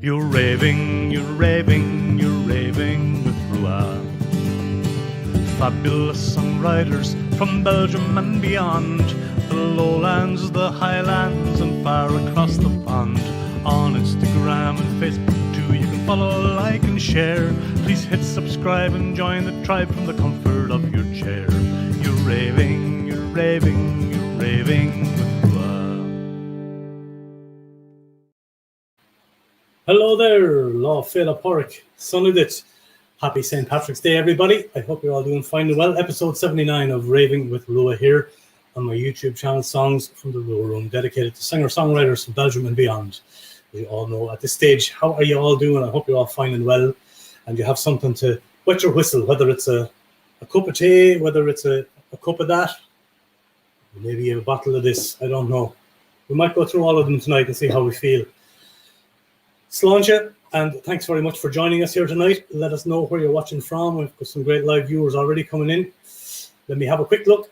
You're raving with RWR. Fabulous songwriters from Belgium and beyond, the lowlands, the highlands, and far across the pond. On Instagram and Facebook too, you can follow, like, and share. Please hit subscribe and join the tribe from the comfort of your chair. You're raving with RWR. Hello there, Lá Féile Pádraic, Sunidit. Happy St. Patrick's Day, everybody. I hope you're all doing fine and well. Episode 79 of Raving with RWR here on my YouTube channel, Songs from the RWR Room, dedicated to singer-songwriters from Belgium and beyond. We all know at this stage, how are you all doing? I hope you're all fine and well, and you have something to wet your whistle, whether it's a cup of tea, whether it's a cup of that, maybe a bottle of this, I don't know. We might go through all of them tonight and see how we feel. Sláinte, and thanks very much for joining us here tonight. Let us know where you're watching from. We've got some great live viewers already coming in. Let me have a quick look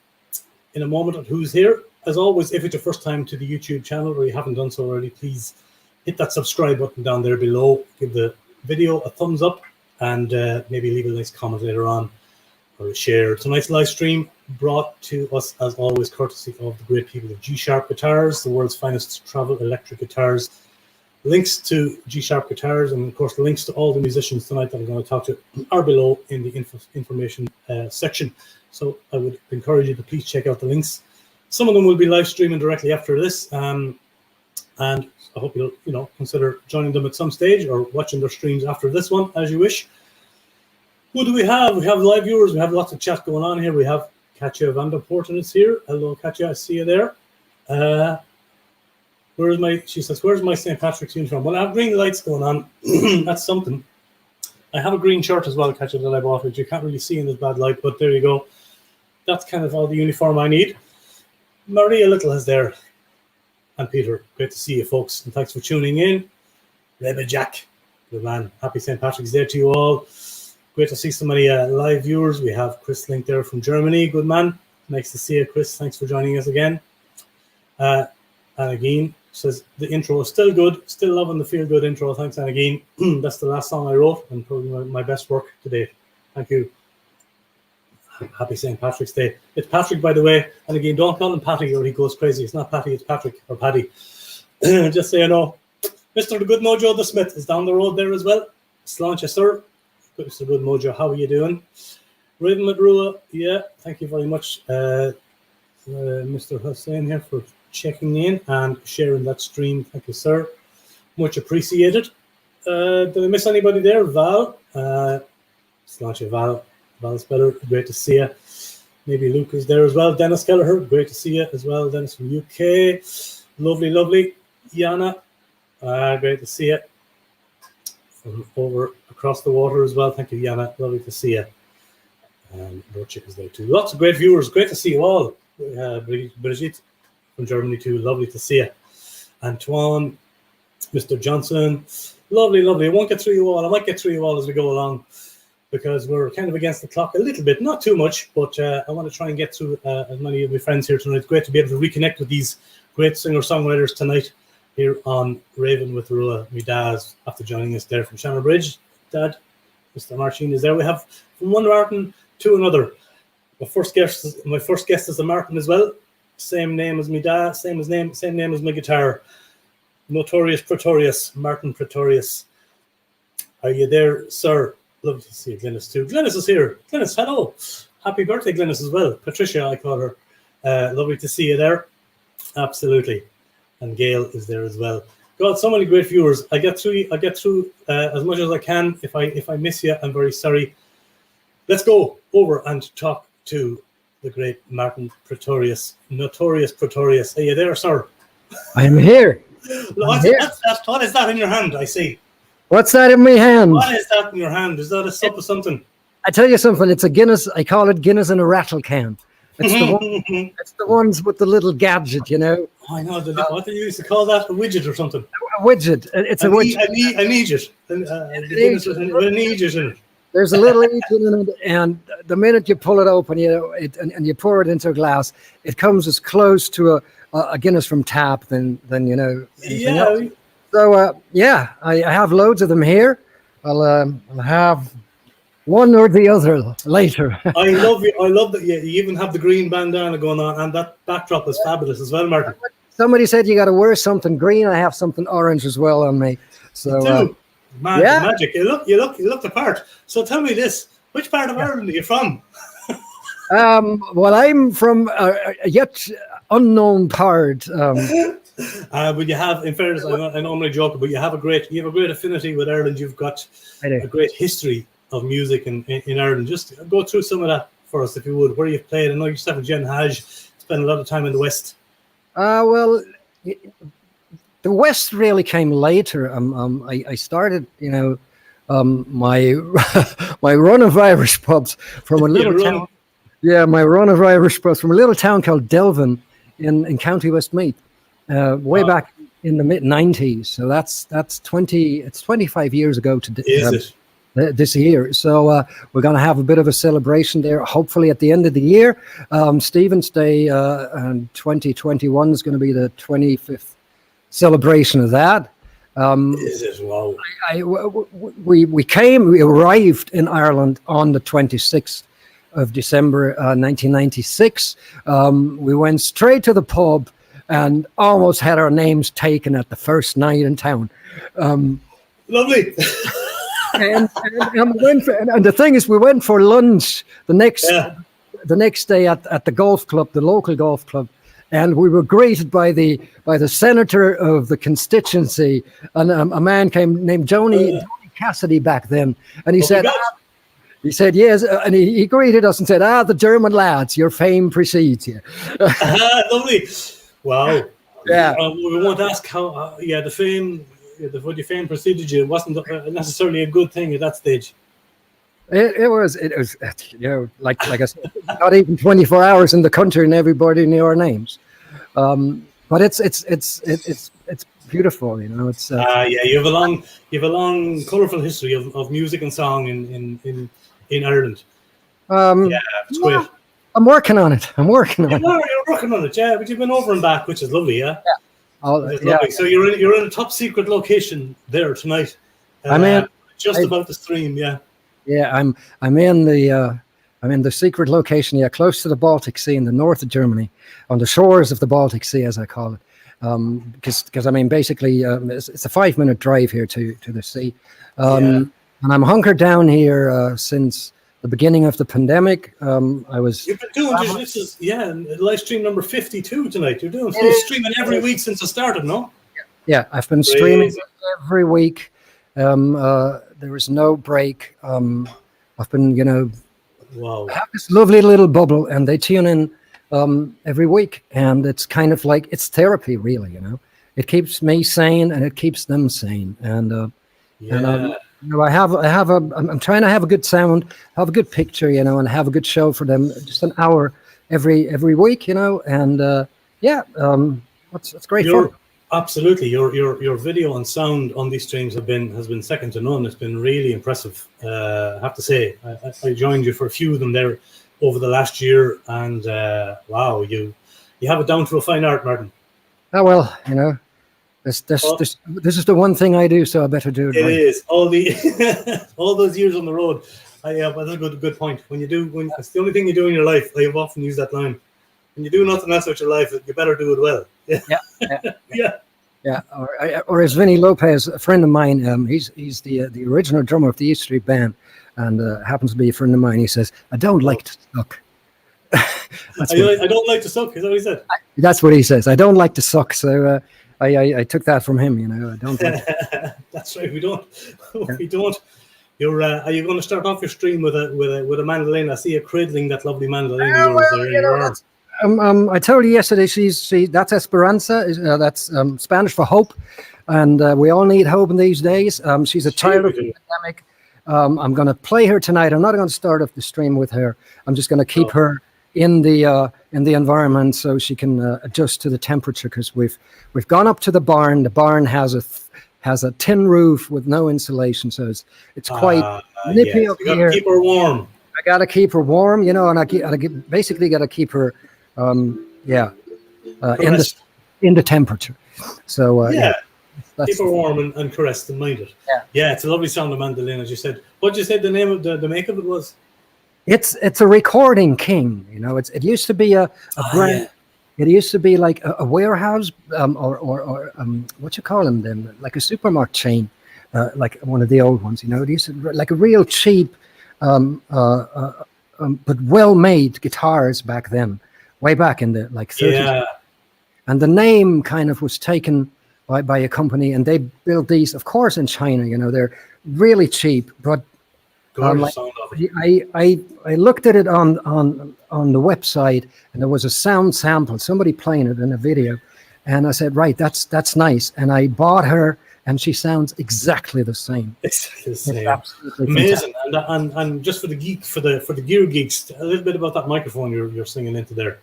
in a moment at who's here. As always, if it's your first time to the YouTube channel or you haven't done so already, please hit that subscribe button down there below. Give the video a thumbs up and maybe leave a nice comment later on or a share. Tonight's live stream brought to us, as always, courtesy of the great people of G-Sharp Guitars, the world's finest travel electric guitars. Links to G-Sharp Guitars and, of course, links to all the musicians tonight that I'm going to talk to are below in the information section. So I would encourage you to please check out the links. Some of them will be live streaming directly after this, and I hope you'll consider joining them at some stage or watching their streams after this one, as you wish. Who do we have? We have live viewers. We have lots of chat going on here. We have Katja van der Poorten is here. Hello, Katja. I see you there. She says, where's my St. Patrick's uniform? Well, I have green lights going on. That's something. I have a green shirt as well, Katja, that I bought, which you can't really see in this bad light, but there you go. That's kind of all the uniform I need. Maria Little is there. And Peter, great to see you, folks. And thanks for tuning in. Rebbe Jack, good man. Happy St. Patrick's Day to you all. Great to see so many live viewers. We have Chris Link there from Germany. Good man. Nice to see you, Chris. Thanks for joining us again. And again, says the intro is still good. Still loving the feel good intro. Thanks, and again, that's the last song I wrote and probably my best work to date. Thank you. Happy St. Patrick's Day. It's Patrick, by the way. And again, don't call him Patty or he goes crazy. It's not Patty, it's Patrick or Paddy. Just so you know. Mr. The Good Mojo the Smith is down the road there as well. Sláinte, sir. Mr. Good Mojo, how are you doing? Raving with RWR, yeah, thank you very much, Mr. Hussein here for checking in and sharing that stream. Thank you, sir. Much appreciated. Did I miss anybody there? Val. Sláinte, Val. Val's better. Great to see you. Maybe Luke is there as well. Dennis Kelleher. Great to see you as well. Dennis from UK. Lovely, lovely. Yana. Great to see you. From over across the water as well. Thank you, Yana. Lovely to see you. And Roche is there too. Lots of great viewers. Great to see you all. Brigitte from Germany too. Lovely to see you. Antoine. Mr. Johnson. Lovely, lovely. I won't get through you all. I might get through you all as we go along, because we're kind of against the clock a little bit, not too much, but I want to try and get through as many of my friends here tonight. It's great to be able to reconnect with these great singer-songwriters tonight here on Raving with RWR. My dad's after joining us there from Shannon Bridge. Dad, Mr. Martin is there. We have from one Martin to another. My first guest is a Martin as well. Same name as my dad, same name as my guitar. Notorious Praetorius, Martin Praetorius. Are you there, sir? Lovely to see you, Glynis, too. Glynis is here. Glynis, hello. Happy birthday, Glynis, as well. Patricia, I call her. Lovely to see you there. Absolutely. And Gail is there as well. God, so many great viewers. I get through as much as I can. If I miss you, I'm very sorry. Let's go over and talk to the great Martin Praetorius. Notorious Praetorius. Are you there, sir? I am here. What is that in your hand, I see? What's that in my hand? What is that in your hand? Is that a sip of something? I tell you something. It's a Guinness. I call it Guinness in a rattle can. It's the ones with the little gadget, you know. Oh, I know. What do you used to call that? A widget or something? A widget. It's a widget. An Egypt. An Egypt in it. There's a little Egypt in it, and the minute you pull it open, and you pour it into a glass, it comes as close to a Guinness from tap than you know. Yeah, So yeah, I have loads of them here. I'll have one or the other later. I love you. I love that you even have the green bandana going on, and that backdrop is fabulous as well, Martin. Somebody said you got to wear something green. I have something orange as well on me. So magic. You look the part. So tell me this: which part of Ireland are you from? Well, I'm from a yet unknown part. But you have, in fairness, I know I'm only joking, but you have a great affinity with Ireland. You've got a great history of music in Ireland. Just go through some of that for us, if you would. Where you've played. I know yourself and Jen Haj spent a lot of time in the West. Well, the West really came later. I started, my my run of Irish pubs from a little town. Yeah, my run of Irish pubs from a little town called Delvin in County Westmeath, way back in the mid-90s. So that's 25 years ago this year. So we're going to have a bit of a celebration there, hopefully at the end of the year. Stephen's Day 2021 is going to be the 25th celebration of that. Is it? Wow. We arrived in Ireland on the 26th of December 1996. We went straight to the pub and almost had our names taken at the first night in town. Lovely. and the thing is, we went for lunch the next day at the golf club, the local golf club, and we were greeted by the senator of the constituency, and a man named Joni Cassidy back then, and he said. He said, yes, and he greeted us and said, the German lads, your fame precedes you. Lovely. Wow. Yeah. We won't ask how, the fame, what your fame preceded you, it wasn't necessarily a good thing at that stage. It was, like I said, not even 24 hours in the country and everybody knew our names. But it's beautiful, It's you have a long, colourful history of music and song in Ireland. It's great. I'm working on it. You're working on it, yeah. But you've been over and back, which is lovely, yeah. Lovely. So you're in a top secret location there tonight. I'm in about to stream, yeah. Yeah, I'm in the secret location, close to the Baltic Sea in the north of Germany, on the shores of the Baltic Sea, as I call it. Because basically it's a 5-minute drive here to the sea, and I'm hunkered down here since the beginning of the pandemic. You've been doing this is live stream number 52 tonight. You're doing streaming every week since it started, no? Yeah, I've been streaming every week. There is no break. I've been have this lovely little bubble, and they tune in every week, and it's kind of like it's therapy, really. It keeps me sane and it keeps them sane, and I'm trying to have a good sound, have a good picture, and have a good show for them, just an hour every week, and it's great fun. Absolutely, your video and sound on these streams has been second to none. It's been really impressive. I have to say, I joined you for a few of them there over the last year, and wow, you have it down to a fine art, Martin. Oh well, this is the one thing I do, so I better do it. It is all those years on the road. That's a good point. When it's the only thing you do in your life, I have often used that line. When you do nothing else with your life, you better do it well. Yeah. Or as Vinny Lopez, a friend of mine, he's the original drummer of the East Street Band, and happens to be a friend of mine. He says, "I don't like to suck." I don't like to suck. Is that what he said? That's what he says. I don't like to suck. So I took that from him. I don't. Like That's right. We don't. Yeah. We don't. Are you going to start off your stream with a mandolin? I see you cradling that lovely mandolin of yours there in your arms. I told you yesterday. That's Esperanza. That's Spanish for hope, and we all need hope in these days. She's a child of the pandemic. I'm going to play her tonight. I'm not going to start off the stream with her. I'm just going to keep her in the environment so she can adjust to the temperature, because we've gone up to the barn. The barn has a tin roof with no insulation, so it's quite nippy up here. Keep her warm. I got to keep her warm, and I basically got to keep her. In the temperature. So Keep her warm and caressed and minded. Yeah, it's a lovely sound of mandolin, as you said. What did you say the name of the make of it was? It's a recording king. You know, it used to be a brand. Yeah. It used to be like a warehouse, or what you call them, like a supermarket chain, like one of the old ones. You know, it used to be like a real cheap, but well-made guitars back then, way back in the like 30s. Yeah. And the name kind of was taken by a company, and they built these, of course, in China. You know, they're really cheap, but I looked at it on the website, and there was a sound sample, somebody playing it in a video, and I said, right, that's nice, and I bought her, and she sounds exactly the same. Exactly the same. It's absolutely amazing. And just for the gear geeks, a little bit about that microphone you're singing into there.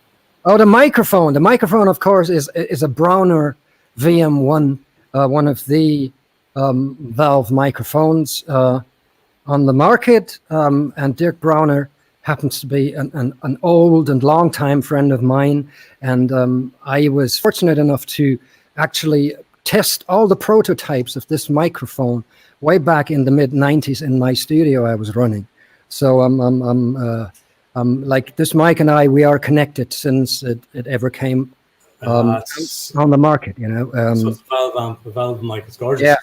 Oh, the microphone. The microphone, of course, is a Browner VM1, one of the valve microphones on the market, and Dirk Browner happens to be an old and long-time friend of mine, and I was fortunate enough to actually test all the prototypes of this microphone way back in the mid-90s in my studio I was running. So like this mic and we are connected since it ever came on the market, you know. So it's a valve mic. It's gorgeous.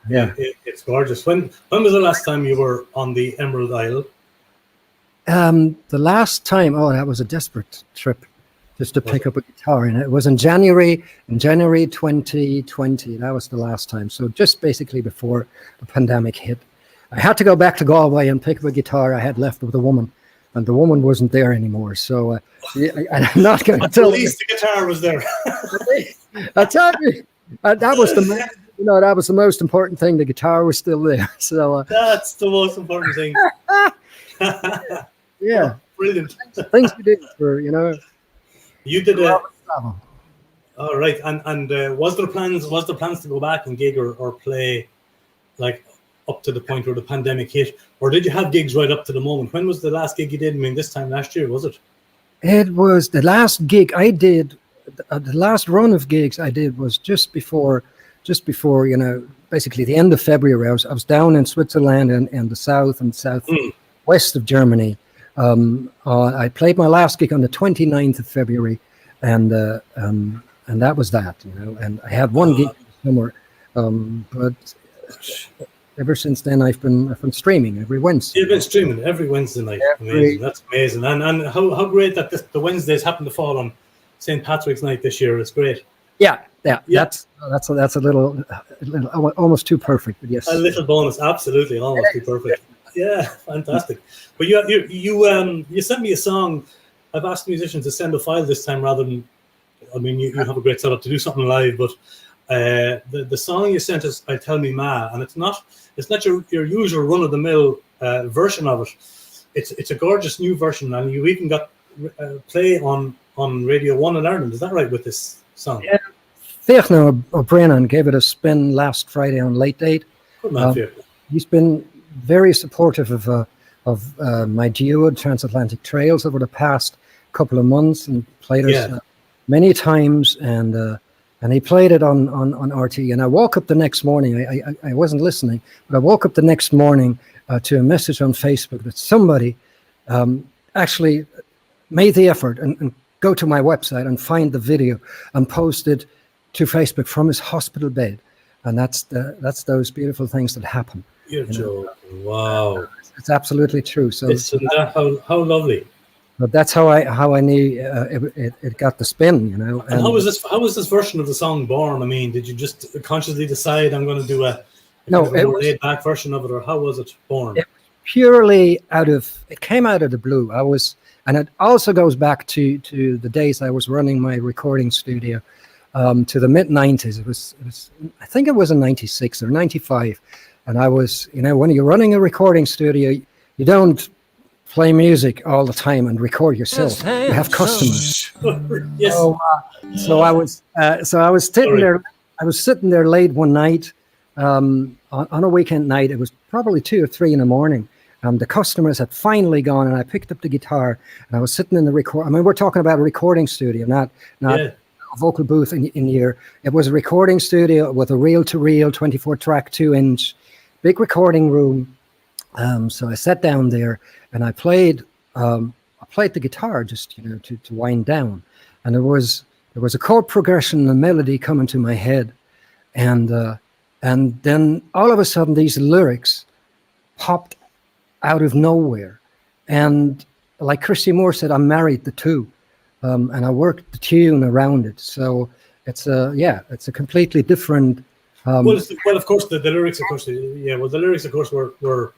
Yeah. It's gorgeous. When was the last time you were on the Emerald Isle? The last time, that was a desperate trip just to pick up a guitar, and it was in January 2020. That was the last time. So just basically before the pandemic hit. I had to go back to Galway and pick up a guitar I had left with a woman, and the woman wasn't there anymore. So I'm not going to tell you. At least the guitar was there. I tell you, that was that was the most important thing. The guitar was still there. So that's the most important thing. Yeah, brilliant. Things you did for, you know. You did it. All right, and was there plans to go back and gig or play, like up to the point where the pandemic hit, or did you have gigs right up to the moment? When was the last gig you did? I mean, this time last year, was it? It was the last gig I did. The last run of gigs I did was just before, you know, basically the end of February. I was down in Switzerland and the south and southwest of Germany. I played my last gig on the 29th of February, and that was that, you know. And I had one gig somewhere, but ever since then I've been streaming every Wednesday. You've been streaming every Wednesday night. Amazing. That's amazing. And how great that the Wednesdays happen to fall on St. Patrick's night this year. It's great. Yeah. That's a little almost too perfect, but yes. A little bonus, absolutely, almost too perfect. Yeah, fantastic. But you sent me a song. I've asked musicians to send a file this time rather than, I mean, you have a great setup to do something live, but the song you sent us, I Tell Me Ma, and it's not your usual run of the mill version of it. It's a gorgeous new version, and you even got play on Radio 1 in Ireland. Is that right with this song? Yeah. Fearghail O'Brien gave it a spin last Friday on Late Date. Good man, Fearghail. He's been very supportive of my duo, Transatlantic Trails, over the past couple of months, and played us many times, and he played it on RT. And I woke up the next morning, I wasn't listening, but I woke up the next morning to a message on Facebook that somebody actually made the effort and go to my website and find the video and post it to Facebook from his hospital bed. And that's those beautiful things that happen. You're joking. Wow. It's absolutely true. So how lovely. But that's how I knew it got the spin, you know. And how was this version of the song born? I mean, did you just consciously decide I'm going to do a more laid back version of it, or how was it born? It purely it came out of the blue. And it also goes back to the days I was running my recording studio, to the mid-90s. It was I think it was in 96 or 95. And I was, you know, when you're running a recording studio, you don't play music all the time and record yourself. You have customers. Yes. So I was sitting there. I was sitting there late one night, on a weekend night. It was probably 2 or 3 in the morning. The customers had finally gone, and I picked up the guitar, and I was sitting in the record. I mean, we're talking about a recording studio, not a vocal booth in here. It was a recording studio with a reel-to-reel 24-track 2-inch big recording room. So I sat down there and I played the guitar just to wind down, and there was a chord progression and a melody coming to my head, and then all of a sudden these lyrics popped out of nowhere, and like Christy Moore said, I married the two, and I worked the tune around it. So it's a completely different. Well, of course, the lyrics, of course, the lyrics, of course, were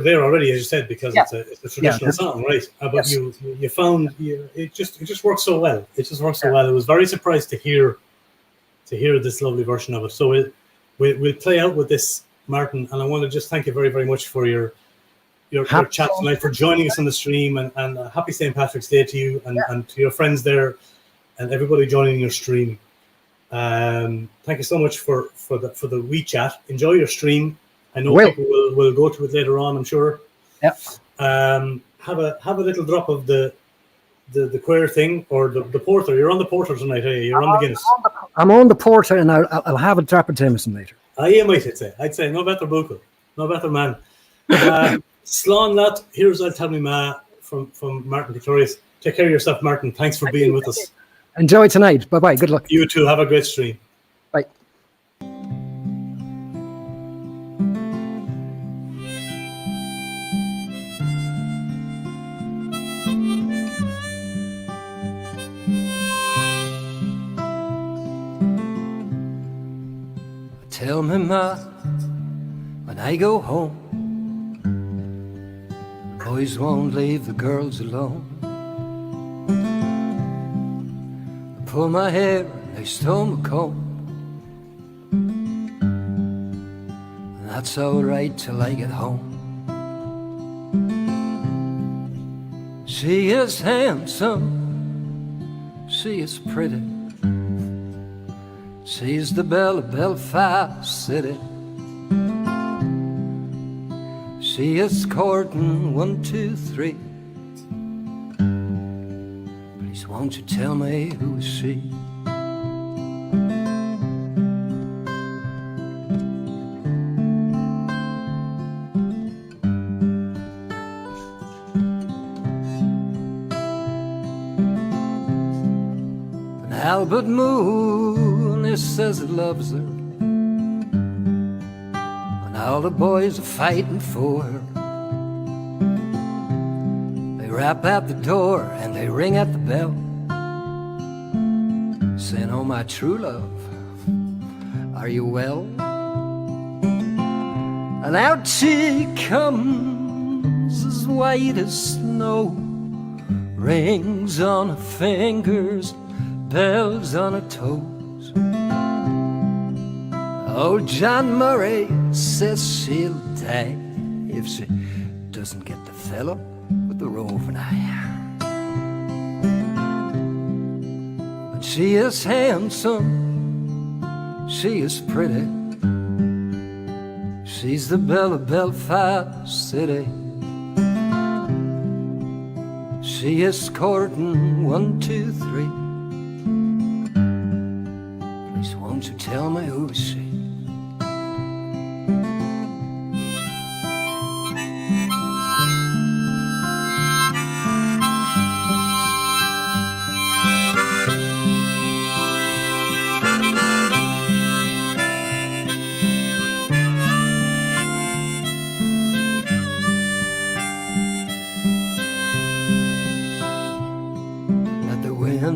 there already, as you said, because it's a traditional song, right? But you found it just works so well. It just works so well. I was very surprised to hear this lovely version of it. So we'll play out with this, Martin, and I want to just thank you very, very much for your chat tonight, for joining us on the stream, and happy St. Patrick's Day to you and to your friends there and everybody joining your stream. Thank you so much for the wee chat. Enjoy your stream. I know people will go to it later on, I'm sure. Yep. Have a little drop of the queer thing, or the porter. You're on the porter tonight, eh? You're on the Guinness. I'm on the porter, and I'll have a drop of Jameson later. I might say. I'd say no better buckle, no better man. Slán lad, here's I'll tell me ma from Martin Praetorius. Take care of yourself, Martin. Thanks for being with us. Enjoy tonight. Bye-bye. Good luck. You too. Have a great stream. Bye. Tell me, ma, when I go home, the boys won't leave the girls alone. They pull my hair and they stole my comb, and that's alright till I get home. She is handsome, she is pretty, she's the belle of Belfast City. She is courting 1, 2, 3. Please won't you tell me who is she? An Albert Moon, it says it loves her, all the boys are fighting for her. They rap at the door and they ring at the bell, saying, oh my true love, are you well? And out she comes as white as snow, rings on her fingers, bells on her toes. Old John Murray says she'll die if she doesn't get the fellow with the roving eye. But she is handsome, she is pretty, she's the belle of Belfast City. She is courting 1, 2, 3. Please won't you tell me who is she?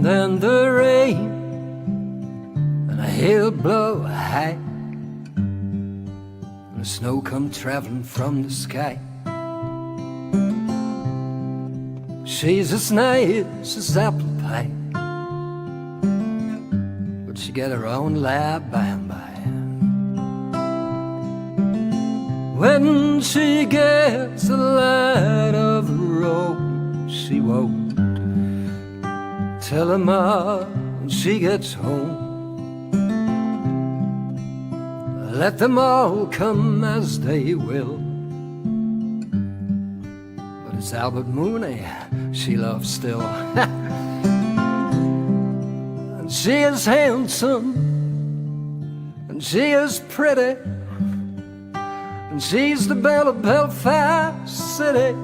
And the rain and a hail blow high, and the snow come traveling from the sky. She's as nice as apple pie, but she get her own lab by and by. When she gets the light of the road, she won't tell her ma when she gets home. Let them all come as they will, but it's Albert Mooney she loves still. she is handsome, and she is pretty, and she's the belle of Belfast City.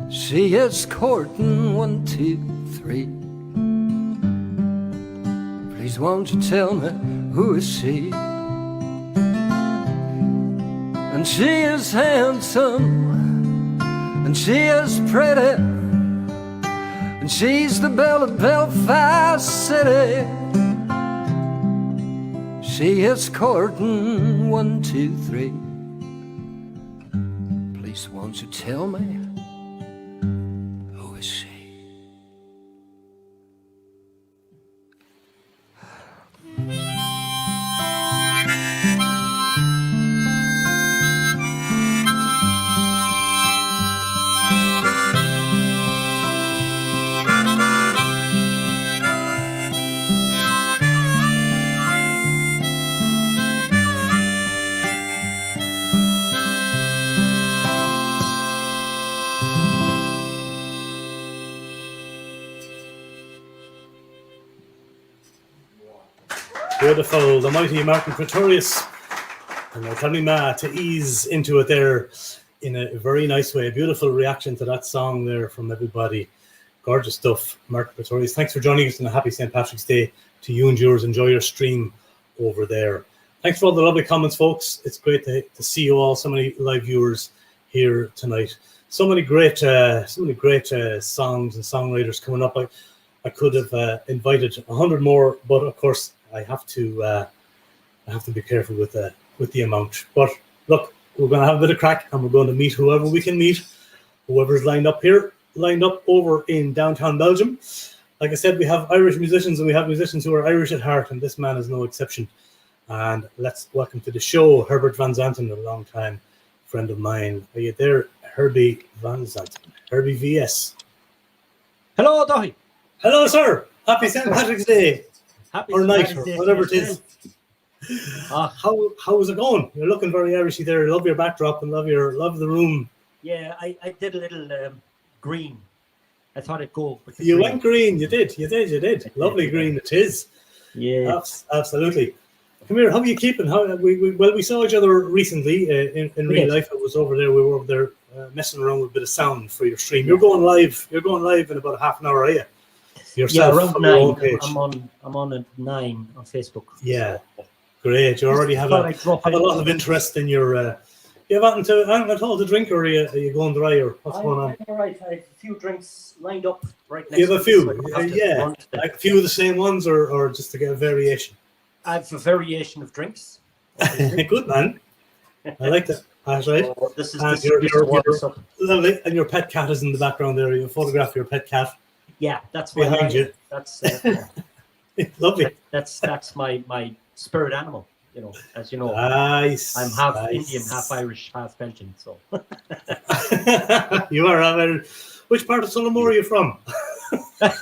She is courting 1, 2, 3. Please won't you tell me, who is she? And she is handsome, and she is pretty, and she's the belle of Belfast City. She is courting 1, 2, 3. Please won't you tell me, who is she? Beautiful, the mighty Martin Praetorius, and they're telling me to ease into it there in a very nice way. A beautiful reaction to that song there from everybody. Gorgeous stuff, Martin Praetorius. Thanks for joining us, and a happy St. Patrick's Day to you and yours. Enjoy your stream over there. Thanks for all the lovely comments, folks. It's great to see you all. So many live viewers here tonight. So many great songs and songwriters coming up. I could have invited 100 more, but of course I have to be careful with the amount. But look, we're going to have a bit of crack, and we're going to meet whoever we can meet, whoever's lined up over in downtown Belgium. Like I said, we have Irish musicians, and we have musicians who are Irish at heart, and this man is no exception. And let's welcome to the show Herbert Van Zanten, a long-time friend of mine. Are you there, Herby Van Zanten? Herby VS. Hello, Dahi. Hello, sir. Happy St. Patrick's Day. Happy Or St. night, Patrick's or Day whatever it to is. yourself. How's it going? You're looking very Irishy there. I love your backdrop and love the room. Yeah, I did a little green. I thought it'd go with the You green. went green. You did. Lovely green it is. Yeah. Absolutely. Come here. How are you keeping? We saw each other recently in real life. I was over there. We were over there messing around with a bit of sound for your stream. You're going live. You're going live in about half an hour, are you? Yourself, yeah, around on your own 9. page. I'm on at 9 on Facebook. Yeah, great. You already have a lot of interest in your. You have anything at all to drink, or are you going dry, or what's going on? All right, I have a few drinks lined up right next. You have a few, yeah. Like a few of the same ones, or just to get a variation. I have a variation of drinks. Good man. I like that. That's right. So this is And lovely. And your pet cat is in the background there. You photograph your pet cat. Yeah, that's behind you. That's lovely. That's my spirit animal. You know, as you know, nice. I'm half Indian, half Irish, half Belgian. So you are half Irish. Which part of Tullamore are you from? I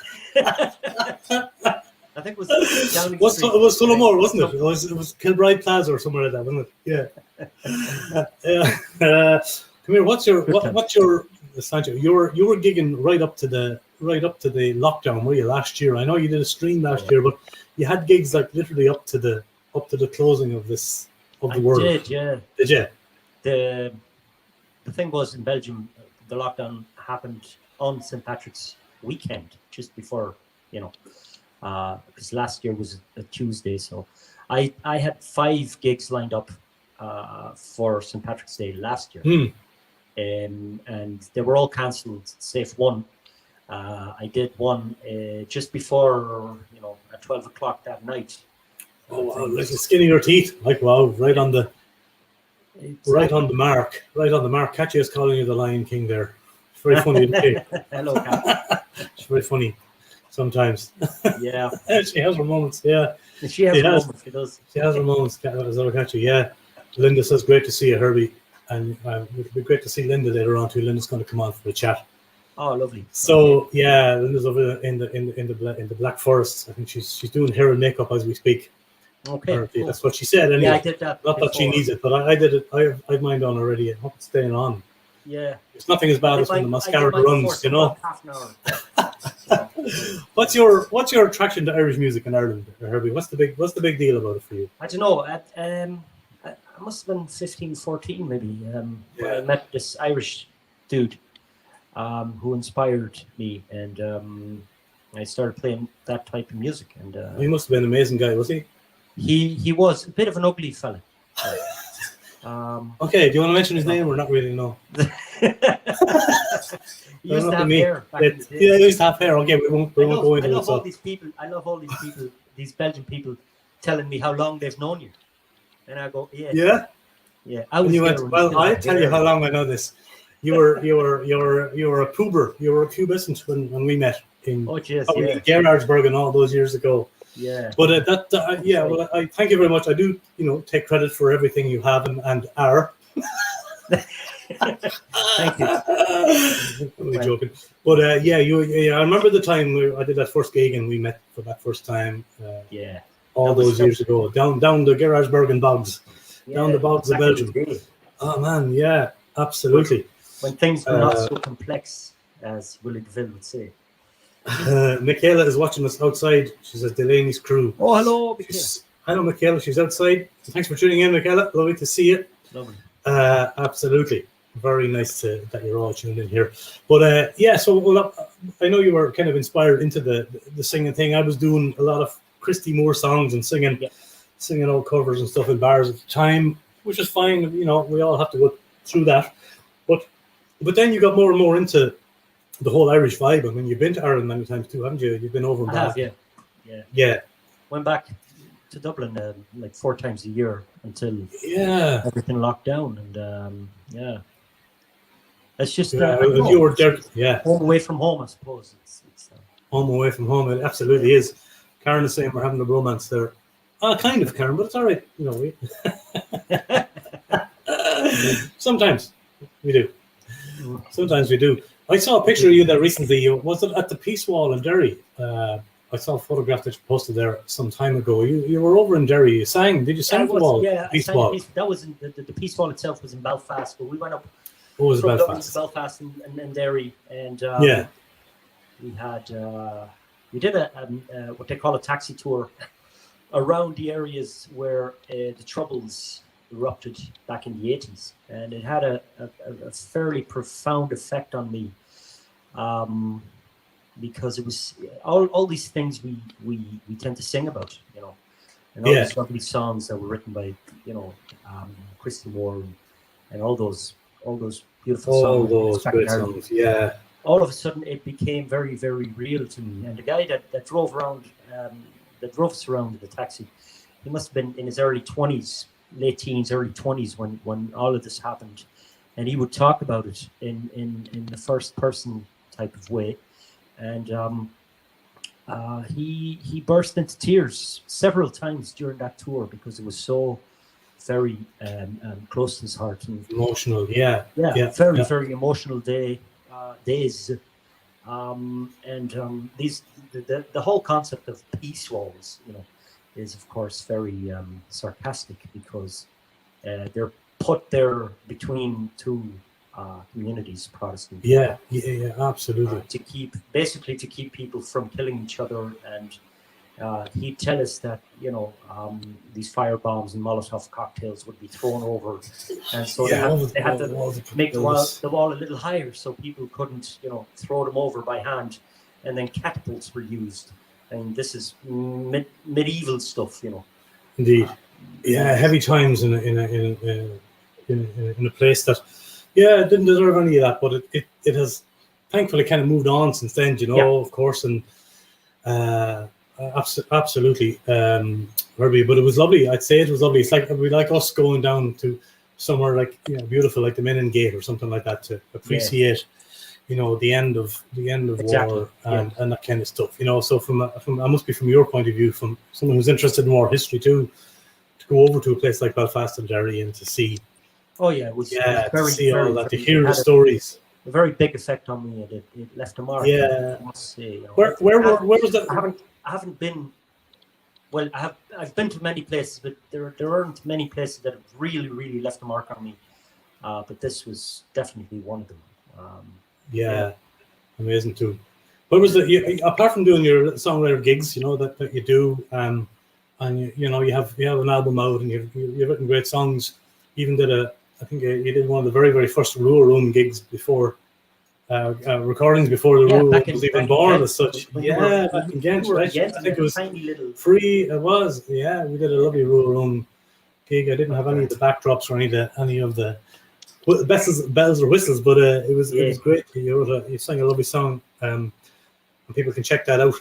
think it was Downing It Street. was Tullamore, wasn't it? It was Kilbride Plaza or somewhere like that, wasn't it? Yeah. Come here. What's your Sancho? You were gigging right up to the lockdown, were you, last year? I know you did a stream last year, but you had gigs like literally up to the closing of the world. I did, yeah. Did you? The thing was, in Belgium, the lockdown happened on St. Patrick's weekend, just before, because last year was a Tuesday. So I had 5 gigs lined up for St. Patrick's Day last year. And they were all cancelled, save one. I did one just before, at 12 o'clock that night. Oh wow! Like the skin of your teeth, like wow! Right on the mark. Catchy is calling you the Lion King there. It's very funny. Hello, Kat. It's very funny sometimes. Yeah. She has her moments. Yeah. She has her moments. She does. She has her moments. Catchy. Yeah. Lynda says, "Great to see you, Herby," and it'd be great to see Lynda later on too. Lynda's going to come on for a chat. Oh, lovely. So yeah, Lynda's over in the Black Forest. I think she's doing hair and makeup as we speak. Okay, cool. That's what she said. Anyway. Yeah, I did that. Not that she needs it, but I did it. I have mine on already. I hope it's staying on. Yeah. It's nothing as bad as when the mascara runs, Half an hour. What's your attraction to Irish music in Ireland, Herby? What's the big deal about it for you? I don't know. I must have been 15, 14 maybe. When I met this Irish dude who inspired me, and I started playing that type of music. And he must have been an amazing guy, was he? He was a bit of an ugly fella. Okay, do you want to mention his name or not really? No. He used to have hair back in the day. Yeah, he used to have hair. Okay, we won't go into it. I love all these people, these Belgian people, telling me how long they've known you, and I go, yeah. I was. Well, I'll tell you how long I know this. You were a puber. You were a pubescent when we met in Gerardsburg and all those years ago. Yeah. But well, I thank you very much. I do, take credit for everything you have and are. Thank you. I'm only joking. But I remember the time I did that first gig and we met for that first time. All those years ago, down the Gerardsbergen bogs, down the bogs of Belgium. Oh man, yeah, absolutely. When things were not so complex, as Willie DeVille would say. Michaela is watching us outside. She's at Delaney's crew. Oh, hello, Michaela. Hello, Michaela. She's outside. Thanks for tuning in, Michaela. Lovely to see you. Lovely. Absolutely. Very nice that you're all tuned in here. But I know you were kind of inspired into the singing thing. I was doing a lot of Christy Moore songs and singing old covers and stuff in bars at the time, which is fine. We all have to go through that. But then you got more and more into the whole Irish vibe. I mean, you've been to Ireland many times too, haven't you? You've been over and back. Yeah. Went back to Dublin like 4 times a year until everything locked down, and it's just you were there, home away from home, I suppose. It's home away from home. It absolutely is. Karen is saying we're having a romance there. Kind of, Karen, but it's all right. Sometimes we do. Sometimes we do. I saw a picture of you there recently. Was it at the Peace Wall in Derry? I saw a photograph that you posted there some time ago. You were over in Derry. You sang. Did you sing the wall? Yeah, Peace Wall. That was the Peace Wall itself was in Belfast, but we went up from Belfast and Derry, and we did a what they call a taxi tour around the areas where the Troubles erupted back in the 80s, and it had a fairly profound effect on me, because it was all these things we tend to sing about, and all these lovely songs that were written by Christy Moore and all those beautiful songs. All those great songs, yeah. All of a sudden, it became very, very real to me. And the guy that drove us around in the taxi, he must have been in his early 20s, late teens, early 20s when all of this happened, and he would talk about it in the first person type of way, and he burst into tears several times during that tour because it was so very close to his heart and emotional. Very emotional days. The whole concept of peace walls, is of course very sarcastic because they're put there between two communities, Protestant. Yeah, absolutely. To keep people from killing each other, and he'd tell us that these fire bombs and Molotov cocktails would be thrown over, and so they had to make the wall a little higher so people couldn't throw them over by hand, and then catapults were used. And this is medieval stuff, Indeed, heavy times in a place that, didn't deserve any of that, but it has thankfully kind of moved on since then, of course, and absolutely, Herby. But it was lovely. I'd say it was lovely. It's like us going down to somewhere like beautiful, like the Menin Gate or something like that, to appreciate. The end of war and that kind of stuff. So from I must be from your point of view, from someone who's interested in war history too, to go over to a place like Belfast and Derry and to see. Oh yeah, it was to see all that, to hear the stories. A very big effect on me, and it left a mark. Yeah. I must say. Where was that? I haven't been. Well, I've been to many places, but there aren't many places that have really, really left a mark on me. But this was definitely one of them. Amazing too. What was it? Apart from doing your songwriter gigs, that you do, and you have an album out, and you've written great songs. Even I think you did one of the very, very first RWR Room gigs before recordings before the RWR was even born as such. Back in Ghent, right? I think it was free. It was. Yeah, we did a lovely RWR Room gig. I didn't have any of the backdrops or any of the bells or whistles, but it was great. You sang a lovely song, and people can check that out.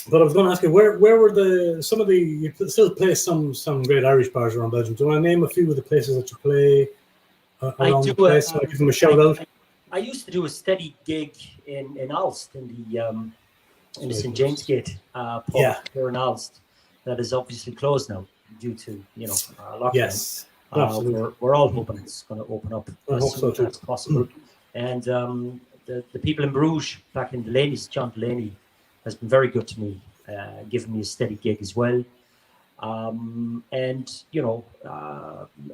But I was going to ask you, where were some of the? You still play some great Irish bars around Belgium. Do you want to name a few of the places that you play around the place? So I give them a shout out. I used to do a steady gig in Ulst in the St. James Gate pub here in Ulst. That is obviously closed now due to lockdown. Yes. We're all hoping it's going to open up as soon as possible. And the people in Bruges, back in Delaney's, John Delaney, has been very good to me, giving me a steady gig as well. And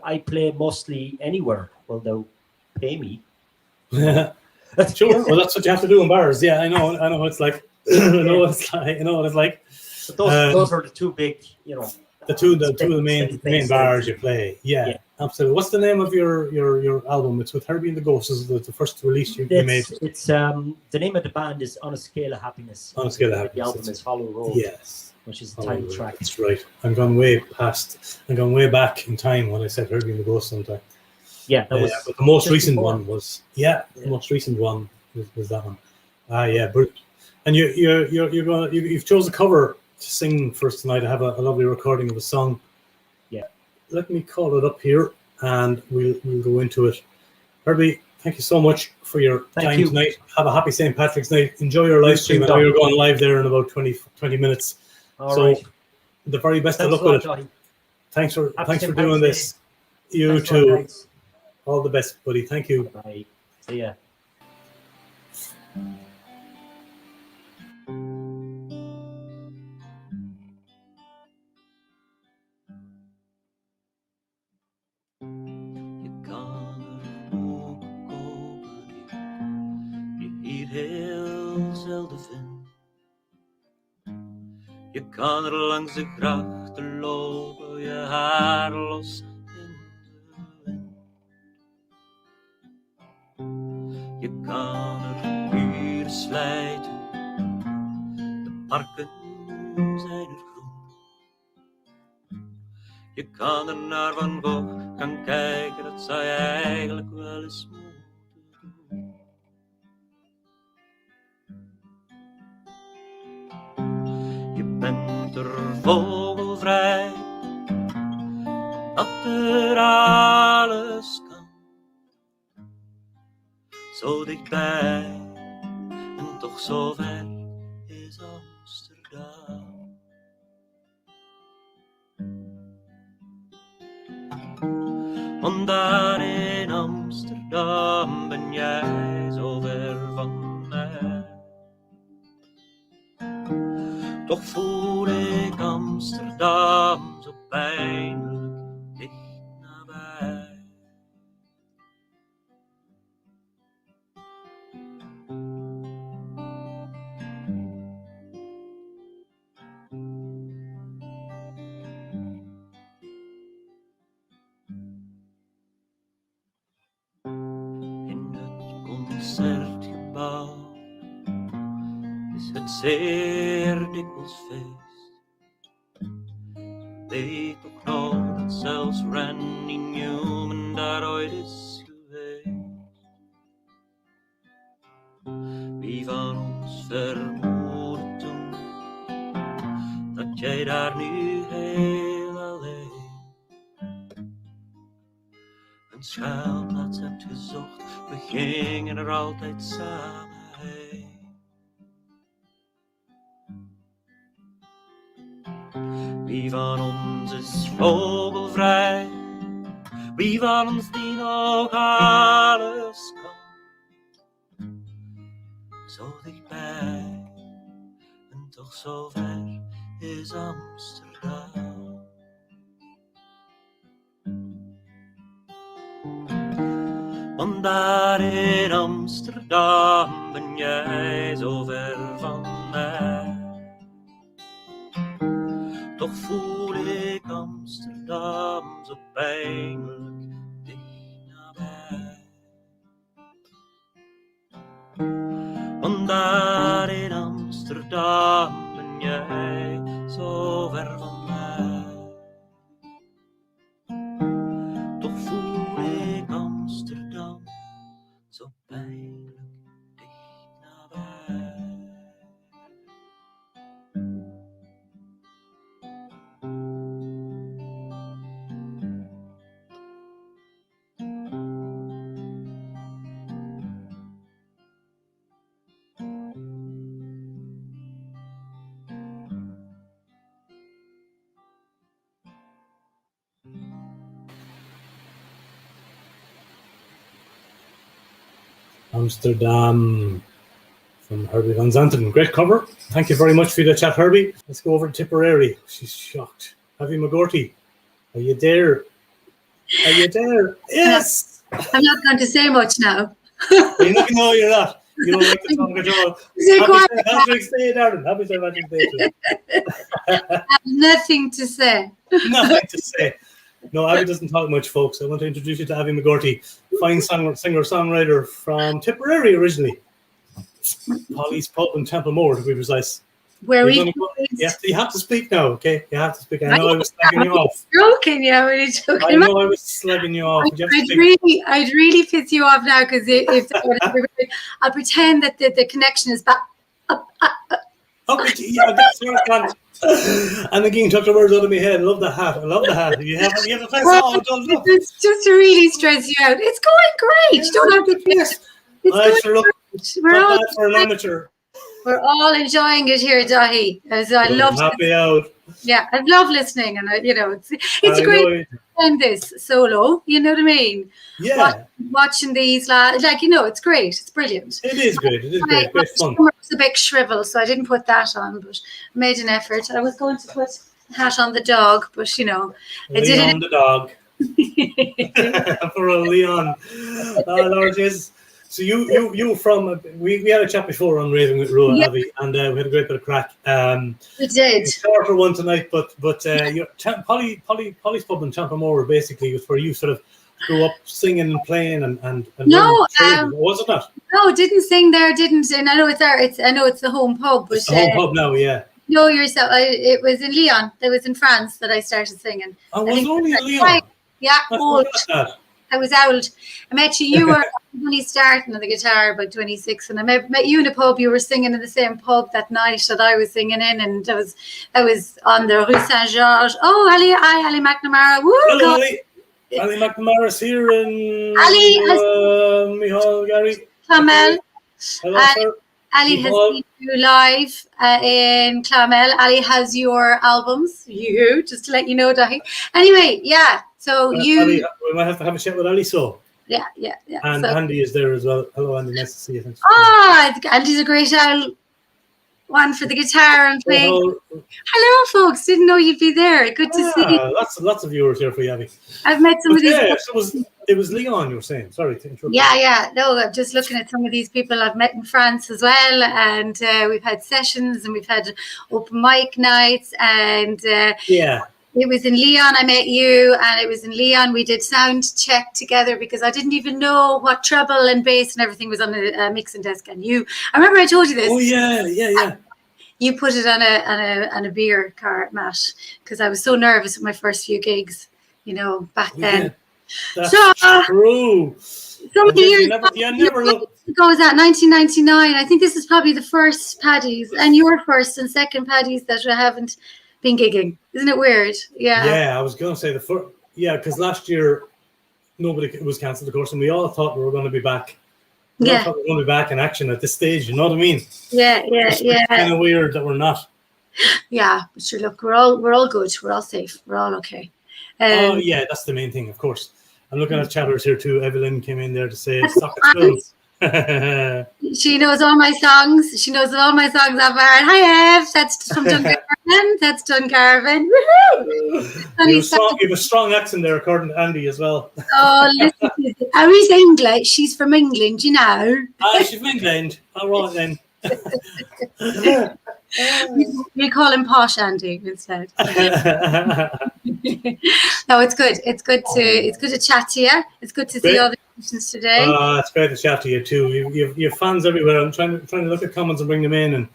I play mostly anywhere. Well, they'll pay me. Sure. Well, that's what you have to do in bars. Yeah, I know. It's like. I know what it's like. But those are the two big, the two of the main bars you play. Yeah, absolutely. What's the name of your album? It's with Herby and the Ghosts. Is the first release you made? It's the name of the band is On a Scale of Happiness. On a Scale of Happiness. The album is Hollow Road. Yes, which is the title track. That's right. I'm going way back in time when I said Herby and the Ghosts sometime. Yeah, that was. But the most recent one was the most recent one was that one. Brilliant. And you've chose a cover to sing for us tonight. I have a lovely recording of a song. Yeah. Let me call it up here and we'll go into it. Herby, thank you so much for your time tonight. Have a happy St. Patrick's night. Enjoy your live stream. I know you're going live there in about 20 minutes. All right. The very best of luck with it. Johnny. Thanks for doing this. You too. All the best, buddy. Thank you. Bye. See ya. Je kan er langs de grachten lopen, je haar los in de wind. Je kan er uren slijten, de parken zijn er groen. Je kan er naar Van Gogh gaan kijken, dat zou je eigenlijk wel eens moeten doen. Je bent er vogelvrij, dat er alles kan. Zo dichtbij en toch zo ver is Amsterdam. Want daar in Amsterdam ben jij zo ver van mij. Toch voel ik Amsterdam zo pijnlijk dicht nabij. In het concertgebouw is het zeer dikwijls feest. Weet toch nog dat zelfs Randy Newman daar ooit is geweest. Wie van ons vermoedde toen dat jij daar nu heel alleen een schuilplaats hebt gezocht? We gingen er altijd samen heen. Wie van ons is vogelvrij? Wie van ons die nog alles kan? Zo dichtbij en toch zo ver is Amsterdam. Want daar daar in Amsterdam ben jij zo ver van mij. Toch voel ik Amsterdam zo pijnlijk dicht nabij. Want daar in Amsterdam ben jij zo ver van mij. Toch voel ik Amsterdam zo pijnlijk dicht nabij. Amsterdam from Herby Van Zanten. Great cover. Thank you very much for the chat, Herby. Let's go over to Tipperary. She's shocked. Avi McGourty, are you there? Are you there? Yes! I'm not going to say much now. You're not, no, you're not. You don't like the tongue at all. Happy St. Patrick's Day, darling. Happy St. Patrick's Day. I have nothing to say. Nothing to say. No, Avi doesn't talk much, folks. I want to introduce you to Avi McGourty, fine singer-songwriter from Tipperary originally. Polly's Pub in Templemore, to be precise. Where we? Yeah, you have to speak now, okay? You have to speak. I know I was slagging you off. Joking, yeah, really joking. I know I was slagging you off. I'd really piss you off now because if I'll pretend that the connection is back. Okay, yeah, that's where I can't. And again, took the words out of my head. I love the hat. I love the hat. You have a face all done up. It's just to really stress you out. It's going great. You don't have to fix. It's I sure look We're all bad for an amateur. We're all enjoying it here, Dahi. As I love happy out. Yeah, I love listening, and it's great to spend this solo. You know what I mean? Yeah. Watching these, it's great. It's brilliant. It is great. It is great. Great fun. It's a big shrivel, so I didn't put that on, but I made an effort. I was going to put a hat on the dog, but I didn't. The dog. For a Leon. Lord Jesus. So you from we had a chat before on Raising with Roa, yeah. Avi, and we had a great bit of crack. We did. Shorter one tonight, but Polly's Pub in Templemore basically was where you sort of grew up singing and playing and no, was it not? No, didn't sing there, didn't, and I know it's there. I know it's the home pub, but it's the home pub now, yeah. No, yourself. It was in Lyon. It was in France that I started singing. Oh, was only in Lyon? Yeah, old. I was old. I met you. You were only starting on the guitar about 26, and I met you in a pub. You were singing in the same pub that night that I was singing in, and I was on the Rue Saint Georges. Oh, Ali McNamara. Woo! Hello, Ali. Ali McNamara's here in Ali Michal Gary. Clamel. Hello, sir. Ali has seen you live in Clamel. Ali has your albums. Just to let you know, Dahi. Anyway, yeah. So Ali, we might have to have a chat with Ali. So yeah. And Andy is there as well. Hello, Andy. Nice to see you. Thanks. Andy's a great one for the guitar and playing. Hello, folks. Didn't know you'd be there. Good to see you. Lots of viewers here for you, Abby. I've met some of these. Yeah, it was Leon you were saying. Sorry to interrupt. Yeah. No, I'm just looking at some of these people I've met in France as well, and we've had sessions and we've had open mic nights, and it was in Lyon I met you, and it was in Lyon we did sound check together because I didn't even know what treble and bass and everything was on the mixing desk. And I remember I told you this. Oh yeah. You put it on a beer cart mat because I was so nervous with my first few gigs, back then. That's true. So many years ago was that 1999. I think this is probably the first Paddies and your first and second Paddies that I haven't been gigging. Isn't it weird? Yeah. Yeah, I was going to say because last year it was cancelled, of course, and we all thought we were going to be back. We all thought we were going to be back in action at this stage. You know what I mean? Yeah. It's kind of weird that we're not. Yeah, but sure. Look, we're all good. We're all safe. We're all okay. Yeah, that's the main thing, of course. I'm looking at chatters here too. Evelyn came in there to say stock at school. She knows all my songs. She knows all my songs off by heart. Hi, Ev. That's from Dungarvan. That's Dungarvan. Woohoo! You have a strong accent there, according to Andy as well. Oh, listen to this. Who's English? She's from England, you know. She's from England. All right then. We call him Posh Andy instead. No, it's good. It's good to chat to you. It's good to see all the questions today. It's great to chat to you too. You have fans everywhere. I'm trying to look at comments and bring them in. And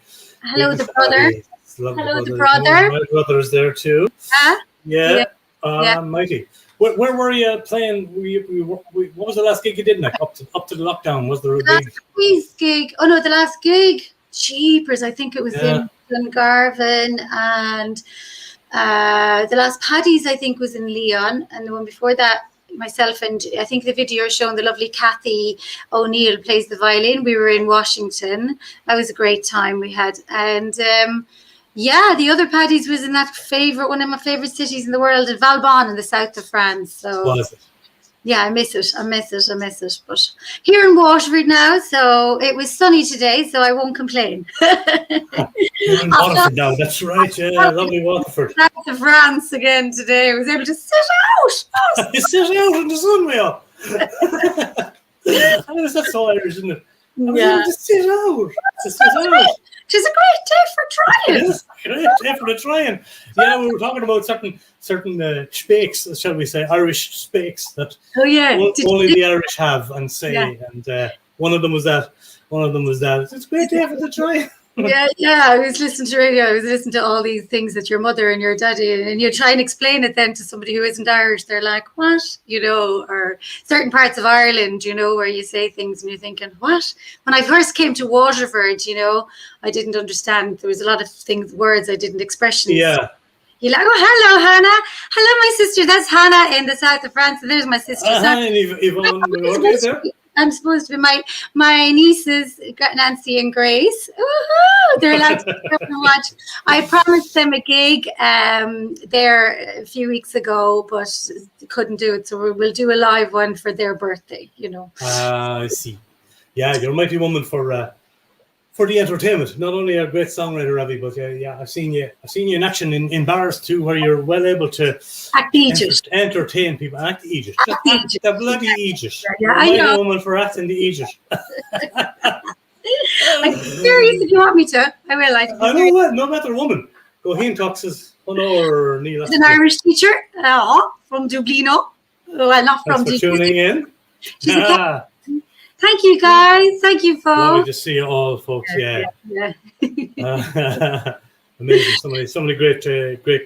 hello, the brother. Hello, the brother. My brother is there too. Yeah. Mighty. Where were you playing? What was the last gig you did? Up to the lockdown? Was there a gig? Oh no, the last gig. Jeepers! I think it was in Dungarvan, and the last Paddy's I think was in Leon, and the one before that, myself and I think the video is showing the lovely Kathy O'Neill plays the violin. We were in Washington. That was a great time we had, and the other Paddy's was in that one of my favorite cities in the world, in Valbonne in the south of France. So. Was it? Yeah, I miss it. But here in Waterford now, so it was sunny today, so I won't complain. You're in Waterford now, that's right. Yeah, lovely Waterford. South of France again today. I was able to sit out. Sit out in the sun, we are. I guess that's so Irish, isn't it? Just sit out. It's a great day for trying. It is a great day for the trying. Yeah, we were talking about certain speaks, shall we say, Irish speaks that only the Irish have and say. And one of them was that. It's a great day for the trying. I was listening to radio. I was listening to all these things that your mother and your daddy, and you try and explain it then to somebody who isn't Irish. They're like, what? Or certain parts of Ireland, where you say things and you're thinking, what? When I first came to Waterford, I didn't understand. There was a lot of words I didn't, expressions. Yeah. You're like, oh, hello, Hannah. Hello, my sister. That's Hannah in the south of France. And there's my sister. I'm supposed to be my nieces, Nancy and Grace. Woohoo! They're allowed to come and watch. I promised them a gig there a few weeks ago, but couldn't do it. So we'll do a live one for their birthday. I see. Yeah, you're a mighty woman for the entertainment. Not only a great songwriter, Avi, but I've seen you in action in bars too, where you're well able to entertain people. Act the Aegis. The bloody Aegis. Yeah, I know. A woman for acting the Aegis. I'm serious. If you want me to, I will. I know what. No matter woman. Go ahead and talk to or Neil. She's an Irish teacher from Dublino. Well, not from Dublino. Thanks for tuning in. Thank you, guys. Thank you, folks. Lovely to see you all, folks. Yeah. Amazing. So many great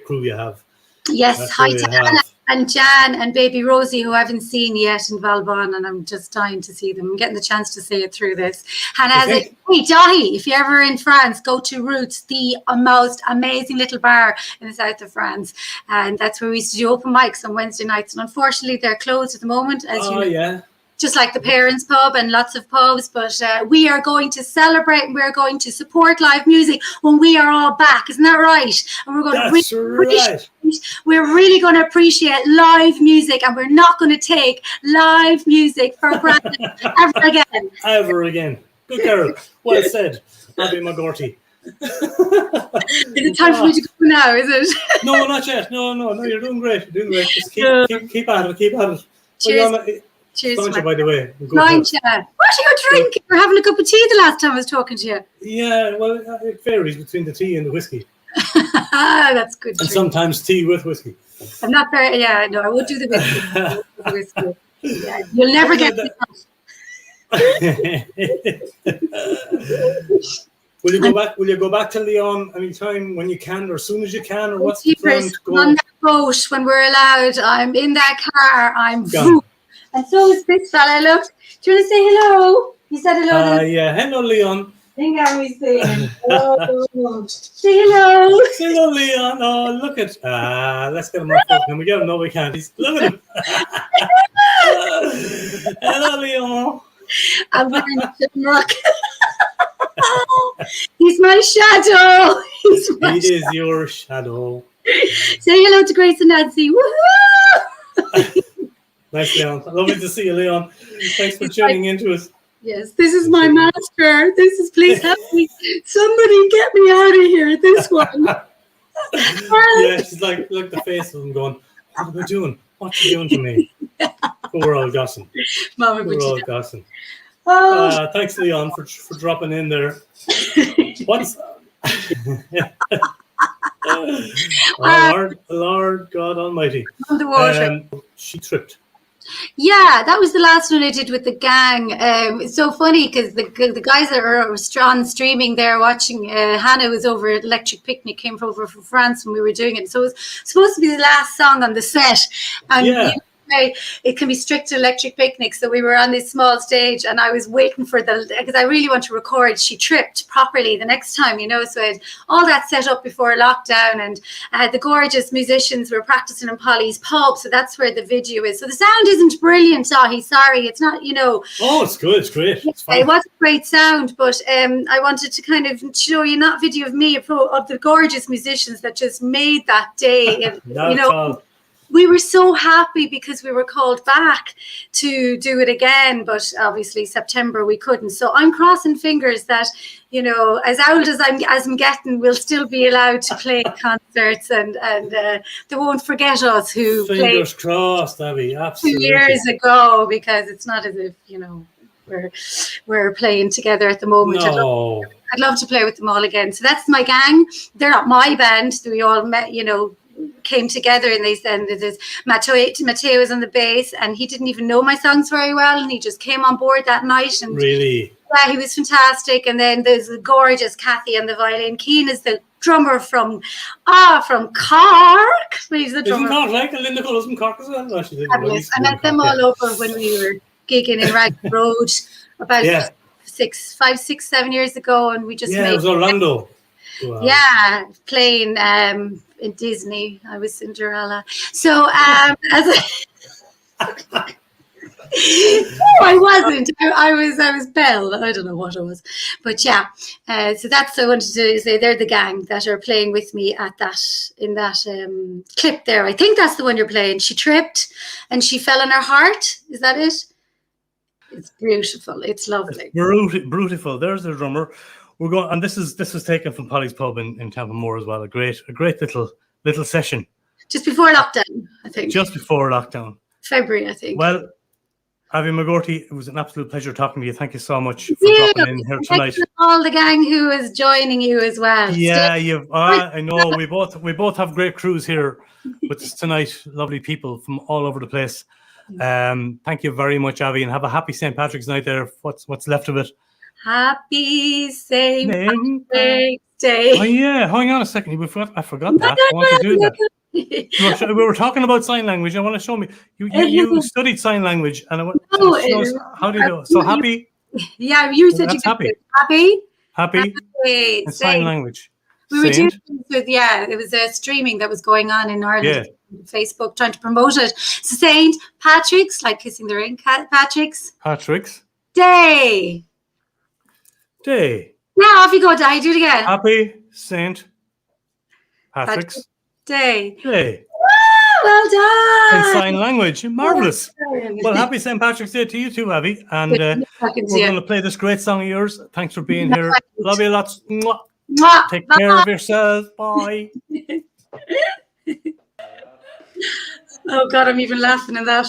crew you have. Yes. Hi to Hannah and Jan and baby Rosie, who I haven't seen yet in Valbonne, and I'm just dying to see them. I'm getting the chance to say it through this. Hannah has hey, Dahi, if you're ever in France, go to Roots, the most amazing little bar in the south of France. And that's where we used to do open mics on Wednesday nights. And unfortunately, they're closed at the moment, as you know. Yeah. Just like the Parents Pub and lots of pubs, but we are going to celebrate and we're going to support live music when we are all back. Isn't that right? And we're going we're really going to appreciate live music, and we're not going to take live music for granted ever again. Ever again. Good girl. Well said, Avi McGourty. Is it time for me to go now? Is it? No, not yet. No. You're doing great. Just keep at it. Keep at it. Cheers. Cheers, by the way. What are you drinking? You're having a cup of tea the last time I was talking to you. Yeah, well, it varies between the tea and the whiskey. That's good. And sometimes tea with whiskey. I'm not very. Yeah, no, I would do the whiskey. Yeah, you'll never get me. Will you go back? Will you go back to Leon anytime when you can, or as soon as you can, or what's the plan to go? On that boat when we're allowed. I'm in that car. I'm. And so is this fella. Look, do you want to say hello? He said hello. Yeah, hello, Leon. I think I was saying hello. Say hello. Say hello, Leon. Oh, look at. Let's get him off. Can we get him? No, we can't. Look at him. Hello, Leon. I'm wearing a shamrock. He's my shadow. He is your shadow. Say hello to Grace and Nancy. Woohoo! Nice, Leon. Lovely to see you, Leon. Thanks for tuning in to us. Yes, this is my master. This is, please help me. Somebody get me out of here. This one. Yeah, she's like the face of them going, what are we doing? What are you doing to me? But we're all gossing. Mama, We're all gossing. oh, Thanks, Leon, for dropping in there. What's Lord God Almighty. on the water. She tripped. Yeah, that was the last one I did with the gang. It's so funny because the guys that are on streaming there watching, Hannah was over at Electric Picnic, came over from France when we were doing it. So it was supposed to be the last song on the set. And it can be strict to Electric Picnic. So we were on this small stage and I was waiting for because I really want to record. She tripped properly the next time, so I had all that set up before lockdown, and I had the gorgeous musicians were practicing in Polly's pub. So that's where the video is. So the sound isn't brilliant, Sahi. Sorry, it's not, Oh, it's good. It's great. It's fine. It was a great sound, but I wanted to kind of show you not video of me, of the gorgeous musicians that just made that day. And, we were so happy because we were called back to do it again, but obviously September we couldn't. So I'm crossing fingers that, as old as I'm getting, we'll still be allowed to play concerts and they won't forget us who Fingers played crossed, Abby. Absolutely. 2 years ago, because it's not as if, we're playing together at the moment. No. I'd love to play with them all again. So that's my gang. They're not my band. We all met, came together, and they said there's Matteo was on the bass, and he didn't even know my songs very well, and he just came on board that night. And really, yeah, he was fantastic. And then there's the gorgeous Kathy on the violin. Keen is the drummer from Cork. He's the drummer. Isn't Cork like Lynda Cullen from Cork as well? No, she didn't. Fabulous. I met them all over when we were gigging in Raglan Road about 5, 6, 7 years ago, and we just made it was Orlando. Wow. Yeah, playing in Disney. I was Cinderella. So I wasn't. I was Belle. I don't know what I was, but yeah. So that's I wanted to say. They're the gang that are playing with me in that clip there. I think that's the one you're playing. She tripped and she fell on her heart. Is that it? It's beautiful. It's lovely. Beautiful. There's the drummer. We're going, and this was taken from Polly's pub in Templemore as well. A great little session. Just before lockdown, I think. Just before lockdown. February, I think. Well, Avi McGourty, it was an absolute pleasure talking to you. Thank you so much for dropping in here tonight. All the gang who is joining you as well. Yeah, I know we both have great crews here with us tonight. Lovely people from all over the place. Thank you very much, Avi, and have a happy St. Patrick's night there. What's left of it. Happy St. Patrick's Day. Oh yeah, hang on a second. I forgot that. I want to do that. We were talking about sign language. I want to show me. You studied sign language, and I want to show us how do you do it. So happy. Yeah, you said you happy. Happy. And sign language. We were doing with it was a streaming that was going on in Ireland. Facebook trying to promote it. So St. Patrick's, like kissing the ring. Patrick's Day. Now off you go, Di. Do it again. Happy St. Patrick's Day. Well done. In sign language. Marvellous. Well, happy St. Patrick's Day to you too, Avi. And we're going to play this great song of yours. Thanks for being here. Love you lots. Mwah. Take care of yourself. Bye. Oh, God, I'm even laughing at that.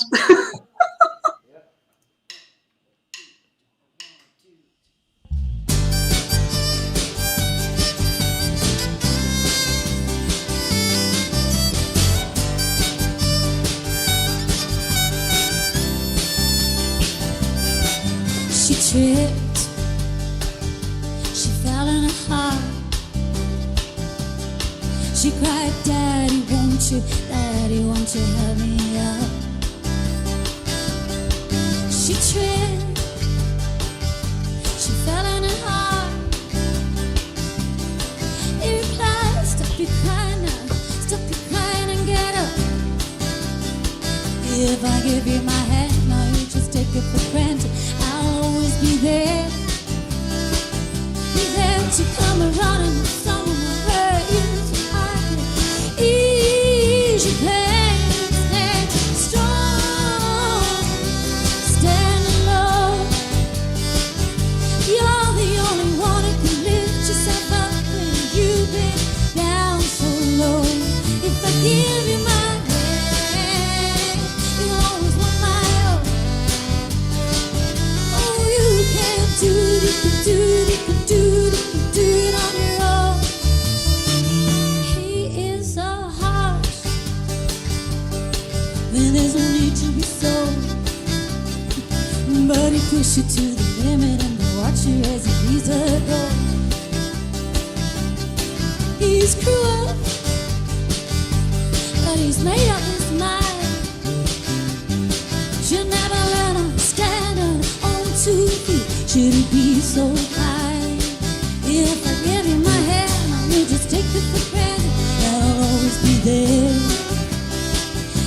She tripped, she fell in her heart. She cried, Daddy, won't you help me up? She tripped, she fell in her heart. He replied, stop your crying now, stop your crying and get up. If I give you my hand, now you just take it for granted. I'll always be there to come around in the summer rain, so I can ease your pain. Stand strong, stand alone. give you my hand, you'll always want my own. Oh, you can do it, you can do it, you can do it, you can do it on your own. He is a harsh when there's no need to be sold, but he pushes you to the limit and will watch you as he leaves the door. He's cruel, but he's made up his mind. Should never let him stand on his own 2 feet. Should he be so kind? If I give you my hand, I'll just take it for granted that I'll always be there.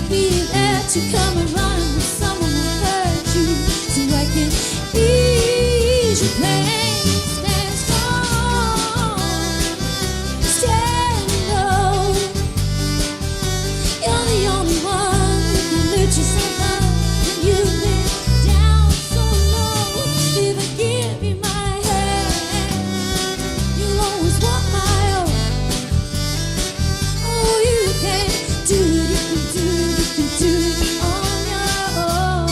Be there to come and run when someone will hurt you, so I can ease your pain. Stand strong, stand low. You're the only one who can lift yourself up when you've been down so low. If I give you my hand, you'll always want my own. Oh, you can do it, you can do it, you can do it on your own.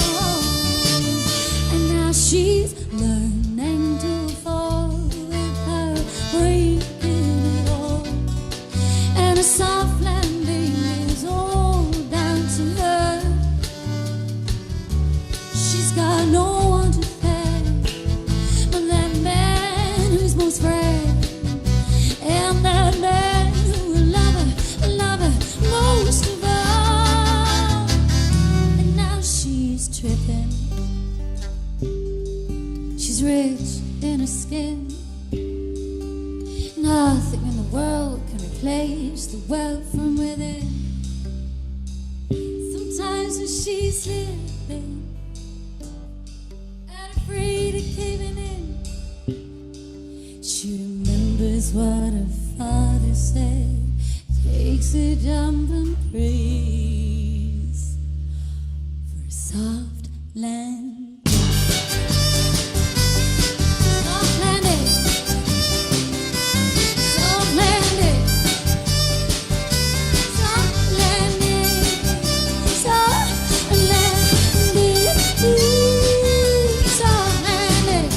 And now she's learning to fall without breaking it all. And a soft landing is all down to her. She's got no one to thank but that man who's most frail, and that man who will love her most of all. And now she's tripping. She's rich in her skin. Nothing in the world can replace the wealth from within. Sometimes when she's slipping and afraid of caving in, she remembers what her father said. Takes a jump and prays for a soft land. Soft landing, soft landing, soft landing, soft landing, ooh, soft landing.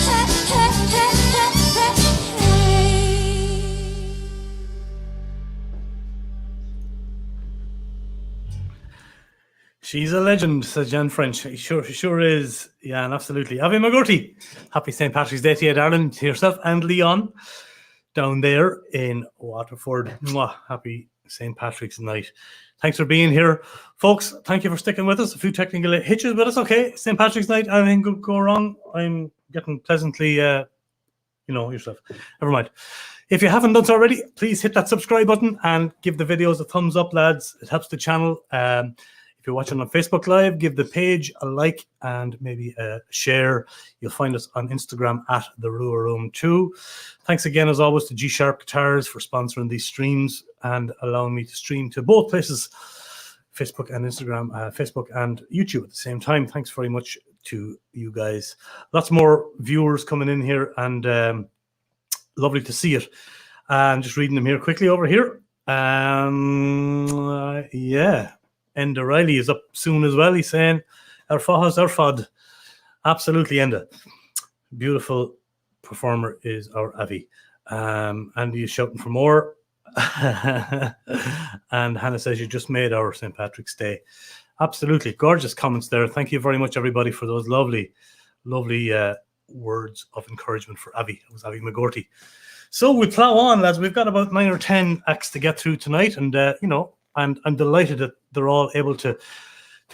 Hey, hey, hey, hey, hey, hey. She's a legend, says Jan French. She sure is. Yeah, and absolutely. Avi McGourty, happy St. Patrick's Day to you, darling, to yourself and Leon down there in Waterford. Mwah, happy St. Patrick's night. Thanks for being here. Folks, thank you for sticking with us. A few technical hitches, but it's okay. St. Patrick's night, anything could go wrong. I'm getting pleasantly, yourself. Never mind. If you haven't done so already, please hit that subscribe button and give the videos a thumbs up, lads. It helps the channel. If you're watching on Facebook Live, give the page a like and maybe a share. You'll find us on Instagram at The RWR Room 2. Thanks again, as always, to G Sharp Guitars for sponsoring these streams and allowing me to stream to both places, Facebook and Instagram, Facebook and YouTube at the same time. Thanks very much to you guys. Lots more viewers coming in here, and lovely to see it. I'm just reading them here quickly over here. Yeah. Enda Reilly is up soon as well. He's saying, Erfahas Erfad. Absolutely, Enda. Beautiful performer is our Avi. Andy is shouting for more. And Hannah says, you just made our St. Patrick's Day. Absolutely. Gorgeous comments there. Thank you very much, everybody, for those lovely words of encouragement for Avi. It was Avi McGourty. So we plow on, lads. We've got about 9 or 10 acts to get through tonight. And, and I'm delighted that they're all able to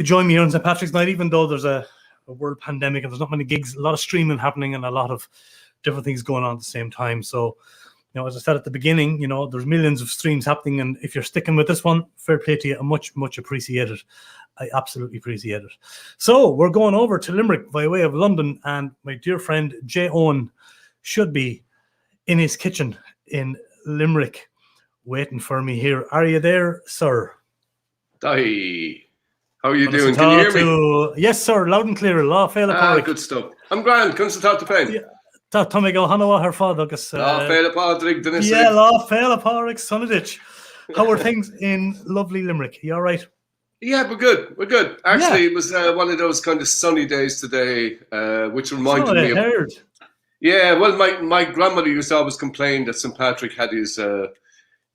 join me here on St. Patrick's Night, even though there's a world pandemic and there's not many gigs, a lot of streaming happening and a lot of different things going on at the same time. So, as I said at the beginning, there's millions of streams happening. And if you're sticking with this one, fair play to you. I much, much appreciate it. I absolutely appreciate it. So we're going over to Limerick by way of London, and my dear friend Eoin should be in his kitchen in Limerick waiting for me here. Are you there, sir? Hi. How are you doing? Can you hear me? Yes, sir. Loud and clear. Good stuff. I'm grand. Couldn't talk to Pen. Tá mé go hanha ar fád agus Féile Padraig den is. Yeah, lá féile Pádraig Sonadich. How are things in lovely Limerick? You all right? Yeah, we're good. We're good. Actually, it was one of those kind of sunny days today, which reminded me of. Yeah, well, my grandmother used to always complain that St. Patrick had his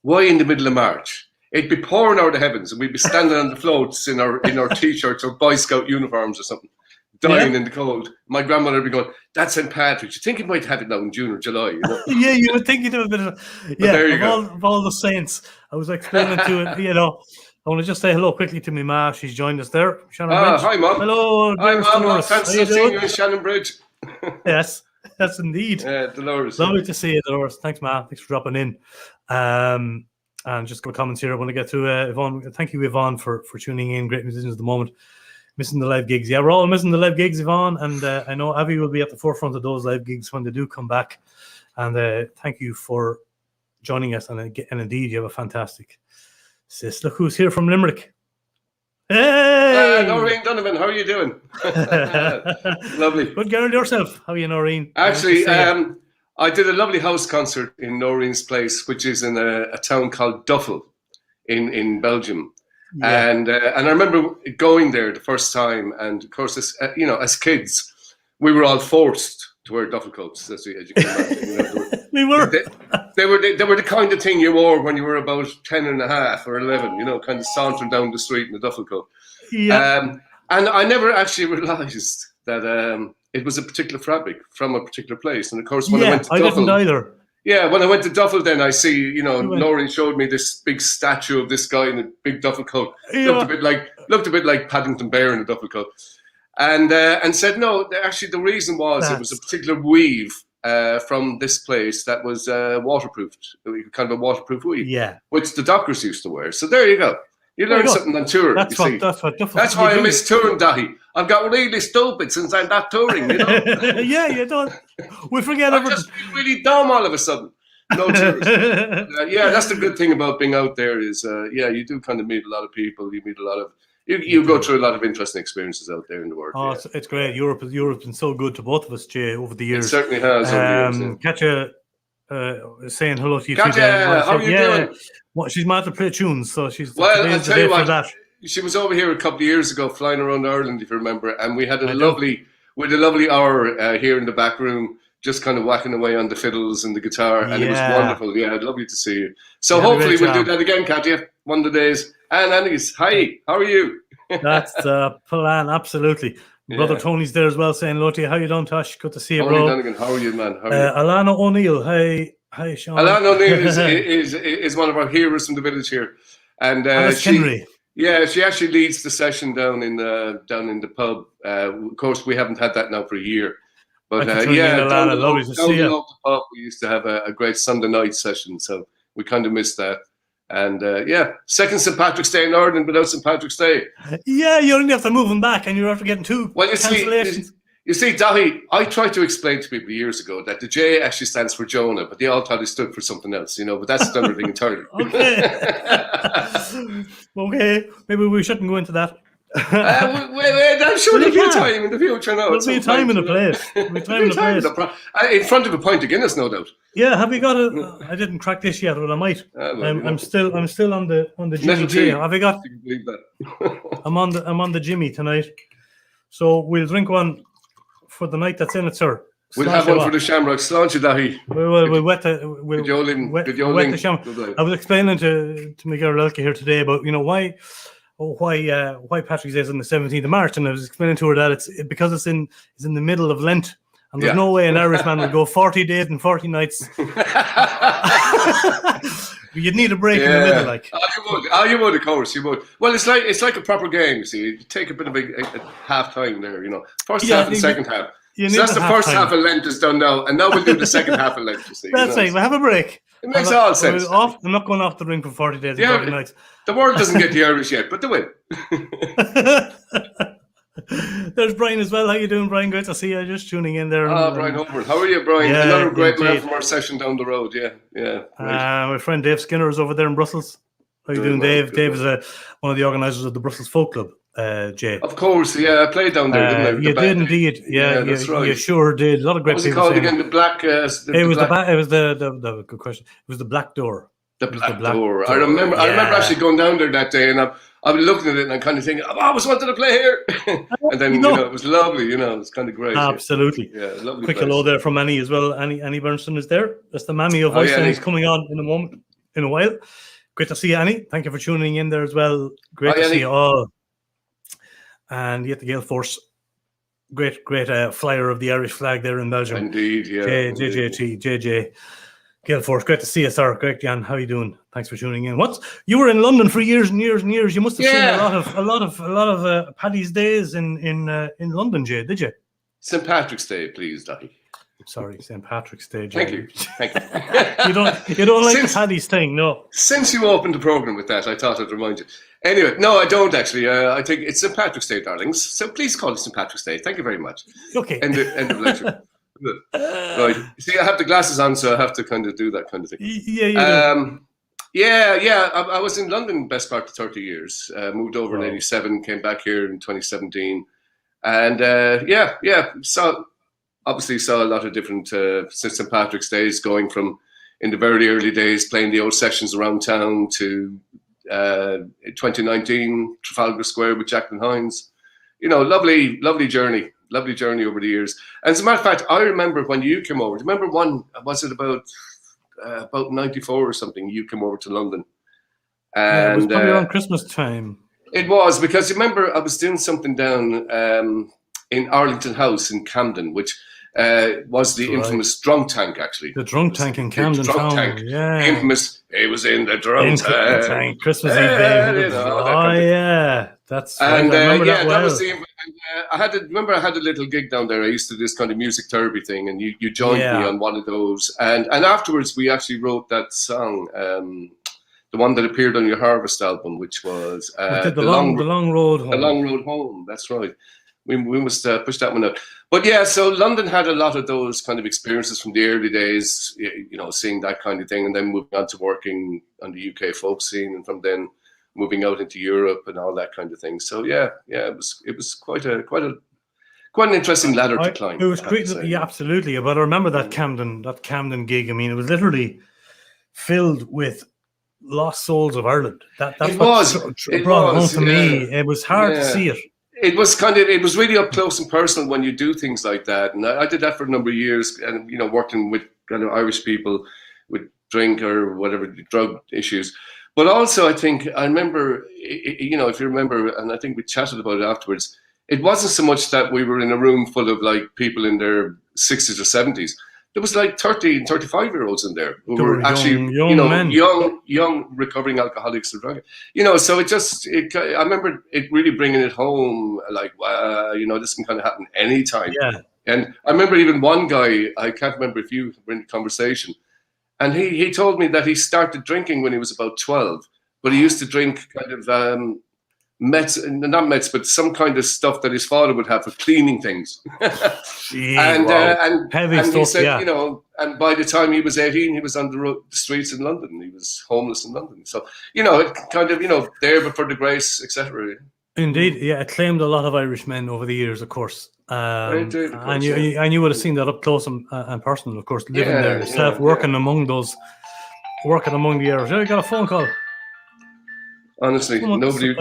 why in the middle of March. It'd be pouring out of the heavens, and we'd be standing on the floats in our t-shirts or Boy Scout uniforms or something, dying in the cold. My grandmother would be going, "That's St. Patrick. You think he might have it now in June or July?" You know? Yeah, you would think you'd have a bit of all the saints. I was explaining to it, you know. I want to just say hello quickly to my ma. She's joined us there. Shannon Bridge. Hi, Mom. Hello. Hi, Mom. Thanks for seeing you in Shannon Bridge. Yes, that's indeed. Dolores. Lovely to see you, Dolores. Thanks, ma. Thanks for dropping in. And just a couple of comments here. I want to get to Yvonne. Thank you, Yvonne, for tuning in. Great musicians at the moment. Missing the live gigs. Yeah, we're all missing the live gigs, Yvonne. And I know Avi will be at the forefront of those live gigs when they do come back. And thank you for joining us. And indeed, you have a fantastic sis. Look who's here from Limerick. Hey! Noreen Donovan, how are you doing? Lovely. Good girl yourself. How are you, Noreen? Actually, I did a lovely house concert in Noreen's place, which is in a town called Duffel in Belgium. Yeah. And I remember going there the first time, and of course, as kids, we were all forced to wear duffel coats. As you can imagine. You know, we were. They were the kind of thing you wore when you were about 10 and a half or 11, you know, kind of sauntering down the street in a duffel coat. Yeah. And I never actually realised that it was a particular fabric from a particular place. And of course, when I went to Duffel, didn't either. Yeah, when I went to Duffel, then I see, you know, Noreen showed me this big statue of this guy in a big duffel coat. Yeah. Looked a bit like Paddington Bear in a duffel coat, and said no. Actually, the reason was it was a particular weave from this place that was waterproofed, kind of a waterproof weave, which the dockers used to wear. So there you go. You learn something on tour. That's why I miss touring, Dahi. I've got really stupid since I'm not touring, you know. Yeah, you don't. We forget everything. I just feel really dumb all of a sudden. No tours. That's the good thing about being out there is, you do kind of meet a lot of people. You meet a lot of, you go through a lot of interesting experiences out there in the world. Oh, it's great. Europe's been so good to both of us, Jay, over the years. It certainly has. Katja saying hello to you. Katja, how are you doing? Well, she's mad to play tunes, so she's. Well, I'll tell you what. She was over here a couple of years ago, flying around Ireland, if you remember, and we had a lovely hour here in the back room, just kind of whacking away on the fiddles and the guitar, and it was wonderful. Yeah, lovely to see you. So hopefully we'll do that again, Katja, one of the days. And Annie's, hi, how are you? That's the plan, absolutely. Brother Tony's there as well, saying hello to you. How you doing, Tosh? Good to see you, bro. Donegan, how are you, man? How are you? Alana O'Neill, hi, Sean. Alana O'Neill is one of our heroes from the village here, and Henry. Yeah, she actually leads the session down in the pub. Of course, we haven't had that now for a year, but lovely to see you. The pub, we used to have a great Sunday night session, so we kind of missed that. And second St. Patrick's Day in Ireland without St. Patrick's Day. Yeah, you only have to move them back, and you're after getting two cancellations. You see, Dahi, I tried to explain to people years ago that the J actually stands for Jonah, but they all thought it stood for something else, you know, but that's another thing entirely. Okay, maybe we shouldn't go into that. I'm sure there'll be a time in the future now. There'll be a time and a place. In front of a pint of Guinness, no doubt. Yeah, have you got I didn't crack this yet, but I might. I'm still on the Jimmy J. Have you got? I'm on the Jimmy tonight, so we'll drink one for the night that's in it, sir. We'll have one for the Shamrock. Sláinte Dahi. We'll wet the Shamrock. I was explaining to my girl Elke here today about, you know, why Patrick's Day is on the 17th of March, and I was explaining to her that it's because it's in the middle of Lent, and there's no way an Irishman would go 40 days and 40 nights. You'd need a break in the middle, like. You would, of course, you would. Well, it's like a proper game. You see, you take a bit of a half time there, you know, first half and second half. So that's the first half of Lent is done now, and now we'll do the second half of Lent. You see, that's right. We'll have a break. It makes all sense. I'm not going off the ring for 40 days and 40 nights. The world doesn't get the Irish yet, but they will. There's Brian as well. How you doing, Brian? Great to see you. Just tuning in there. Brian Homer. How are you, Brian? Yeah, another great man from our session down the road. Yeah. My friend Dave Skinner is over there in Brussels. How you doing, Dave? Dave is one of the organisers of the Brussels Folk Club. Jay. Of course, yeah, I played down there, didn't I? You did indeed, yeah, that's right. You sure did. A lot of great what was people. It called again? The Black. It was the good question. It was the Black Door. The Black Door. I remember. Yeah. I remember actually going down there that day, and I was looking at it and I kind of thinking, I've always wanted to play here. And then it was lovely. It was kind of great. Absolutely. Yeah, lovely. Quick hello there from Annie as well. Annie Berntsen is there. That's the mammy of Øystein. He's coming on in a while. Great to see you, Annie. Thank you for tuning in there as well. Great to see you all. And yet the Gale Force, great flyer of the Irish flag there in Belgium. Indeed, yeah. JJ, Gale Force, great to see you, sir. Great, Jan. How you doing? Thanks for tuning in. You were in London for years and years and years. You must have seen a lot of Paddy's Days in London, Jay. Did you? St. Patrick's Day, please, Daddy. Sorry, St. Patrick's Day. Jay. Thank you. you don't like the Paddy's thing, no? Since you opened the program with that, I thought I'd remind you. Anyway, no, I don't actually. I think it's St. Patrick's Day, darlings. So please call it St. Patrick's Day. Thank you very much. Okay. End of lecture. Right. See, I have the glasses on, so I have to kind of do that kind of thing. Yeah, you do. Yeah. I was in London best part of 30 years. Moved over in 87, came back here in 2017. And obviously saw a lot of different St. Patrick's Days, going from in the very early days playing the old sessions around town to 2019 Trafalgar Square with Jacqueline Hines. Lovely journey over the years. And as a matter of fact, I remember when you came over. Remember was it about 94 or something? You came over to London. And it was probably around Christmas time. It was, because you remember I was doing something down in Arlington House in Camden, which was the infamous drunk tank, actually. The drunk tank in Camden Town. Yeah. Infamous. It was in the drunk tank. Christmas Eve. That's right. And I remember that well. That was the. I had a little gig down there. I used to do this kind of music therapy thing, and you joined me on one of those. And afterwards, we actually wrote that song, the one that appeared on your Harvest album, which was the long road home. The long road home. That's right. We must push that one out. But yeah, so London had a lot of those kind of experiences from the early days, seeing that kind of thing, and then moving on to working on the UK folk scene, and from then moving out into Europe and all that kind of thing. So it was quite an interesting ladder to climb. It was great, yeah, absolutely. But I remember that Camden gig. I mean, it was literally filled with lost souls of Ireland. That's what brought it home to me. It was hard to see it. It was really up close and personal when you do things like that. And I did that for a number of years, and, working with kind of Irish people with drink or whatever, drug issues. But also, I remember, if you remember, and I think we chatted about it afterwards, it wasn't so much that we were in a room full of like people in their 60s or 70s. There was like 30 and 35-year-olds in there who were actually, young recovering alcoholics or drug. So I remember it really bringing it home, like, wow, this can kind of happen anytime. Yeah. And I remember even one guy, I can't remember if you were in the conversation, and he told me that he started drinking when he was about 12, but he used to drink kind of not meds, but some kind of stuff that his father would have for cleaning things. And he said, and by the time he was 18, he was on the streets in London. He was homeless in London. So, it kind of, there but for the grace, etc. Indeed, yeah, it claimed a lot of Irish men over the years, of course. And you would have seen that up close and personal, of course, living there yourself, working among the Irish. You got a phone call. Honestly, nobody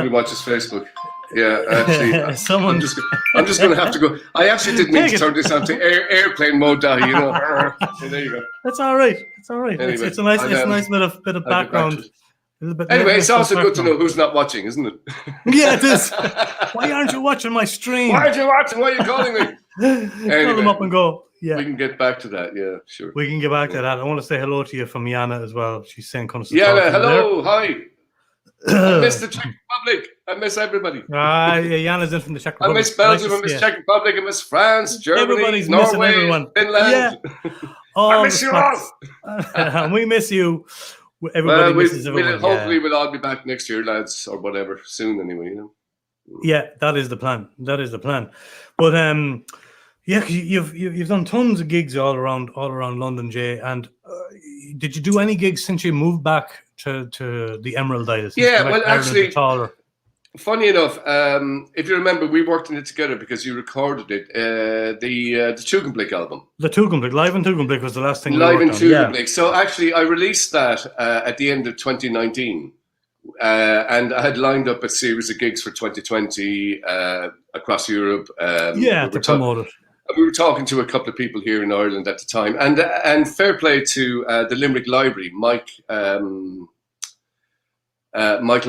watches Facebook. Yeah, actually, I'm just going to have to go. I actually didn't mean to turn this on to airplane mode, Daddy. There you go. That's all right. Anyway, it's a nice bit of background. Anyway, it's also good to know who's not watching, isn't it? Yeah, it is. Why aren't you watching my stream? Why aren't you watching? Why are you calling me? Call them up and go. Yeah, we can get back to that. Yeah, sure. We can get back to that. I want to say hello to you from Yana as well. She's saying, Yana, hello, hi. I miss the Czech Republic. I miss everybody. Yana's in from the Czech Republic. I miss Belgium. I miss Czech Republic. I miss France, Germany, Norway, Finland. Yeah. I miss you all. And we miss you. Everybody misses everyone. Hopefully, we'll all be back next year, lads, or whatever, soon anyway. Yeah, that is the plan. But you've done tons of gigs all around London, Jay. And did you do any gigs since you moved back to the Emerald Isle. Yeah, well, actually, taller. Funny enough, if you remember, we worked on it together because you recorded it. The Tugendblick album. The Tugendblick, Live in Tugendblick was the last thing. Live in Tugendblick. Yeah. So actually, I released that at the end of 2019, and I had lined up a series of gigs for 2020 across Europe. To promote it. We were talking to a couple of people here in Ireland at the time, and fair play to the Limerick Library, Michael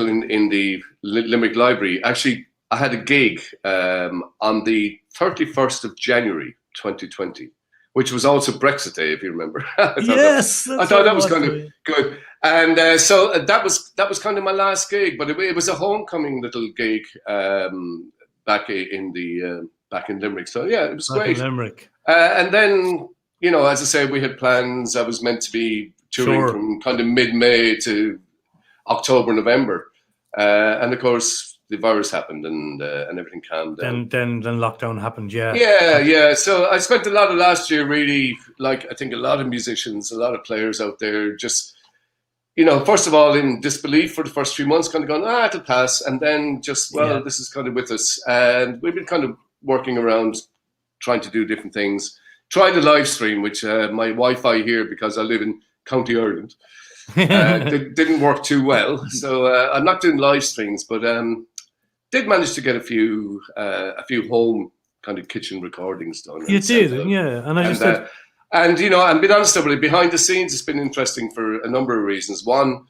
in the Limerick Library. Actually, I had a gig on the 31st of January 2020, which was also Brexit Day, if you remember. I thought that was kind of good. And so that was kind of my last gig, but it was a homecoming little gig back in Limerick. So yeah, it was great. Limerick. And then, you know, as I say, we had plans. I was meant to be touring from kind of mid-May to October, November, and of course the virus happened and everything calmed down. Then lockdown happened. Yeah. So I spent a lot of last year really, like I think a lot of musicians, a lot of players out there, just, you know, first of all in disbelief for the first few months, kind of going, it'll pass, and then just this is kind of with us, and we've been kind of working around, trying to do different things. Tried the live stream, which my Wi-Fi here, because I live in County Ireland, didn't work too well, so I'm not doing live streams, but did manage to get a few home kind of kitchen recordings done. You did, and and you know, and being honest about it, behind the scenes, it's been interesting for a number of reasons. One,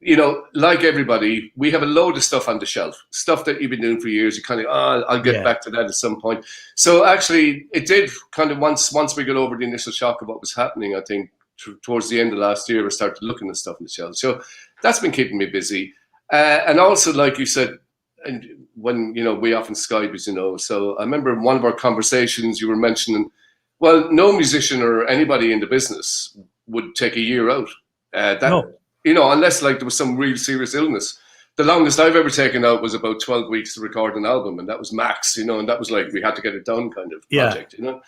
you know, like everybody, we have a load of stuff on the shelf, stuff that you've been doing for years. You kind of, I'll get back to that at some point. So actually, it did kind of once we got over the initial shock of what was happening, I think towards the end of last year, we started looking at stuff on the shelf. So that's been keeping me busy. And also, like you said, and when, you know, we often Skype, as you know. So I remember in one of our conversations, you were mentioning, well, no musician or anybody in the business would take a year out. You know, unless like there was some real serious illness. The longest I've ever taken out was about 12 weeks to record an album, and that was max, you know, and that was like we had to get it done kind of project, you know.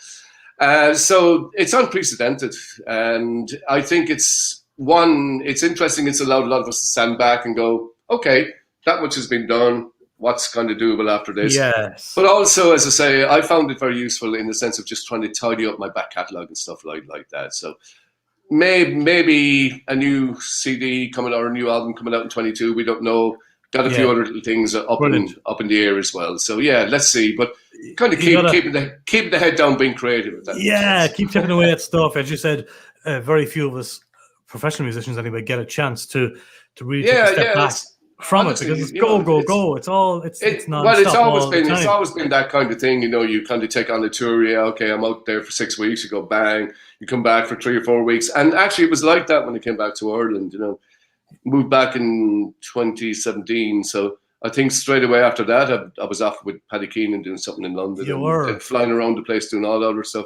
So it's unprecedented, and I think it's interesting. It's allowed a lot of us to stand back and go, okay, that much has been done. What's kind of doable after this? Yes. But also, as I say, I found it very useful in the sense of just trying to tidy up my back catalogue and stuff like that. So maybe a new CD coming out or a new album coming out in 22. We don't know. Got a few other little things up in the air as well. So yeah, let's see. But kind of keeping the head down, being creative with that. Keep chipping away at stuff. As you said, very few of us professional musicians anyway get a chance to really take a step back from honestly, it, because it's go. It's non-stop. Well, it's always been that kind of thing. You know, you kind of take on the tour. Yeah, okay, I'm out there for 6 weeks. You go bang. You come back for 3 or 4 weeks. And actually, it was like that when I came back to Ireland. You know, moved back in 2017. So I think straight away after that, I was off with Paddy Keenan doing something in London. You were and flying around the place doing all that other stuff.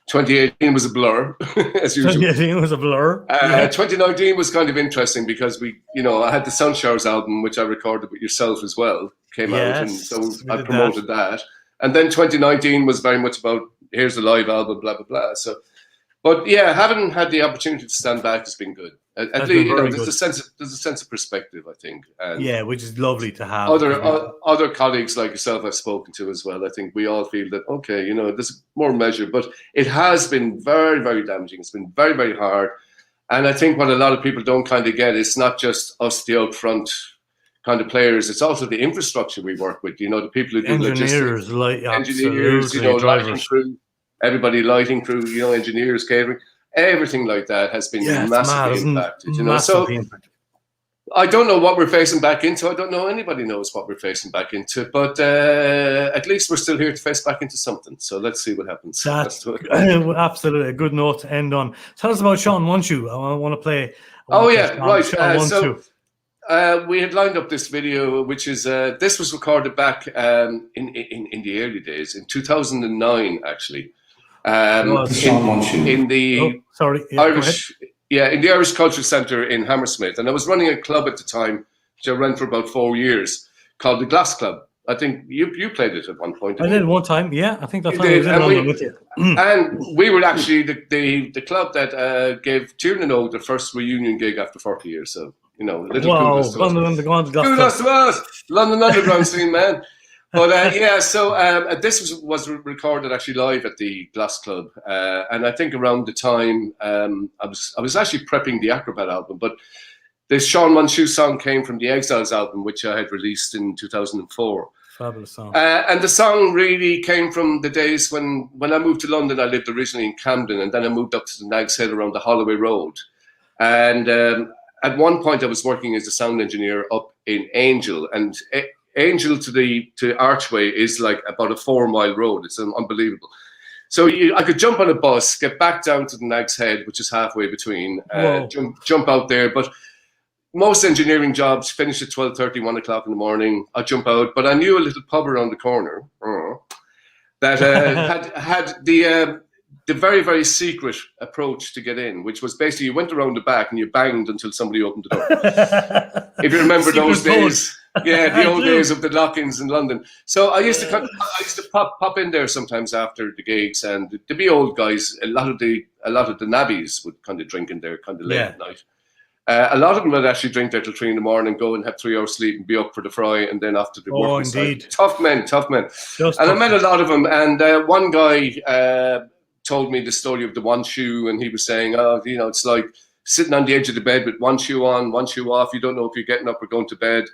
2018 was a blur, as usual. 2018 was a blur. 2019 was kind of interesting because I had the Sunshowers album, which I recorded with yourself as well, came out, and so I promoted that. And then 2019 was very much about, here's the live album, blah, blah, blah. So, but yeah, having had the opportunity to stand back has been good. At least, there's a sense of perspective, I think. And which is lovely to have. Other colleagues like yourself I've spoken to as well. I think we all feel that, okay, there's more measure, but it has been very, very damaging. It's been very, very hard. And I think what a lot of people don't kind of get, it's not just us, the out front kind of players. It's also the infrastructure we work with. The people who do engineers, logistics, lighting crew, everybody lighting crew, engineers, catering. Everything like that has been massively impacted. So I don't know what we're facing back into. I don't know anybody knows what we're facing back into. But at least we're still here to face back into something. So let's see what happens. That's absolutely a good note to end on. Tell us about Sean Wonshu. I want to play. So we had lined up this video, which is this was recorded back in the early days, in 2009, actually. In the Irish Cultural Centre in Hammersmith, and I was running a club at the time, which I ran for about 4 years, called the Glass Club. I think you played it at one point. I did one time, yeah. I think that's why I was in London with you. And we were actually the club that gave Tiernan the first reunion gig after 40 years. So little kudos to us. London Underground. Kudos to us, London Underground scene, man. But so this was recorded actually live at the Glass Club, and I think around the time I was actually prepping the Acrobat album, but this Sean Munchu song came from the Exiles album, which I had released in 2004. Fabulous song. And the song really came from the days when I moved to London. I lived originally in Camden, and then I moved up to the Nag's Head around the Holloway Road. And at one point, I was working as a sound engineer up in Angel, and Angel to Archway is like about a 4-mile road. It's unbelievable. So I could jump on a bus, get back down to the Nag's Head, which is halfway between, jump out there. But most engineering jobs finish at 12:30, 1 o'clock in the morning. I jump out, but I knew a little pub around the corner that had the very, very secret approach to get in, which was basically you went around the back and you banged until somebody opened the door. If you remember those days, the old days of the lock-ins in London. So I used to pop in there sometimes after the gigs, and to be old guys, a lot of the nabbies would kind of drink in there kind of late at night. A lot of them would actually drink there till 3 in the morning, go and have 3 hours sleep and be up for the fry, and then after the work. Indeed. Tough men. I met a lot of them, and one guy told me the story of the one shoe, and he was saying, it's like sitting on the edge of the bed with one shoe on, one shoe off. You don't know if you're getting up or going to bed,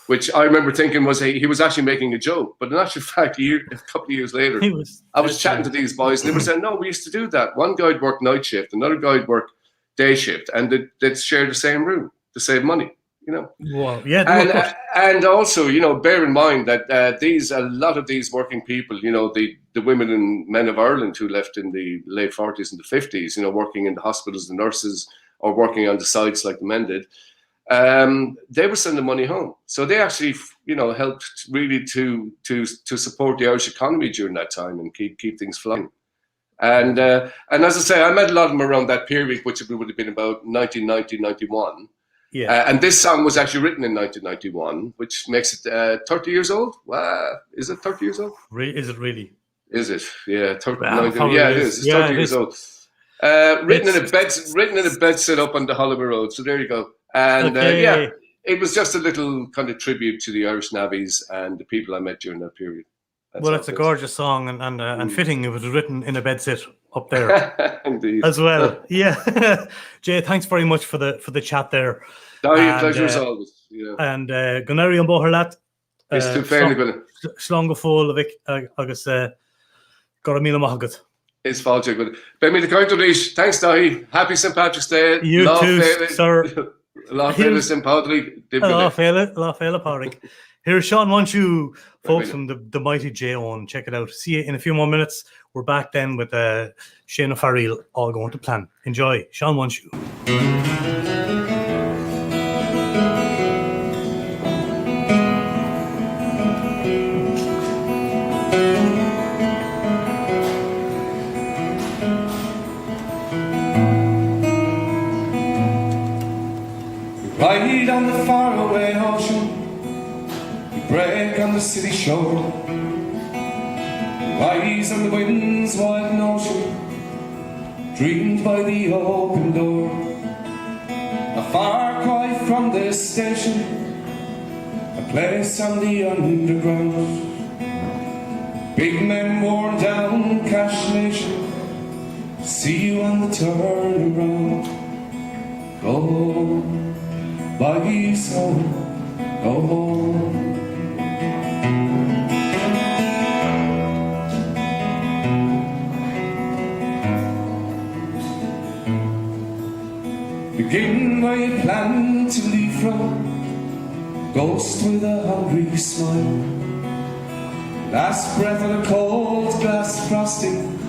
which I remember thinking was he was actually making a joke. But in actual fact, a couple of years later, I was chatting to these boys, and they were saying, no, we used to do that. One guy'd work night shift, another guy'd work day shift, and they'd share the same room to save money, Wow. Yeah. And also, bear in mind that a lot of these working people, the women and men of Ireland who left in the late 40s and the 50s, working in the hospitals, the nurses, or working on the sites like the men did, they were sending money home. So they actually, helped really to support the Irish economy during that time and keep things flowing. And as I say, I met a lot of them around that period, which would have been about 1990, 91. Yeah. And this song was actually written in 1991, which makes it 30 years old. Wow. Is it 30 years old? Is it really? Is it? Yeah, 30, yeah, it is. It's 30 years old. Written in a bed set up on the Holloway Road. So there you go. And it was just a little kind of tribute to the Irish navvies and the people I met during that period. It's a gorgeous song and fitting. It was written in a bedsit up there. Indeed. As well. Yeah. Jay, thanks very much for the chat there. Pleasure as always. Yeah. And Gunari and Boherlat. It's too fairly good. Slonga full of agus Goramila Mahagat. It's Falchik. But Bemila County, thanks, Dahi. Happy St. Patrick's Day. You too, sir. Lafayette St. Patrick. Lafayette Patrick. Here's Sean Munchu, folks, from the mighty Eoin. Check it out. See you in a few more minutes. We're back then with Shane O'Farrell all going to plan. Enjoy. Sean Munchu. Ride on the faraway ocean, break on the city shore, rise on the wind's wild notion, dreamed by the open door. A far cry from the station, a place on the underground. Big men worn down, cash nation, see you on the turnaround. Go home, by soul, go home. Begin where you plan to leave from, ghost with a hungry smile. Last breath of a cold glass frosting,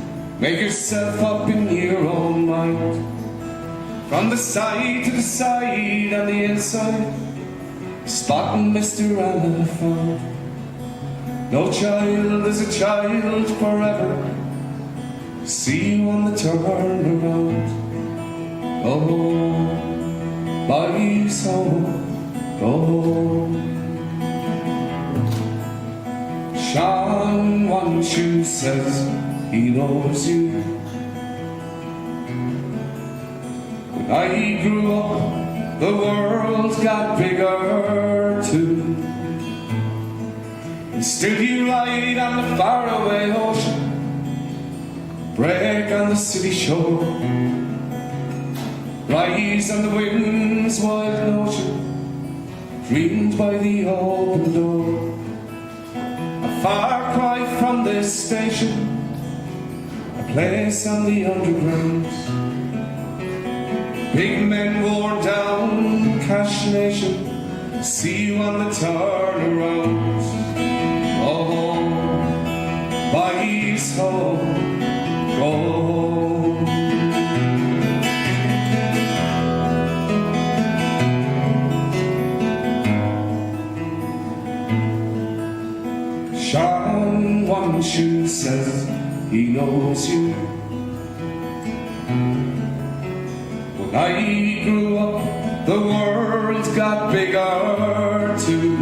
make yourself up in your own mind. From the side to the side on the inside, spotting Mr. Elephant. No child is a child forever, see you on the turnaround. Go home, by soul, go home. Sean Munchu says he knows you. When I grew up the world got bigger too. And still you ride on the faraway ocean, break on the city shore, rise on the wind's wild notion, dreamed by the open door. A far cry from this station, a place on the underground. Big men worn down, cash nation, see you on the turnaround. Go home, boys home, go home. Sean One Shoe says he knows you. When I grew up, the world got bigger too.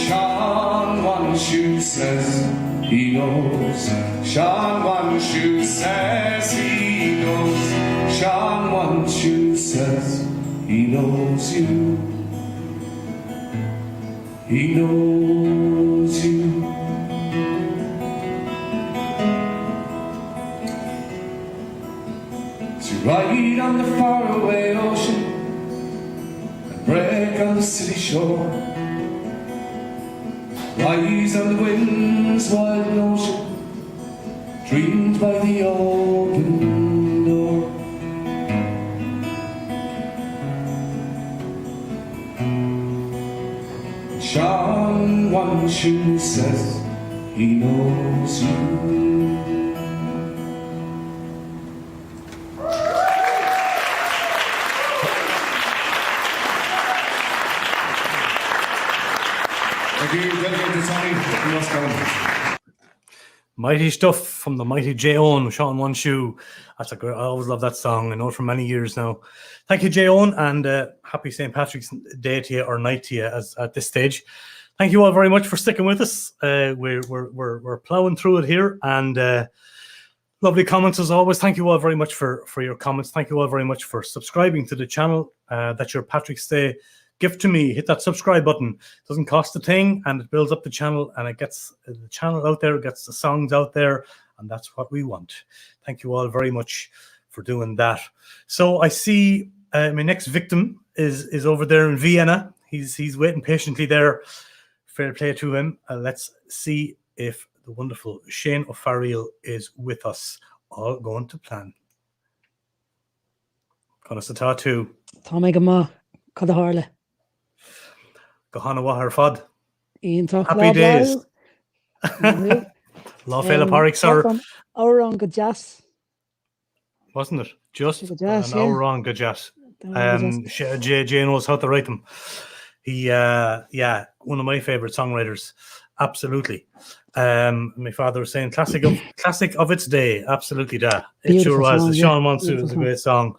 Sean One Shoe says he knows. Sean One Shoe says he knows. Sean One Shoe says he knows you. He knows you. To ride on the faraway ocean and break on the city shore, rise on the wind's wild notion, dreamed by the open door. Sean One Shoe says he knows you. Thank you, dedicated to Tommy from Moscow. Mighty stuff from the mighty Eoin, Sean One Shoe. That's a great. I always love that song. I know it for many years now. Thank you, Eoin, and happy St. Patrick's Day to you, or night to you, as at this stage. Thank you all very much for sticking with us. We're plowing through it here, and lovely comments as always. Thank you all very much for your comments. Thank you all very much for subscribing to the channel. That's your Patrick's Day gift to me. Hit that subscribe button. It doesn't cost a thing, and it builds up the channel, and it gets the channel out there, it gets the songs out there, and that's what we want. Thank you all very much for doing that. So I see my next victim is over there in Vienna. He's waiting patiently there. Fair play to him. Let's see if the wonderful Shane of Fearghail is with us. All going to plan. Gonna sata too. Tommy Gama, Cadaharle. Gohana Wahar Fod. Ian talk Happy days. Law Fela Parik, sir. Our own good jazz. Wasn't it? Just Good jazz, an hour on good jazz. Jay knows how to write them. He, one of my favorite songwriters. Absolutely. My father was saying classic of its day. Absolutely, da. It sure was. Song, Sean Monsoon is a great song.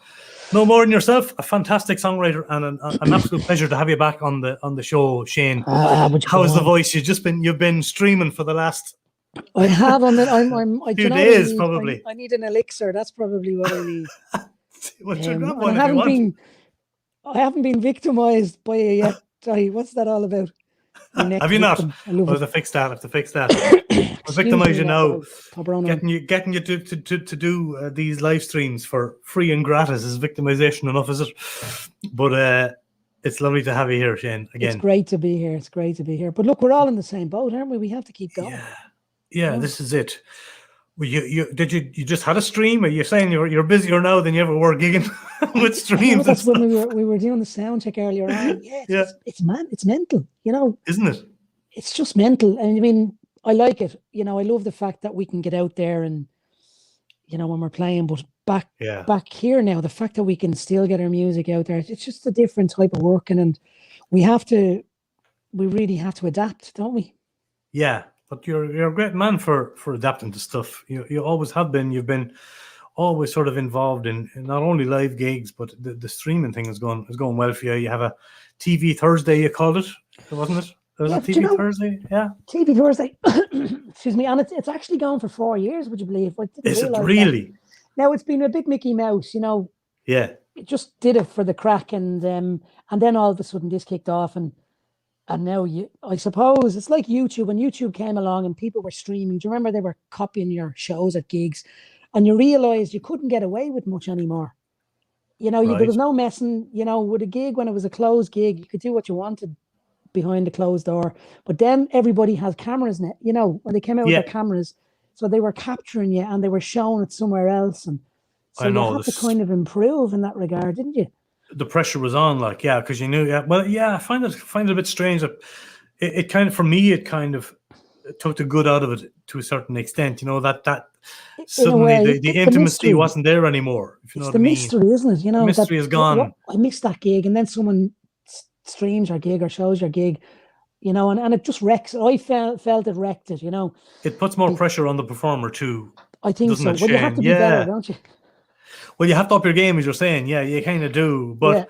No more than yourself, a fantastic songwriter, and an absolute pleasure to have you back on the show, Shane. How's the voice? You've been streaming for the last. I have. I'm few days probably. I need an elixir. That's probably what I need. I haven't been victimized by it yet. Sorry, what's that all about? Have you not? I have to fix that. I'll victimize you now. Getting you to do these live streams for free and gratis is victimization enough, is it? But it's lovely to have you here, Shane. Again, it's great to be here. But look, we're all in the same boat, aren't we? We have to keep going. Yeah. This is it. Well, you just had a stream? Are you saying you're busier now than you ever were gigging with streams? That's when we were doing the sound check earlier on. It's mental, isn't it? It's just mental. And I mean, I like it. I love the fact that we can get out there and when we're playing, but back here now, the fact that we can still get our music out there, it's just a different type of working, and we really have to adapt, don't we? Yeah. But you're a great man for adapting to stuff. You always have been. You've been always sort of involved in not only live gigs, but the streaming thing is going well for you. You have a TV Thursday, you called it, wasn't it? Was it TV Thursday? Yeah. TV Thursday. Excuse me, and it's actually gone for 4 years. Would you believe? Is it really? Now it's been a bit Mickey Mouse, Yeah. just did it for the crack, and then all of a sudden this kicked off, and now I suppose it's like YouTube. When YouTube came along and people were streaming, do you remember they were copying your shows at gigs, and you realized you couldn't get away with much anymore. You know, there was no messing. You know, with a gig, when it was a closed gig, you could do what you wanted behind the closed door. But then everybody has cameras now. You know, when they came out with their cameras, so they were capturing you and they were showing it somewhere else, and so you had to kind of improve in that regard, didn't you? The pressure was on, like, because you knew. I find it a bit strange that it kind of, for me, it kind of took the good out of it to a certain extent. You know, that suddenly the intimacy wasn't there anymore. If you know what I mean. It's the mystery, isn't it? You know, the mystery is gone. I missed that gig, and then someone streams your gig or shows your gig. You know, and it just wrecks it. I felt it wrecked it. You know, it puts more pressure on the performer too. I think so. Well, you have to be better, don't you? Well, you have to up your game, as you're saying. Yeah, you kind of do. But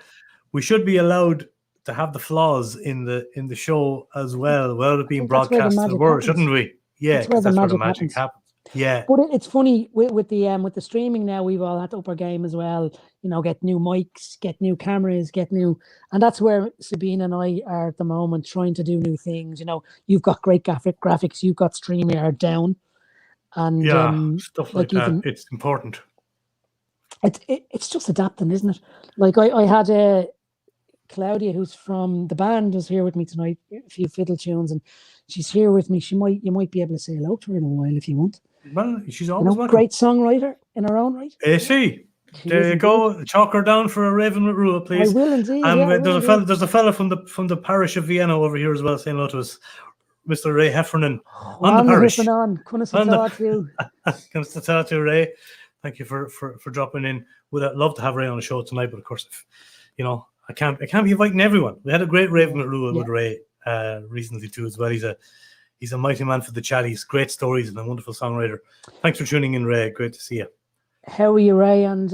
we should be allowed to have the flaws in the show as well, without it being broadcast to the world, shouldn't we? Yeah, that's where the magic happens. Yeah. But it's funny with the streaming now. We've all had to up our game as well. You know, get new mics, get new cameras, and that's where Sabine and I are at the moment, trying to do new things. You know, you've got great graphics, you've got StreamYard down, and stuff like that. It's important. It's just adapting, isn't it? Like I had Claudia, who's from the band, was here with me tonight, a few fiddle tunes, and she's here with me. You might be able to say hello to her in a while if you want. Well, she's always welcome. Great songwriter in her own right. Is she? There you go. Chalk her down for a Raven with Rua, please. I will indeed. There's a fella from the parish of Vienna over here as well, saying hello to us, Mr. Ray Heffernan on the parish. Comes to talk to Ray. Thank you for dropping in. Would love to have Ray on the show tonight, but of course, I can't be inviting everyone. We had a great Raven with Rua with Ray recently too as well. He's a mighty man for the chatties, great stories, and a wonderful songwriter. Thanks for tuning in, Ray. Great to see you. How are you, Ray? And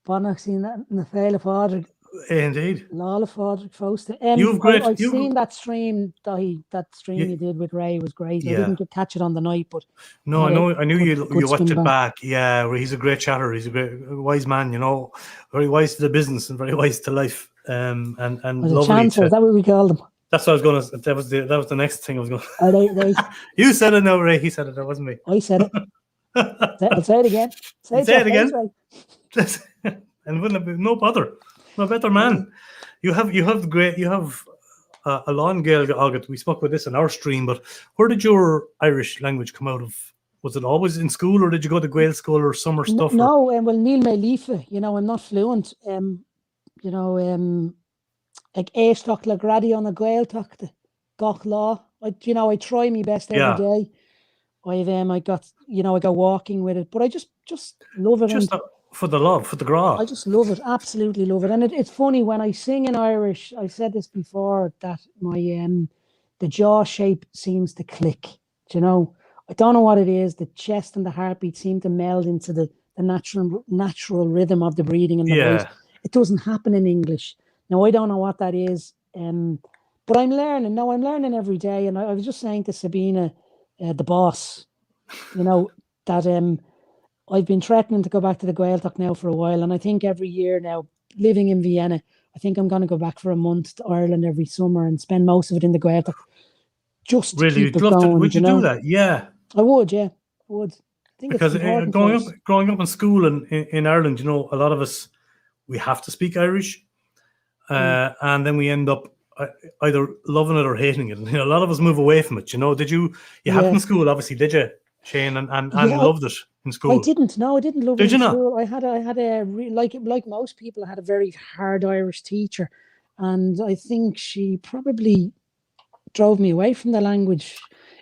Bonach seen that in the Fearghail of Fádric. Indeed. Lala Fádric Fausta. I've seen that stream. That stream you did with Ray was great. I didn't catch it on the night, but no, I knew you watched it back. Yeah, he's a great chatter. He's a great wise man. You know, very wise to the business and very wise to life. And lovely. Chancellor, is that what we called him? That's what I was going to. That was the next thing I was going to. You said it, no, Ray. He said it. That wasn't me. I said it. I'll say it again. Say it again. And wouldn't have been no bother. No better man. You have a long Gael agate. We spoke about this in our stream, but where did your Irish language come out of? Was it always in school, or did you go to Gael school or summer stuff? No, well, Neil may Leifa, I'm not fluent. Like Éisteach le gradi on a Gael takta, Gach law. I try my best every day. I go walking with it, but I just love it. Just for the love, for the gra. I just love it, absolutely love it. And it's funny when I sing in Irish. I said this before that my the jaw shape seems to click. I don't know what it is. The chest and the heartbeat seem to meld into the natural rhythm of the breathing and the voice. It doesn't happen in English. Now I don't know what that is. But I'm learning. No, I'm learning every day. And I was just saying to Sabina, the boss, that I've been threatening to go back to the Gaeltacht now for a while, and I think every year now, living in Vienna, I think I'm going to go back for a month to Ireland every summer and spend most of it in the Gaeltacht. Just to really, keep it going, would you do that? Yeah, I would. Yeah, I would. I think because growing up in school in Ireland, a lot of us we have to speak Irish, and then we end up either loving it or hating it. A lot of us move away from it. Did you have it in school? Obviously, did you? Shane and loved it in school. I didn't. No, I didn't love it in school. I had a like most people, I had a very hard Irish teacher, and I think she probably drove me away from the language.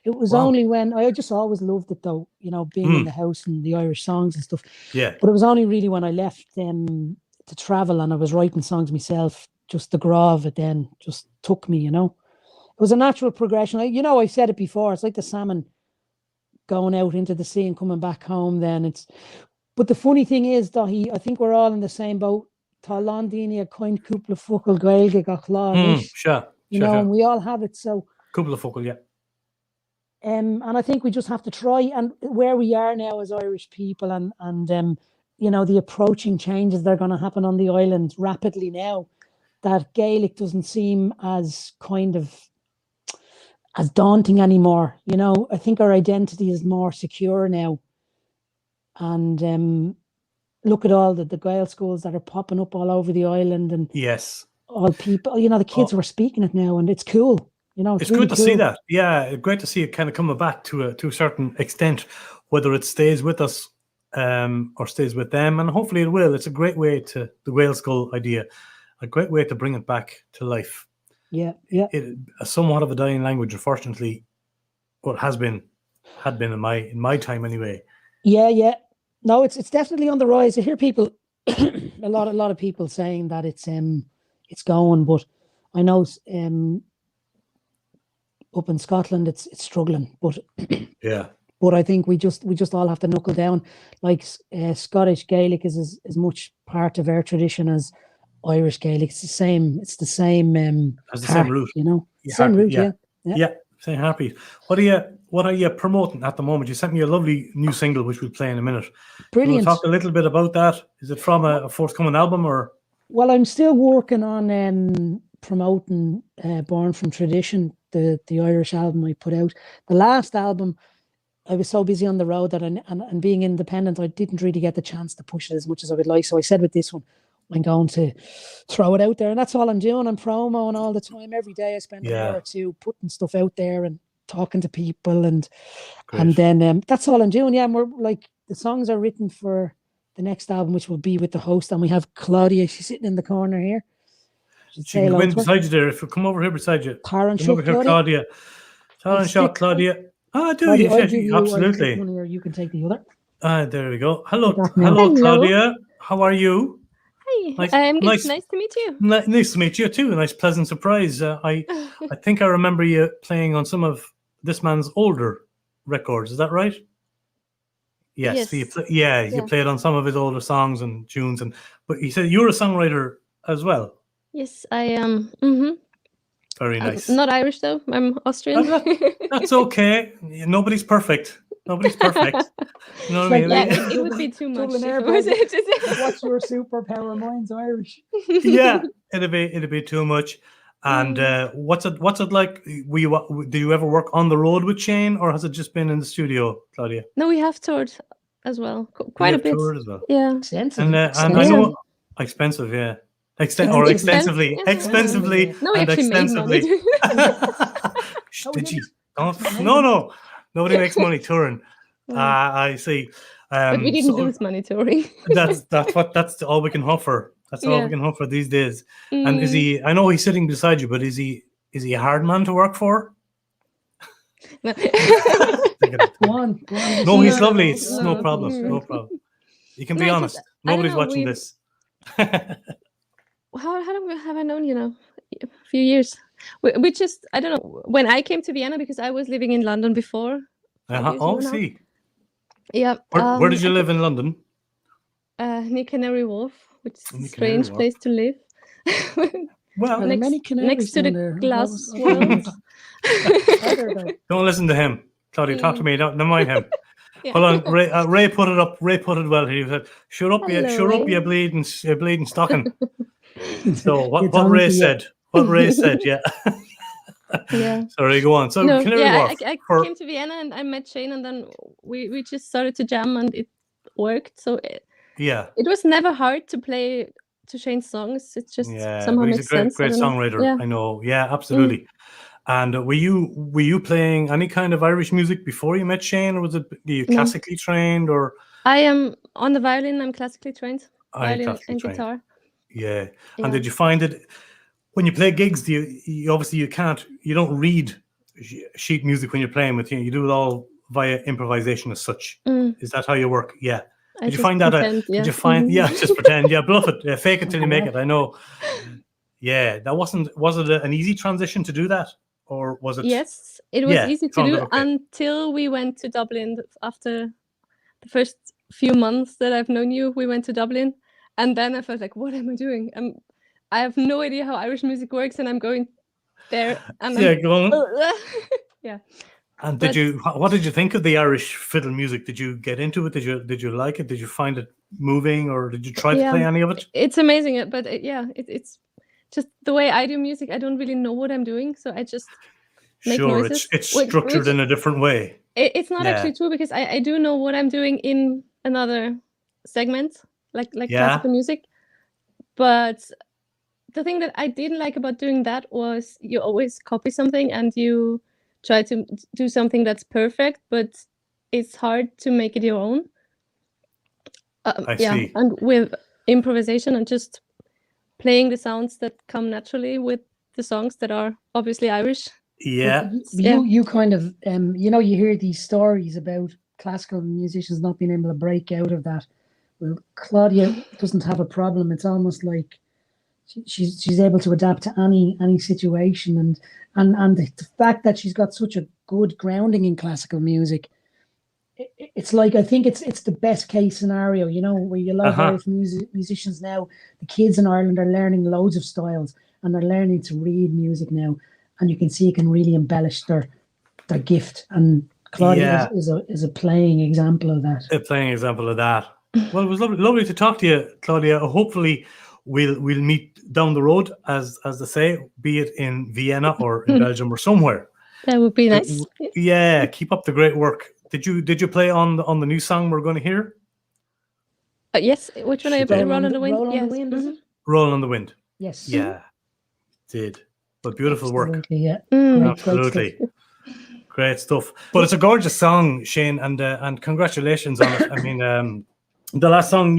It was only when I just always loved it though, being in the house and the Irish songs and stuff. Yeah. But it was only really when I left to travel and I was writing songs myself, just the gra of it then just took me. It was a natural progression. I said it before. It's like the salmon going out into the sea and coming back home then. But the funny thing is that I think we're all in the same boat. Tá Londini a coin couple of focal Gaeilge gach law. And we all have it. So couple of focal, yeah. And I think we just have to try, and where we are now as Irish people and you know, the approaching changes that are going to happen on the island rapidly now, that Gaelic doesn't seem as kind of as daunting anymore. You know, I think our identity is more secure now. And look at all the Gael schools that are popping up all over the island, and yes, all people, you know, the kids were speaking it now, and it's cool. You know, it's really good to see that. Yeah, great to see it kind of coming back to a certain extent, whether it stays with us or stays with them, and hopefully it will. It's a great way to the Gael school idea, a great way to bring it back to life. Yeah, yeah. Somewhat of a dying language, unfortunately. Well, had been in my time anyway. Yeah, yeah. No, it's definitely on the rise. I hear people, a lot of people saying that it's going, but I know up in Scotland it's struggling. But yeah. But I think we just all have to knuckle down. Like Scottish Gaelic is as much part of our tradition as Irish Gaelic. It's the same. It's the same. Has the same root, you know. Same root, yeah. Same Harpy. What are you promoting at the moment? You sent me a lovely new single, which we'll play in a minute. Brilliant. Can you talk a little bit about that? Is it from a forthcoming album or? Well, I'm still working on promoting Born from Tradition, the Irish album I put out. The last album, I was so busy on the road that and being independent, I didn't really get the chance to push it as much as I would like. So I said with this one, I'm going to throw it out there, and that's all I'm doing. I'm promoing all the time. Every day I spend an hour or two putting stuff out there and talking to people, and then that's all I'm doing. Yeah, and we're like, the songs are written for the next album, which will be with the host, and we have Claudia. She's sitting in the corner here. She can go in beside you there. If you come over here beside you, Claudia. Claudia. Ah, do you? Absolutely. You can take the other. There we go. Hello, Claudia. How are you? Hi, I'm good. Nice to meet you. Nice to meet you too. A nice, pleasant surprise. I think I remember you playing on some of this man's older records. Is that right? Yes. So you played on some of his older songs and tunes, but he said you're a songwriter as well. Yes, I am. Mm-hmm. Very nice. I'm not Irish though. I'm Austrian. That's okay. Nobody's perfect. Nobody's perfect. You know what I mean? Yeah, it would be too much. What's your superpower? Mine's Irish. Yeah, it'd be too much. And what's it like? Do you ever work on the road with Shane, or has it just been in the studio, Claudia? No, we have toured as well, quite a bit. Toured as well. Yeah, expensive. And I know expensive. Yeah. Expensively. No, we actually made money. Did you? No. Nobody makes money touring. I see. But we didn't lose money touring. that's all we can offer. That's all we can offer these days. And is he? I know he's sitting beside you, but is he a hard man to work for? No, go on. No, he's lovely. It's no problem. No problem. You can be honest. Nobody's watching this. How long have I known you now? A few years. We just, I don't know, when I came to Vienna, because I was living in London before. Oh, see. Yeah. Where did you live in London? Near Canary Wharf, which is a strange place to live. Well, next to the glass world. Don't listen to him. Claudia, talk to me. Don't mind him. Hold on, Ray put it up. Ray put it well. He said, "Shut up, you bleeding stocking." So what Ray said. What Ray said, yeah. Sorry, go on. So I came to Vienna and I met Shane, and then we just started to jam, and it worked. So it was never hard to play to Shane's songs. It just somehow makes sense. Great songwriter. Yeah. I know. Yeah, absolutely. And were you playing any kind of Irish music before you met Shane, or was it classically trained? Or I am on the violin. I'm classically trained. Violin and guitar. Yeah. And did you find it when you play gigs? You obviously you don't read sheet music when you're playing with you do it all via improvisation as such. Is that how you work? Yeah. Did you find that? Did you find? Just pretend. Yeah, bluff it. Fake it till you make it. I know. Yeah, that was it an easy transition to do that, or was it? Yes, it was easy to do until we went to Dublin. After the first few months that I've known you, we went to Dublin. And then I felt like, what am I doing? I have no idea how Irish music works, and I'm going there. And go on. Yeah. And what did you think of the Irish fiddle music? Did you get into it? Did you like it? Did you find it moving, or did you try to play any of it? It's amazing, but it's just the way I do music. I don't really know what I'm doing, so I just make noises. It's structured in a different way. It's not actually true, because I do know what I'm doing in another segment, like classical music. But the thing that I didn't like about doing that was you always copy something and you try to do something that's perfect, but it's hard to make it your own. I see. And with improvisation and just playing the sounds that come naturally with the songs that are obviously Irish. Yeah. You kind of, you hear these stories about classical musicians not being able to break out of that. Well, Claudia doesn't have a problem. It's almost like she's able to adapt to any situation, and the fact that she's got such a good grounding in classical music, it's like, I think it's the best case scenario, where you love Irish musicians now. The kids in Ireland are learning loads of styles, and they're learning to read music now, and you can see it can really embellish their gift. And Claudia is a playing example of that. A playing example of that. Well, it was lovely to talk to you, Claudia. Hopefully we'll meet down the road, as they say, be it in Vienna or in Belgium or somewhere. That would be nice. Yeah, keep up the great work. Did you play on the new song we're going to hear? Yes. Which one are you playing? Roll on the Wind? Roll on the Wind, is it? Roll on the Wind. Yes. Yeah. Did. But beautiful work. Yeah. Absolutely. Great stuff. But it's a gorgeous song, Shane, and congratulations on it. I mean, the last song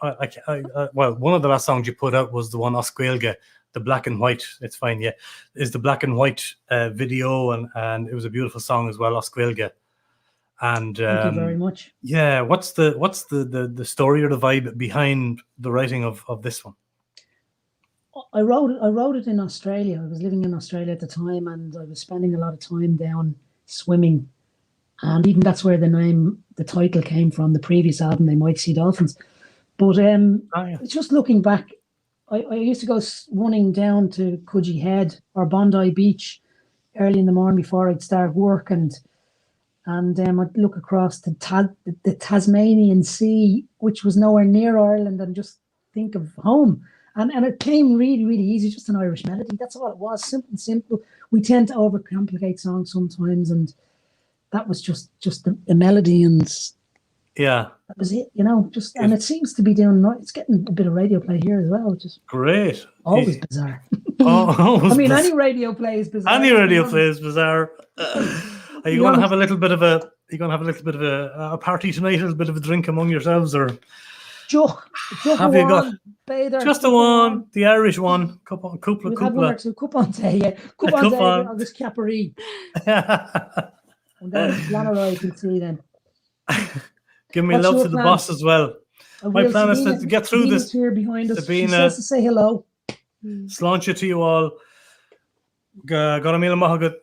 one of the last songs you put out was the one Oscuelga, the black and white. It's fine, yeah. Is the black and white video, and it was a beautiful song as well, Oscuelga. And thank you very much. Yeah, what's the story or the vibe behind the writing of this one? I wrote it in Australia. I was living in Australia at the time, and I was spending a lot of time down swimming, and even that's where the title came from. The previous album, They Might See Dolphins. But just looking back, I used to go running down to Coogee Head or Bondi Beach early in the morning before I'd start work, and I'd look across the Tasmanian Sea, which was nowhere near Ireland, and just think of home. And it came really, really easy, just an Irish melody. That's all it was, simple. We tend to overcomplicate songs sometimes, and that was just the melody, and that was it, and it seems to be it's getting a bit of radio play here as well, which is great. Always bizarre. Always any radio play is bizarre. Any radio play is bizarre. Are you going to have a little bit of a party tonight, a little bit of a drink among yourselves, or have you got just the one, the Irish one, couple or two coupons, agus Caparee. And then Lanaroi can see them. Give me love to the boss as well. My plan is to get through this. Here behind us. She says to say hello. Sláinte to you all. Garamila Mahagat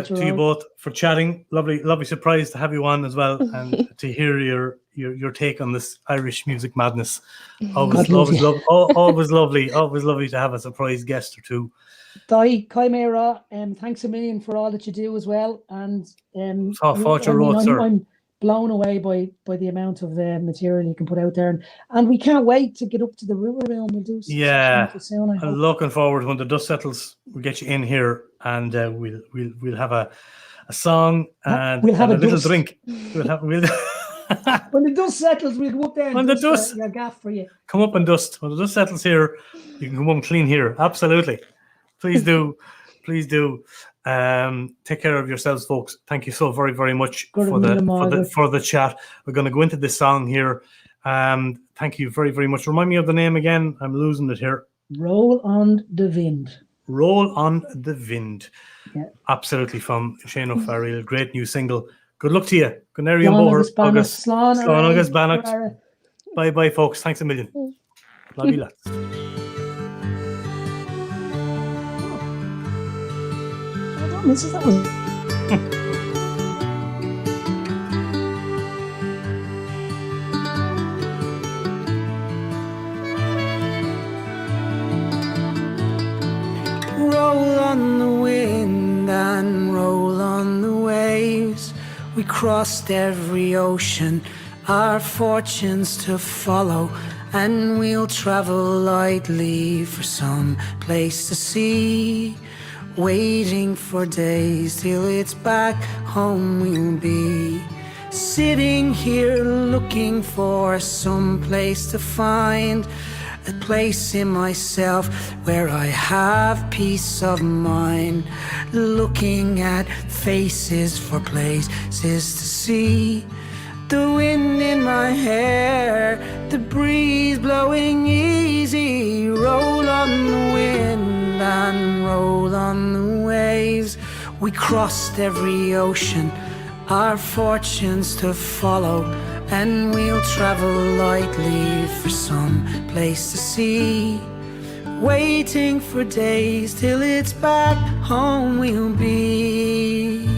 to you both for chatting. Lovely surprise to have you on as well, and to hear your take on this Irish music madness. Always lovely to have a surprise guest or two. Dai Kaimera, thanks a million for all that you do as well, and I'm blown away by the amount of material you can put out there, and we can't wait to get up to the River Realm. We'll do soon, I'm looking forward when the dust settles. We'll get you in here, and we'll have a song and we'll have a little drink. When the dust settles, we'll go up there and dust your gaff for you. Come up and dust. When the dust settles here, you can come up and clean here. Absolutely. Please do. Please do. Take care of yourselves, folks. Thank you so very, very much for the chat. We're going to go into this song here. Thank you very, very much. Remind me of the name again. I'm losing it here. Roll on the Wind. Roll on the Wind. Yeah. Absolutely, from Shane O'Farrell. Great new single. Good luck to you. Good night, August. August Bannock. Bye, folks. Thanks a million. Love you lots. This is that one. Roll on the wind and roll on the crossed every ocean, our fortunes to follow, and we'll travel lightly for some place to see. Waiting for days till it's back home we'll be. Sitting here looking for some place to find a place in myself where I have peace of mind. Looking at faces for places to see. The wind in my hair, the breeze blowing easy. Roll on the wind and roll on the waves. We crossed every ocean, our fortunes to follow, and we'll travel lightly for some place to see. Waiting for days till it's back home we'll be.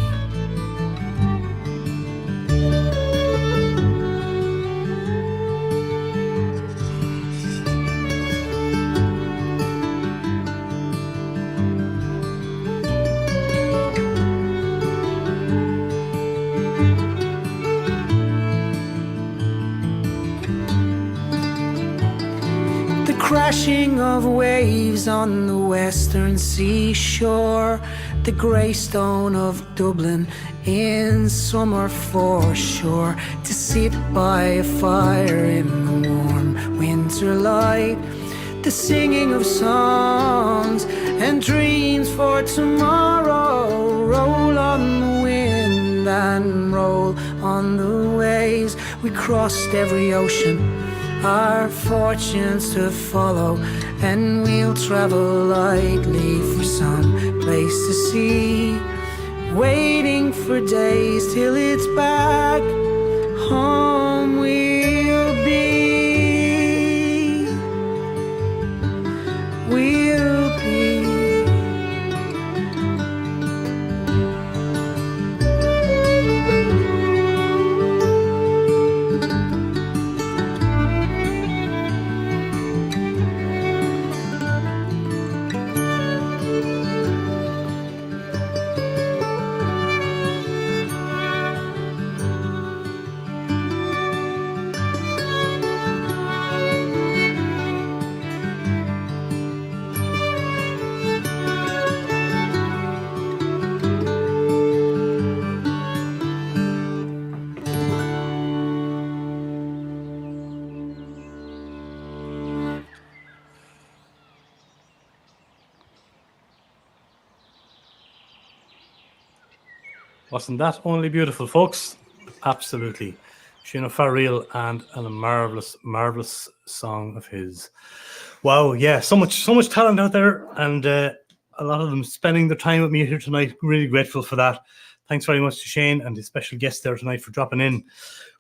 Crashing of waves on the western seashore, the grey stone of Dublin in summer for sure. To sit by a fire in the warm winter light, the singing of songs and dreams for tomorrow. Roll on the wind and roll on the waves. We crossed every ocean, our fortunes to follow, and we'll travel lightly for some place to see. Waiting for days till it's back home we'll be. We'll be. Wasn't that only beautiful, folks? Absolutely. Shane Fearghail and a marvelous, marvelous song of his. Wow, yeah, so much talent out there, and a lot of them spending their time with me here tonight. Really grateful for that. Thanks very much to Shane and his special guest there tonight for dropping in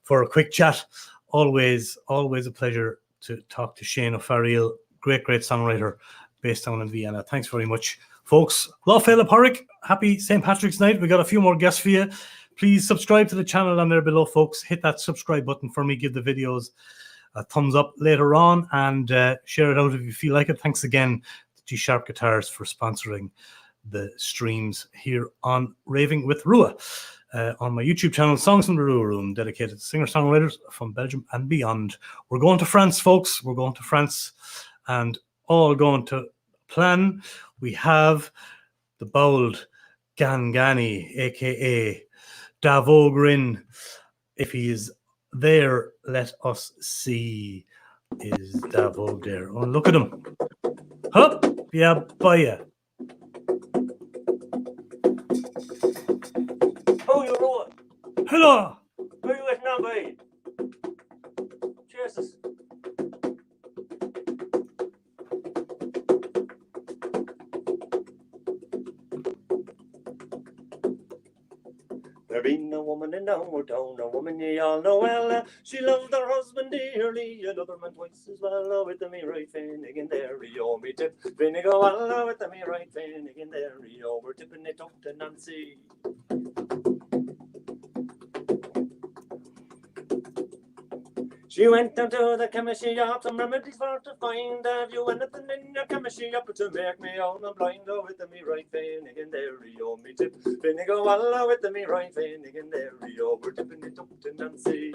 for a quick chat. Always a pleasure to talk to Shane Fearghail. Great songwriter based down in Vienna. Thanks very much, folks. Láfeile Pádraic, happy St. Patrick's night. We got a few more guests for you. Please subscribe to the channel down there below, folks. Hit that subscribe button for me. Give the videos a thumbs up later on, and share it out if you feel like it. Thanks again to G Sharp Guitars for sponsoring the streams here on Raving with Rua. On my YouTube channel, Songs from the Rua Room, dedicated to singer-songwriters from Belgium and beyond. We're going to France, folks. We're going to France, and all going to plan. We have the bold Gangani, a.k.a. Davóg Rynne. If he is there, let us see. Is Davóg there? Oh, look at him. Hup, yeah, bye. Oh, you're right. Hello. Where you at now, babe? Jesus. There been a woman in our town, a woman ye all know well. She loved her husband dearly, another man twice as well. With me right finnig in there, oh me tip, finnig go well. With me right finnig in there, oh we're tipping it up to Nancy. She went down to the chemist shop, some remedies for to find. Have you anything in your chemist shop to make me out and blind? Oh, with me right vein again there, oh, me tip. Finny go all with me right vein again there, oh, we're tipping it up to Nancy.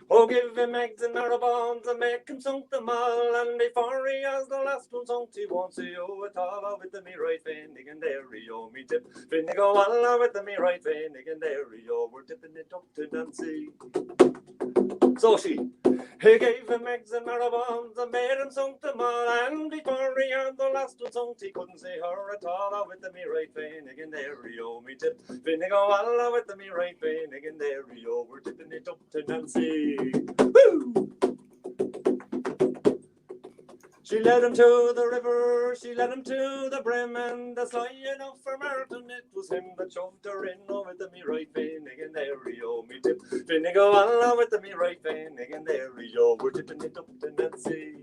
Oh, give him eggs and marrow bones and make him sunk them all. And before he has the last one sunk, he won't see you at all. Oh, with me right vein again there, oh, me tip. Finny go all with me right vein again there, oh, we're tipping it up to Nancy. So he gave him eggs and marrow bones and made him sunk them all. And before he had the last one sunk, he couldn't see her at all. Oh, with me right vein again there, oh, me tip. Finny go all with me right vein again there, oh, we're tipping it up to Nancy. Woo! She led him to the river, she led him to the brim, and that's sly enough for Martin, it was him that shoved her in. Oh, with me right vein again there, oh, me tip. Finny go on with me right vein again there, oh, we're tipping it up to Nancy.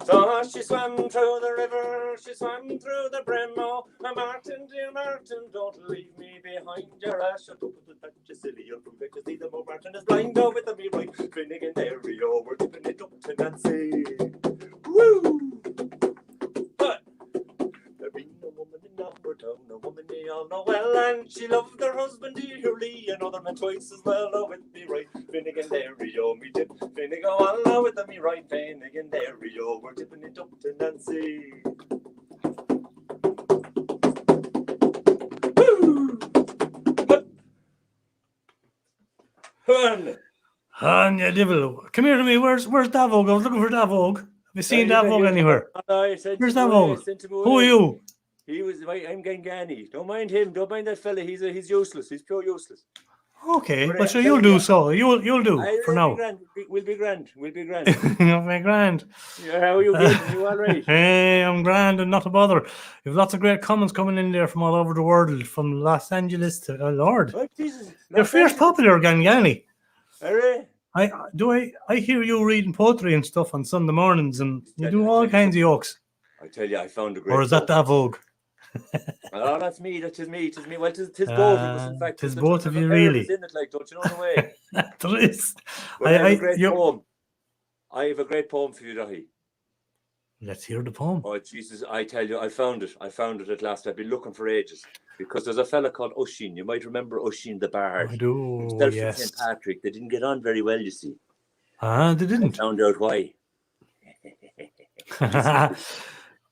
So she swam through the river, she swam through the brim. Oh, Martin, dear Martin, don't leave me behind your ass. Shut up with that, you silly old fool, because neither more Martin is blind. Oh, with me right, Finnegan there, oh, we're tipping it up to Nancy. Woo! But there be no woman in our town, no woman they all know well, and she loved her husband dearly, another man twice as well. Oh, with me right, Finnegan there, oh, me tip. Finnegan go on with me right, Finnegan there, oh, we're tipping it up to Nancy. Woo! Han, you devil. Come here to me. Where's Davóg? I was looking for Davóg. Have you seen Davóg anywhere? Where's Davóg? Who are you? He was right. I'm Gangani. Don't mind him. Don't mind that fella. He's useless. He's pure useless. Okay, but sure, you'll do so. You'll do for now. We'll be grand. We'll be grand. You'll be grand. Yeah, how are you getting? You all right? Hey, I'm grand and not a bother. You've lots of great comments coming in there from all over the world, from Los Angeles to Lord. Oh, Jesus. You're fierce popular, Gangani. Are I hear you reading poetry and stuff on Sunday mornings, and you do all kinds of jokes. I tell you, I found a great. Or is that Davóg? Oh, that's me. That is me. Tis me. Well, tis both of us. In fact, tis both of you, really. In it, like, don't you know the way? There is. I have a great poem. I have a great poem for you, Dahi. Let's hear the poem. Oh, Jesus! I tell you, I found it. I found it at last. I've been looking for ages because there's a fella called Øystein. You might remember Øystein the Bard. I do. Himself Yes. St. Patrick. They didn't get on very well, you see. Ah, they didn't. I found out why.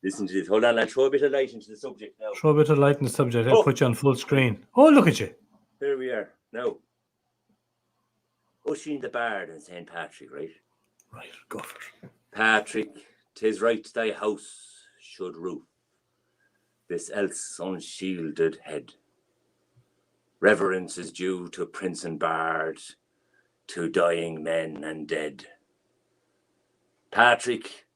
Listen to this. Hold on, I'll throw a bit of light into the subject now. Throw a bit of light in the subject. I'll put you on full screen. Oh, look at you. There we are. Now, Øystein the Bard and St. Patrick, right? Right, go for it. Patrick, 'tis right thy house should roof this else unshielded head. Reverence is due to prince and bard, to dying men and dead. Patrick,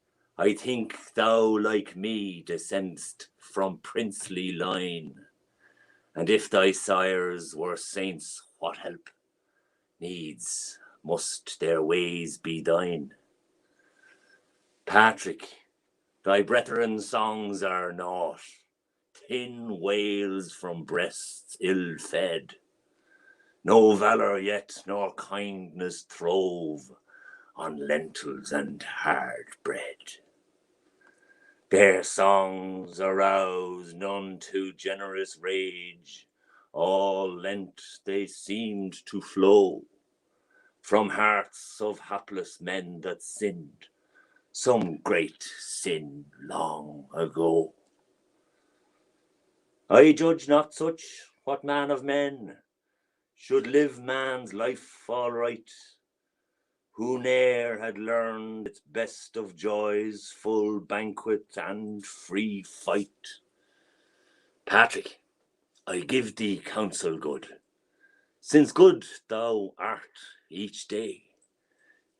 I think thou, like me, descendst from princely line, and if thy sires were saints, what help? Needs must their ways be thine. Patrick, thy brethren's songs are naught, thin wails from breasts ill-fed. No valour yet nor kindness throve on lentils and hard bread. Their songs arouse none too generous rage, all Lent they seemed to flow from hearts of hapless men that sinned some great sin long ago. I judge not such what man of men should live man's life all right, who ne'er had learned its best of joys, full banquet and free fight. Patrick, I give thee counsel good, since good thou art each day.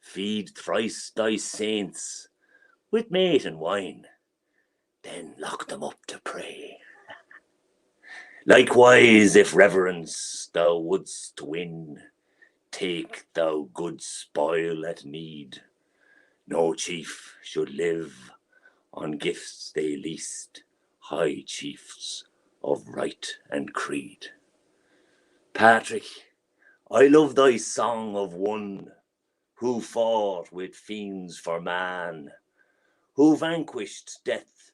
Feed thrice thy saints with meat and wine, then lock them up to pray. Likewise, if reverence thou wouldst win, take thou good spoil at need. No chief should live on gifts they least, high chiefs of right and creed. Patrick, I love thy song of one who fought with fiends for man, who vanquished death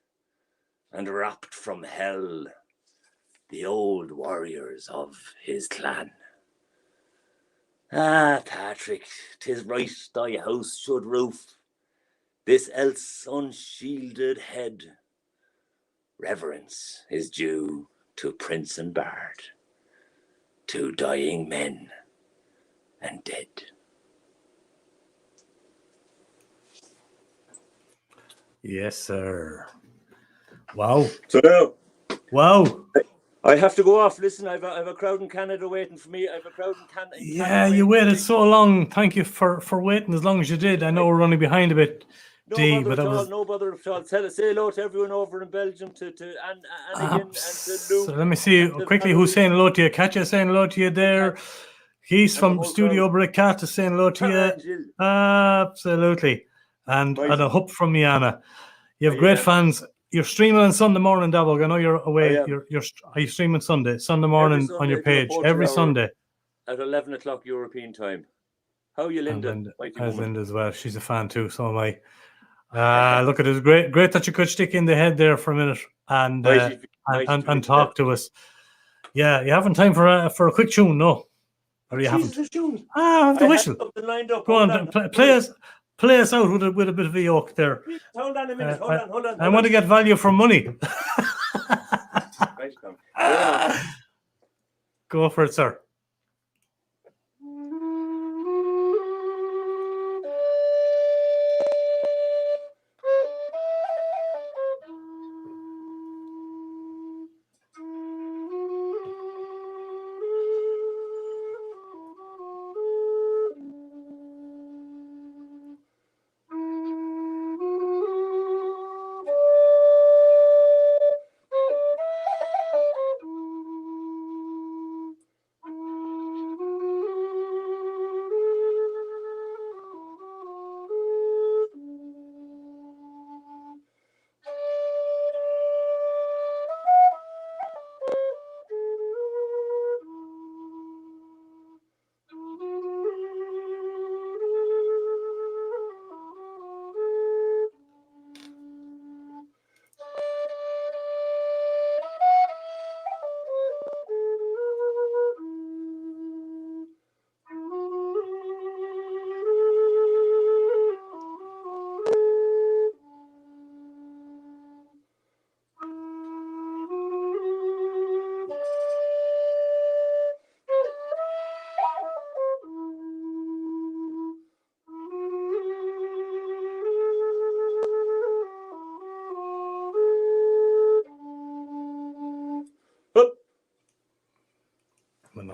and rapt from hell the old warriors of his clan. Ah, Patrick, 'tis right thy house should roof this else unshielded head. Reverence is due to prince and bard, to dying men and dead. Yes, sir. Wow. So now, wow. I have to go off. Listen, I've a crowd in Canada waiting for me. I've a crowd in Canada. Yeah, you waited so long. Thank you for waiting as long as you did. I know we're running behind a bit, D, but that was... No bother at all. Say hello to everyone over in Belgium, to Annigan and to Lou. So let me see quickly who's saying hello to you. Katja saying hello to you there. He's from Studio Brickcat is saying hello to you. Absolutely. And a hope from Miana. You have great fans. You're streaming on Sunday morning, Davóg. I know you're away. Are you streaming Sunday morning on your page every Sunday at 11 o'clock European time. How are you, Lynda? As Lynda as well. She's a fan too. So am I. Look, it is great that you could stick in the head there for a minute and talk to us. Yeah, you having time for a quick tune? No, or you haven't? I have the whistle. Go on, play us out with a bit of a yoke there. Hold on a minute. Hold on. I want to get value for money. Go for it, sir.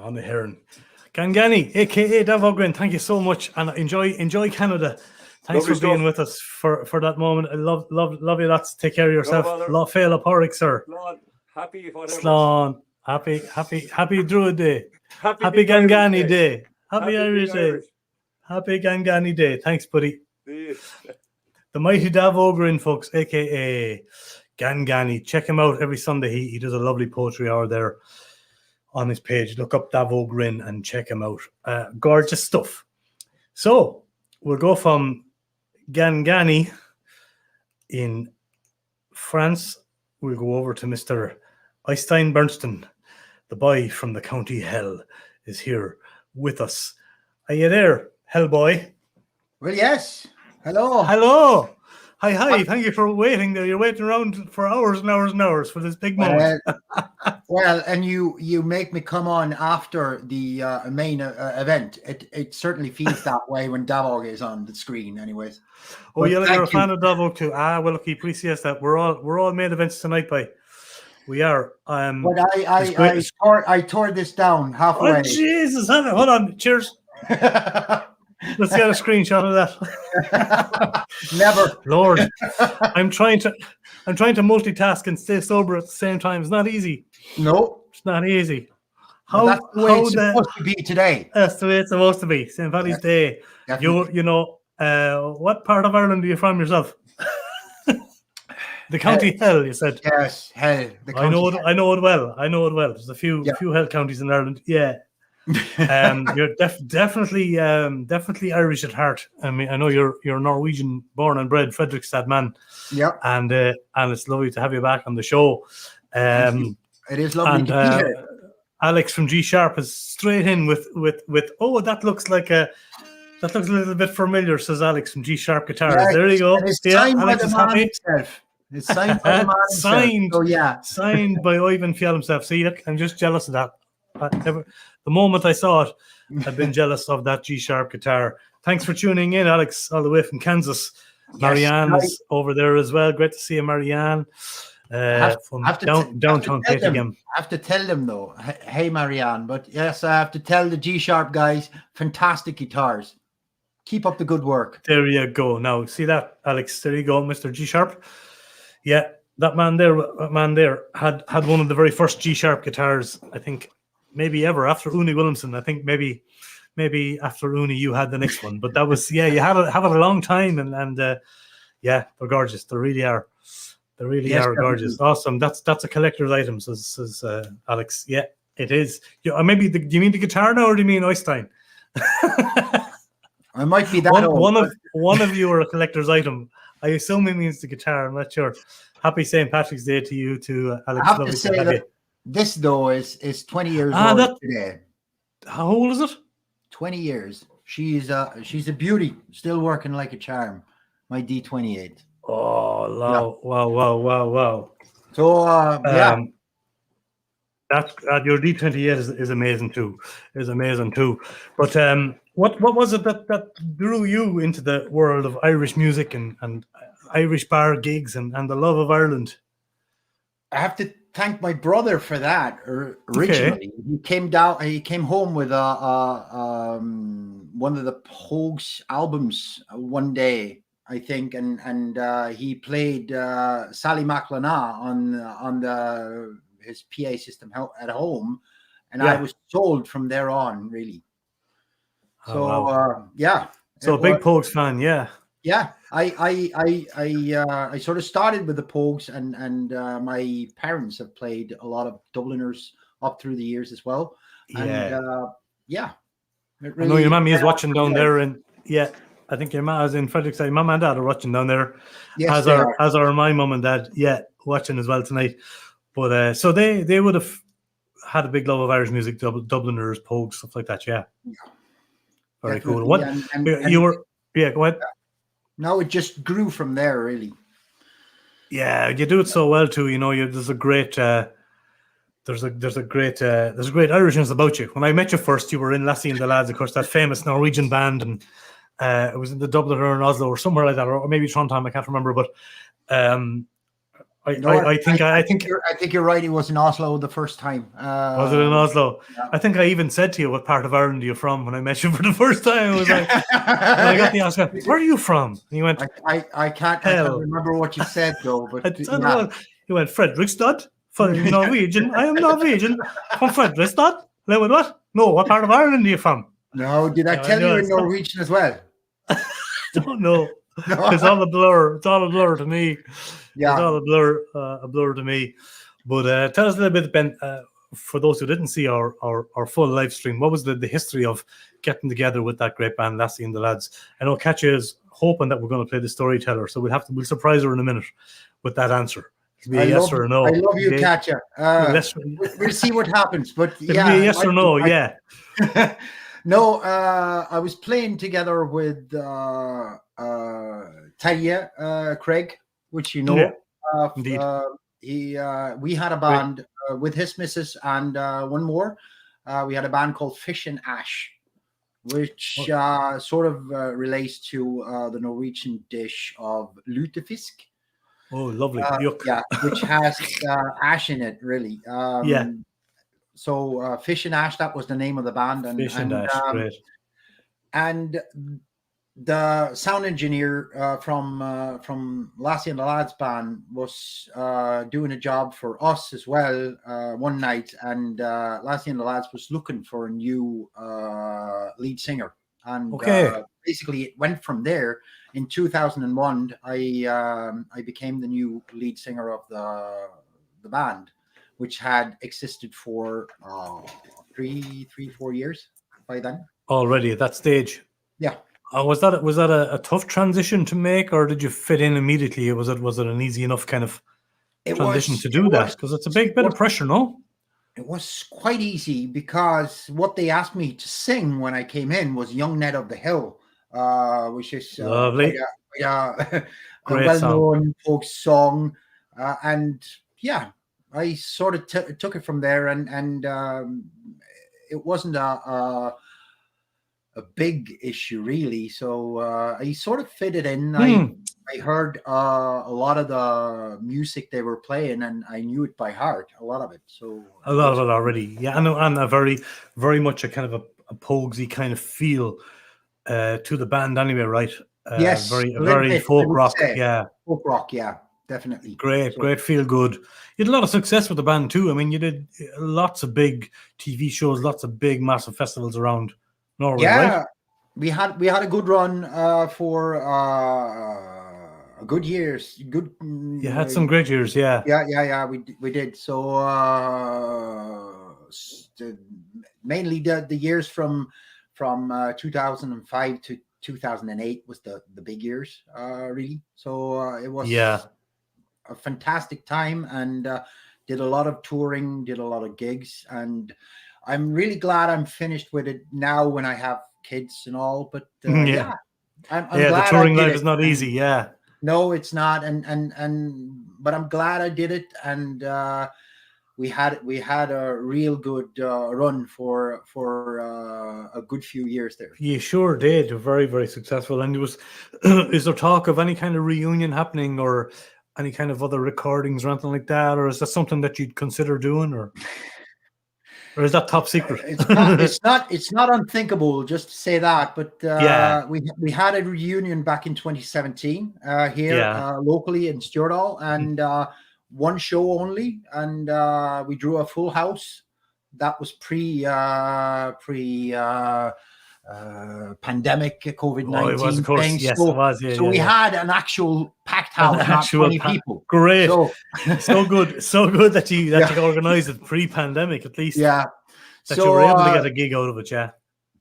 On the heron. Gangani, aka Davóg, thank you so much and enjoy Canada. Thanks for being with us for that moment. I love you lots. Take care of yourself. Féile Pádraig, sir. Happy whatever. Slán. Happy Druid Day. Happy Gangani Day. Happy Irish Day. Happy Gangani Day. Thanks, buddy. The mighty Davóg, folks, aka Gangani. Check him out every Sunday. He does a lovely poetry hour there on his page. Look up Davóg and check him out. Gorgeous stuff. So we'll go from Gangani in France. We'll go over to Mr. Øystein Berntsen, the boy from the County Hell, is here with us. Are you there, Hell boy? Well, yes. Hello. Hello. Hi. Thank you for waiting there. You're waiting around for hours and hours and hours for this big moment. Well, and you make me come on after the main event. It certainly feels that way when Davóg is on the screen, anyways. Oh, you're a fan of Davóg too. Well, look, he appreciates that. We're all main events tonight, by. We are. But I tore this down halfway. Oh, Jesus! Hold on. Cheers. Let's get a screenshot of that. Never. Lord, I'm trying to multitask and stay sober at the same time. It's not easy. No, it's not easy. That's the way it's supposed to be today. That's the way it's supposed to be. St. Paddy's Day. Definitely. You know, what part of Ireland are you from yourself? The County Hell, you said. Yes, Hell. I know it well. There's a few Hell counties in Ireland. Yeah. You're definitely Irish at heart. I mean, I know you're Norwegian born and bred, Fredrikstad man. Yep. And it's lovely to have you back on the show. It is lovely to be here. Alex from G Sharp is straight in with oh, that looks a little bit familiar, says Alex from G Sharp Guitars. Yeah, there you go. It's signed by the man himself. It's signed by the man himself. Oh, yeah. Signed by Ivan Fial himself. See, look, I'm just jealous of that. The moment I saw it, I've been jealous of that G Sharp guitar. Thanks for tuning in, Alex, all the way from Kansas. Marianne is over there as well. Great to see you, Marianne. From downtown Caterham. I have to tell them though. Hey, Marianne, but yes, I have to tell the G Sharp guys, fantastic guitars. Keep up the good work. There you go. Now, see that, Alex? There you go, Mr. G Sharp. Yeah, that man there had one of the very first G Sharp guitars, I think, maybe ever, after Uni Williamson. I think maybe after Uni you had the next one. But that was, you had it a long time, and yeah, they're gorgeous. They really are. They really are gorgeous. Awesome. That's a collector's item, says Alex. Yeah, it is. Maybe do you mean the guitar now, or do you mean Øystein? I might be that one of you are a collector's item. I assume it means the guitar. I'm not sure. Happy St. Patrick's Day to you too, Alex. I have to say that this though is 20 years old today. How old is it? 20 years. She's a beauty, still working like a charm. My D28. Oh wow! So yeah, that your D28 is amazing too. But what was it that drew you into the world of Irish music and Irish bar gigs and the love of Ireland? I have to thank my brother for that. Originally, he came home with one of the Pogues albums one day, I think, and he played Sally McLenagh on his PA system at home, and I was sold from there on, really. So yeah. So a big Pogues fan, yeah. Yeah, I sort of started with the Pogues, and my parents have played a lot of Dubliners up through the years as well. And yeah. Really, I know your mommy is watching down there, and I think your mom is in Frederickside. Mom and dad are watching down there. Yes, as are my mom and dad. Yeah, watching as well tonight. But so they would have had a big love of Irish music, Dubliners, Pogues, stuff like that. Yeah. Very definitely. Cool. What you were? Yeah, go ahead. No, it just grew from there, really. Yeah, you do it so well too. You know, there's a great Irishness about you. When I met you first, you were in Lassie and the Lads, of course, that famous Norwegian band, and it was in the Dublin or in Oslo or somewhere like that, or maybe Trondheim. I can't remember, but I think you're right. It was in Oslo the first time. Was it in Oslo? Yeah. I think I even said to you, "What part of Ireland are you from?" When I met you for the first time, I was like, when I got the Oscar, "Where are you from?" And you went, I can't remember what you said though, but you went Fredrikstad, Norwegian. I am Norwegian from Fredrikstad. I went, what? No, what part of Ireland are you from? No, did I tell you in Norwegian as well? Don't know. No. It's all a blur. It's all a blur to me. Yeah, it's all a blur to me. But tell us a little bit, Ben, for those who didn't see our full live stream, what was the history of getting together with that great band, Lassie and the Lads? I know Katja is hoping that we're going to play the storyteller, so we'll surprise her in a minute with that answer. It'll be a yes or a no. I love you, Katja. We'll see what happens, but yeah, it'll be a yes or no. Yeah. No, I was playing together with Talia Craic, which you know. Yeah, indeed. We had a band with his missus and one more. We had a band called Fish and Ash, which sort of relates to the Norwegian dish of lutefisk. Oh, lovely. Yeah, which has ash in it, really. So Fish and Ash, that was the name of the band. Fish and Ash, great. And the sound engineer from Lassie and the Lads band was doing a job for us as well one night, and Lassie and the Lads was looking for a new lead singer, and basically it went from there. In 2001, I became the new lead singer of the band, which had existed for 4 years by then. Already at that stage. Yeah. Was that a tough transition to make, or did you fit in immediately? Was it an easy enough kind of transition to do that? Because it's a big bit of pressure, no? It was quite easy because what they asked me to sing when I came in was "Young Ned of the Hill," which is lovely, a great well-known folk song, and yeah, I sort of took it from there, and it wasn't a big issue really. So I sort of fitted in. I heard a lot of the music they were playing, and I knew it by heart, a lot of it. So a lot of it already, yeah. I know, and a very much a kind of a Poguesy kind of feel to the band, anyway, right? Yes, very folk rock, yeah. Folk rock, yeah, definitely. Great, feel good. You had a lot of success with the band too. I mean, you did lots of big TV shows, lots of big, massive festivals around Norway, right? We had a good run for good years. Good. You had some great years, yeah. Yeah. We did. So mainly the years from 2005 to 2008 was the big years, really. So it was a fantastic time, and did a lot of touring, did a lot of gigs, and I'm really glad I'm finished with it now when I have kids and all. But I'm glad the touring life is not easy. Yeah, no, it's not, but I'm glad I did it, and we had a real good run for a good few years there. You sure did. Very, very successful. And is there talk of any kind of reunion happening, or any kind of other recordings or anything like that, or is that something that you'd consider doing, or is that top secret? It's not unthinkable, just to say that. But we had a reunion back in 2017 here locally in Stjørdal, and one show only, and we drew a full house. That was pre pandemic COVID-19 it was, of course. thing. Yes, so, it was. So we had an actual packed house, not 20 people. Great. So good that you organized it pre-pandemic, at least. Yeah. That you were able to get a gig out of it, yeah.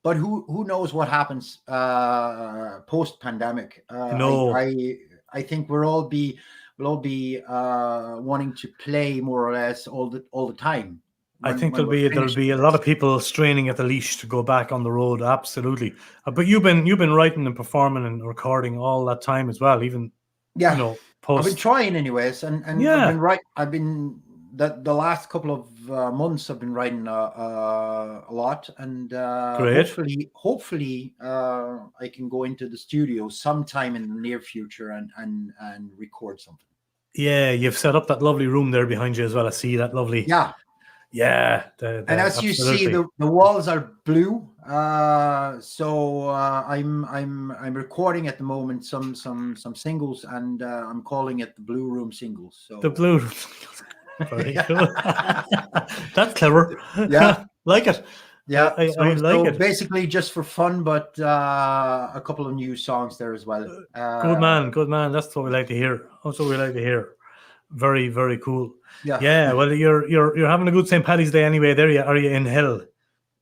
But who knows what happens post-pandemic? No. I think we'll all be wanting to play more or less all the time. I think there'll be a lot of people straining at the leash to go back on the road. Absolutely. But you've been writing and performing and recording all that time as well, even post. I've been trying anyways, and I've been the last couple of months I've been writing a lot, and hopefully I can go into the studio sometime in the near future and record something. Yeah, you've set up that lovely room there behind you as well. I see that lovely. Yeah. Yeah, and as you see, the walls are blue. So I'm recording at the moment some singles, and I'm calling it the Blue Room Singles. So the Blue Room Singles. Very cool. That's clever. Yeah, like it. Yeah, I like it. Basically, just for fun, but a couple of new songs there as well. Good man. That's what we like to hear. That's what we like to hear. Very, very cool. Yeah. Well, you're having a good St. Paddy's Day anyway. There, are you in hell?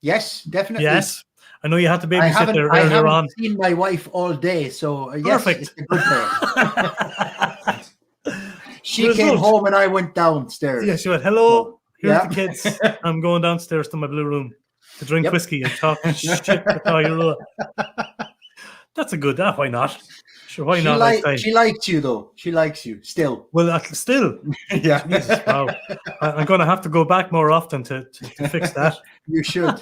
Yes, definitely. Yes, I know you had to babysit there earlier on. I haven't seen my wife all day, so perfect. Yes, it's a good day. She came home and I went downstairs. Yeah, she went, hello, here's the kids. I'm going downstairs to my blue room to drink whiskey and talk shit to That's a good, why not? Sure, why not? She likes you, though. She likes you, still. Well, still? Yeah. Jesus, wow. I'm going to have to go back more often to fix that. You should.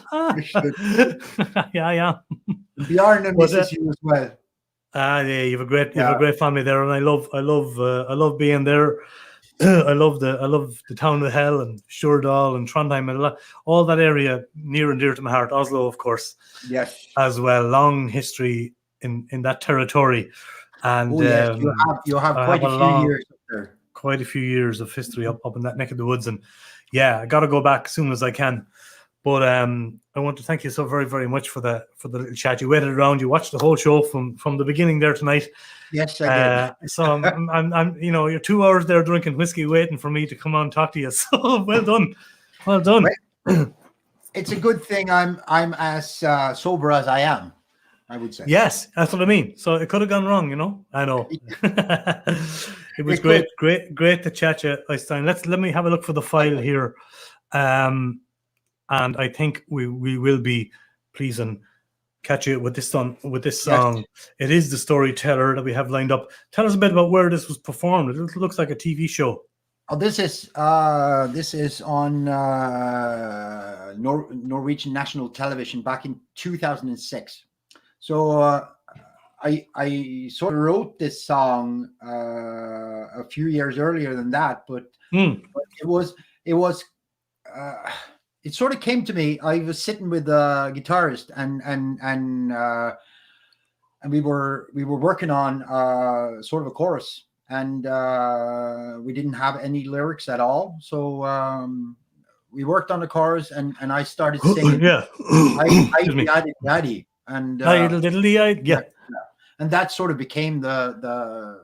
Yeah. Bjarne misses you as well. Yeah, you have a great family there, and I love being there. I love the town of Hell and Stjørdal and Trondheim and all that area near and dear to my heart. Oslo, of course, yes, as well. Long history in that territory, and you have quite a few years up there. Quite a few years of history up in that neck of the woods, and I got to go back as soon as I can. But I want to thank you so very, very much for the little chat. You waited around. You watched the whole show from the beginning there tonight. Yes, I did. So I'm you're 2 hours there drinking whiskey, waiting for me to come on and talk to you. So well done. It's a good thing I'm as sober as I am, I would say. Yes, that's what I mean. So it could have gone wrong, I know. It was great to chat you, Øystein. Let me have a look for the file here. And I think we will be pleasing catch you with this song. Yes. It is The Storyteller that we have lined up. Tell us a bit about where this was performed. It looks like a TV show. Oh, this is on Norwegian national television back in 2006. So I sort of wrote this song a few years earlier than that, but it sort of came to me. I was sitting with a guitarist and we were working on sort of a chorus. And we didn't have any lyrics at all, so we worked on the chorus, and I started singing. Yeah, Daddy, and and that sort of became the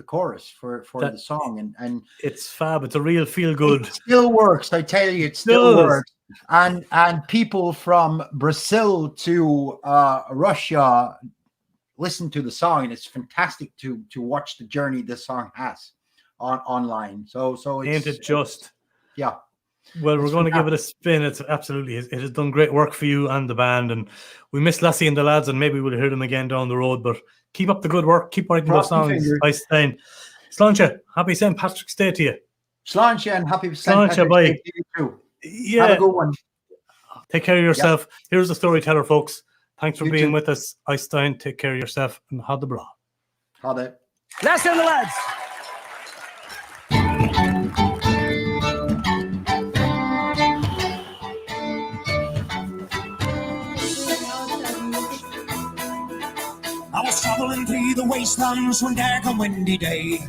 chorus for the song, and it's fab. It's a real feel good. It still works, I tell you. It still works, and people from Brazil to Russia listen to the song, and it's fantastic to watch the journey this song has online. So it's, ain't it just? Yeah. Well, we're going to give it a spin. It has done great work for you and the band, and we miss Lassie and the lads, and maybe we'll hear them again down the road. But keep up the good work. Keep writing those songs. Øystein. Sláinte. Happy St. Patrick's Day to you. Sláinte and happy St. Patrick's Day to you too. Yeah. Have a good one. Take care of yourself. Yeah. Here's The Storyteller, folks. Thanks for being with us, Øystein. Take care of yourself, and ha det bra. Ha det. Lassie and the lads. I was travelling through the wastelands one dark and windy day,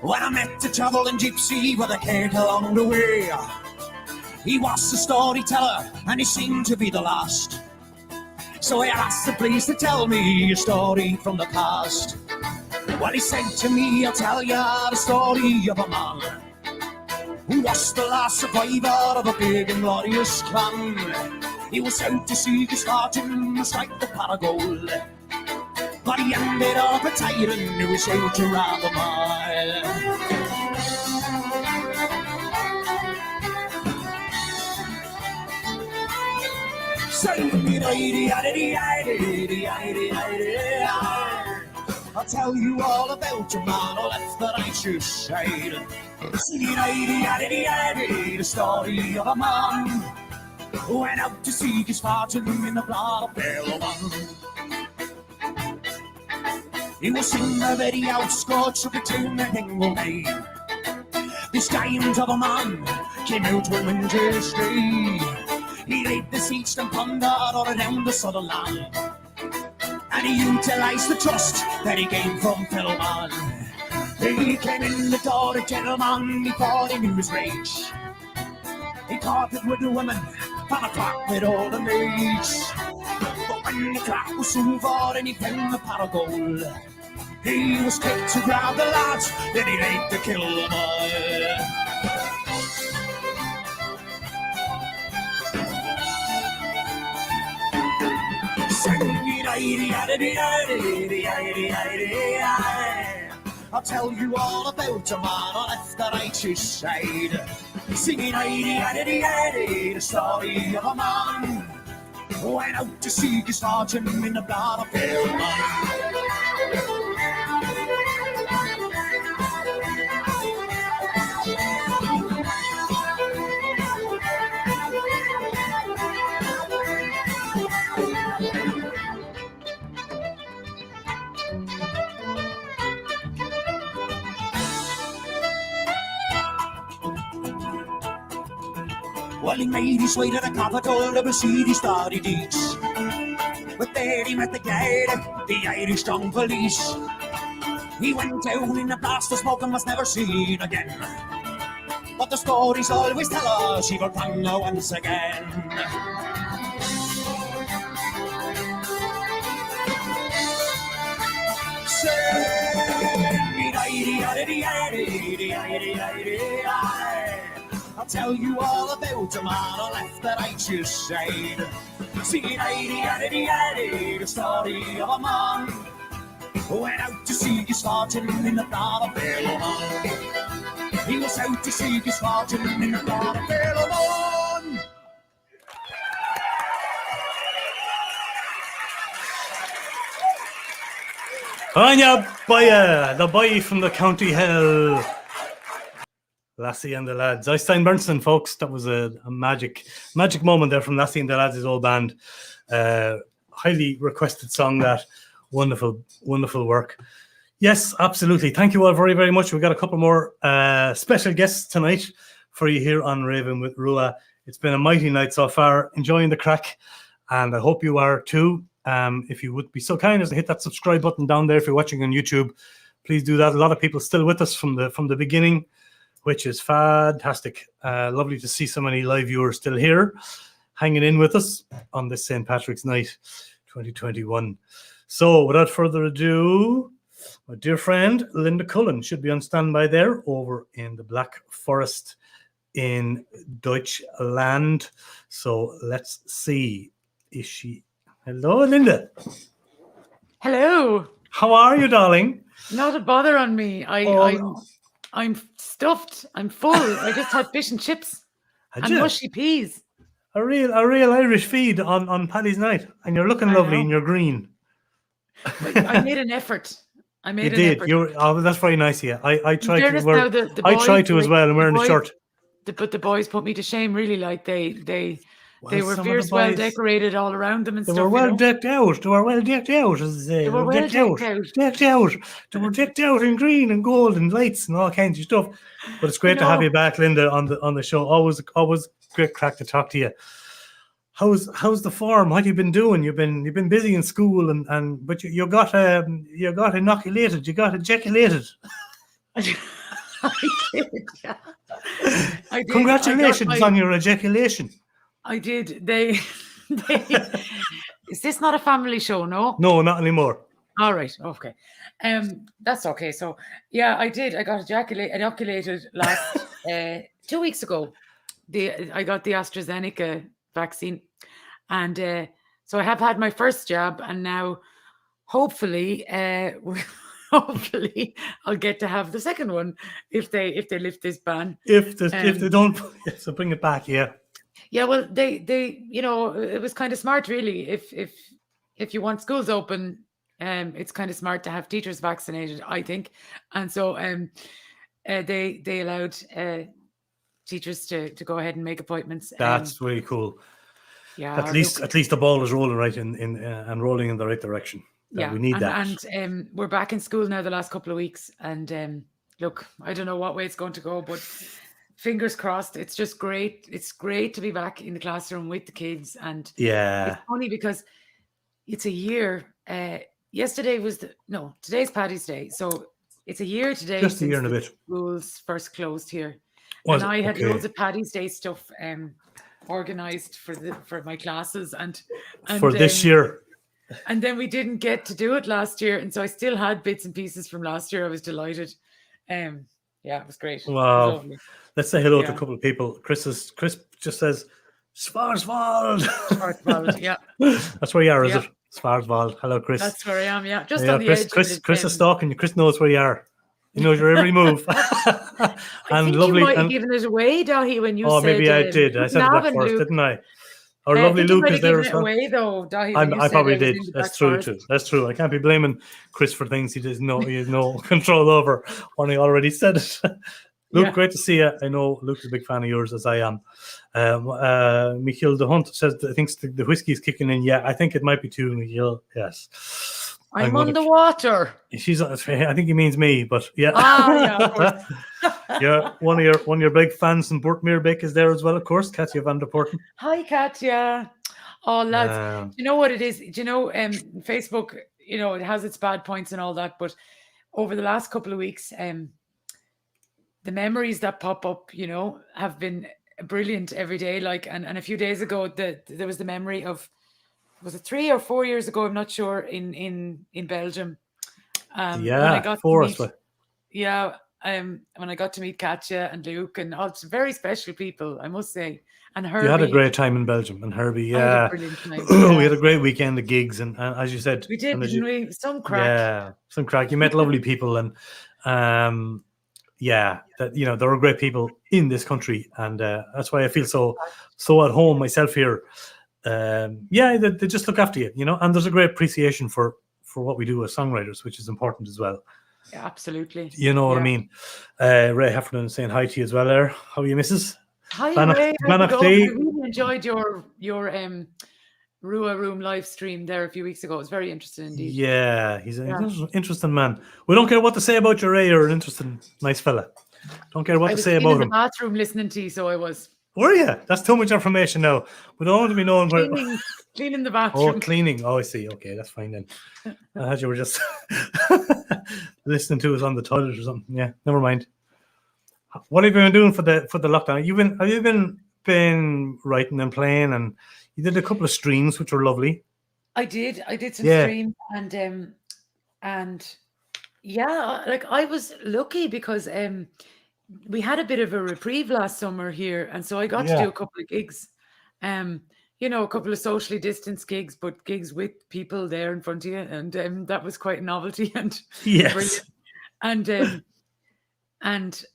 when I met a travelling gypsy with a cart along the way. He was a storyteller, and he seemed to be the last. So I asked him please to tell me a story from the past. Well, he said to me, I'll tell you the story of a man who was the last survivor of a big and glorious clan. He was out to seek his fortune and strike the pot of gold, but he ended up a tyrant who was out to rob a mile. I'll tell you all about your man who left the righteous side. Singing the story of a man who went out to seek his fortune in the blood of Eoin. He was in the very outskirts of the town of Gangani. This giant of a man came out one winter's day. He laid the siege and pondered all around the southern land, and he utilized the trust that he gained from fellow man. He came in the door, a gentleman, before he knew his rage. He courted with the women, from a clock with all the maids. But when the clock was over and he found the pot of gold, he was quick to grab the lads, then he laid to kill them all. I'll tell you all about a man who left the righteous side. Singing the story of a man who went out to seek his fortune in the blood of Eoin. Well, he made his way to the capital to proceed his dirty deeds. But there he met the guard, the Irish strong police. He went down in a blast of smoke and was never seen again. but the stories always tell us she will come now once again. I'll tell you all about a man who left the righteous side. Singing the story of a man who went out to seek his fortune in the blood of Bellomon. He was out to seek his fortune in the blood of Bellomon. Anya Boya, the boy from the county hell. Lassie and the Lads. Øystein Berntsen, folks. That was a magic moment there from Lassie and the Lads' old band. Highly requested song, that. Wonderful work. Yes, absolutely. Thank you all very, very much. We've got a couple more special guests tonight for you here on Raving with Rua. It's been a mighty night so far. Enjoying the crack, and I hope you are too. If you would be so kind as to hit that subscribe button down there if you're watching on YouTube, please do that. A lot of people still with us from the beginning, which is fantastic. Lovely to see so many live viewers still here, hanging in with us on this St. Patrick's night 2021. So without further ado, my dear friend Lynda Cullen should be on standby there over in the Black Forest in Deutschland. So let's see. Is she? Hello, Lynda. Hello. How are you, darling? Not a bother on me. I'm stuffed. I'm full. I just had fish and chips and mushy peas. A real Irish feed on Paddy's night, and you're looking lovely and you're green. I made an effort. You did. That's very nice of you. I tried to wear. The I boys, tried to as well. I'm wearing a shirt. But the boys put me to shame. Really, like they were fierce, well decorated all around them and stuff. They were well decked out. They were well decked out, as they say. They were well decked out. Decked out. They were decked out in green and gold and lights and all kinds of stuff. But it's great to have you back, Lynda, on the show. Always great crack to talk to you. How's the form? What have you been doing? You've been busy in school but you got inoculated. You got ejaculated. I did, yeah. I did. Congratulations on your ejaculation. I did. They is this not a family show? No, not anymore. All right, okay, that's okay. So yeah, I did. I got inoculated last 2 weeks ago. I got the AstraZeneca vaccine, and so I have had my first jab, and now hopefully I'll get to have the second one if they lift this ban. If they don't, so bring it back, yeah. Yeah, well, they it was kind of smart, really. If you want schools open, it's kind of smart to have teachers vaccinated, I think. And so they allowed teachers to go ahead and make appointments. That's really cool. Yeah, at least the ball is rolling right and rolling in the right direction. Yeah, we need that. And we're back in school now the last couple of weeks. And look, I don't know what way it's going to go, but fingers crossed. It's just great. It's great to be back in the classroom with the kids. And yeah, it's funny because it's a year. Today's Paddy's Day, so it's a year today. Just a year and a bit. Schools first closed here, and I had loads of Paddy's Day stuff organized for my classes and for this year. And then we didn't get to do it last year, and so I still had bits and pieces from last year. I was delighted. Yeah, it was great. Wow. Let's say hello to a couple of people. Chris just says Svarsvald. Svarsvald, yeah. That's where you are, is it? Svarsvald. Hello, Chris. That's where I am, yeah. Just on the edge. Chris is stalking you. Chris knows where you are. He knows your every move. I think you might have given it away, Dahi, when you said... Oh, maybe I did. I said that first, didn't I? Our lovely Luke is there as well. Away, though, Dahi, I probably did. That's true, too. That's true. I can't be blaming Chris for things he has no control over when he already said it. Luke, great to see you. I know Luke's a big fan of yours, as I am. Michiel de Hunt says that thinks the whiskey is kicking in. Yeah, I think it might be too, Michiel. Yes. I'm on the water. I think he means me, but yeah. Of course. Yeah, one of your big fans in Bortmeerbeek is there as well, of course, Katja van der Porten. Hi, Katja. Oh, lads, do you know what it is? Do you know, Facebook, it has its bad points and all that, but over the last couple of weeks, the memories that pop up, you know, have been brilliant every day. Like, and a few days ago, there was the memory of, was it 3 or 4 years ago? I'm not sure. In Belgium, when I got to meet, when I got to meet Katja and Luke and all very special people, I must say. And Herby. You had a great time in Belgium, and Herby, I had a brilliant time, we had a great weekend of gigs, and as you said, we did, didn't we? Some crack. Yeah, some crack. You met lovely people, and that, you know, there are great people in this country, and that's why I feel so at home myself here. They just look after you, you know, and there's a great appreciation for what we do as songwriters, which is important as well. Yeah, absolutely. You know what I mean? Ray Heffernan saying hi to you as well there. How are you, missus? Hi, Ray. I really enjoyed your RWR Room live stream there a few weeks ago. It was very interesting indeed. Yeah, he's an interesting man. We don't care what to say about you, Ray. You're an interesting, nice fella. Don't care what to say about him. I was in the bathroom listening to you, so I was. Were you? That's too much information now. We don't want to be known where. Cleaning the bathroom. Oh, cleaning. Oh, I see. Okay, that's fine then. I thought you were just listening to us on the toilet or something. Yeah, never mind. What have you been doing for the lockdown? Have you been writing and playing, and you did a couple of streams which were lovely. I did some streams, and like I was lucky because we had a bit of a reprieve last summer here, and so I got to do a couple of gigs. You know, a couple of socially distanced gigs, but gigs with people there in front of you, and that was quite a novelty and brilliant. And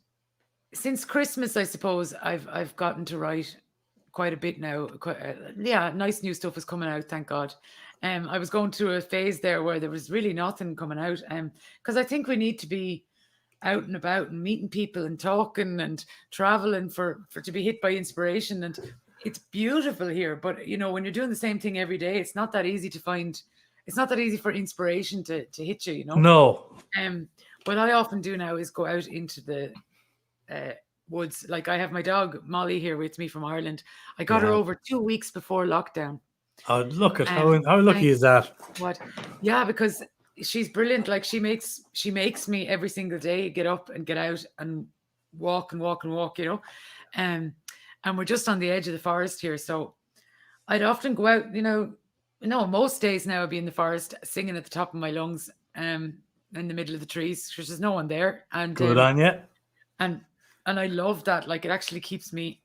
since Christmas, I suppose I've gotten to write quite a bit now. Nice new stuff is coming out, thank God. I was going through a phase there where there was really nothing coming out, because I think we need to be out and about and meeting people and talking and traveling for to be hit by inspiration. And it's beautiful here, but you know, when you're doing the same thing every day, it's not that easy to find. It's not that easy for inspiration to hit you, you know. No. What I often do now is go out into the woods. Like I have my dog Molly here with me from Ireland. I got her over 2 weeks before lockdown. Oh, look at how lucky is that? What? Yeah, because she's brilliant. Like she makes me every single day get up and get out and walk, you know. And we're just on the edge of the forest here, so I'd often go out. You know, most days now I'd be in the forest singing at the top of my lungs, in the middle of the trees because there's no one there. And good on you. And I love that. Like it actually keeps me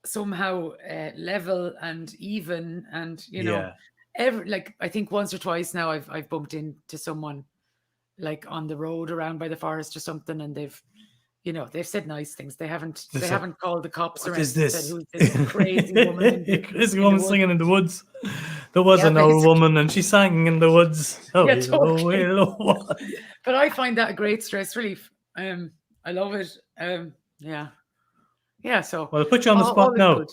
somehow level and even, and you know, I think once or twice now I've bumped into someone like on the road around by the forest or something, and they've said nice things. They haven't called the cops or anything. What is this? Who's this crazy woman? Crazy woman singing in the woods. There was an old woman and she sang in the woods. Oh, hello. But I find that a great stress relief. I love it. So well, I'll put you on the spot now. Good.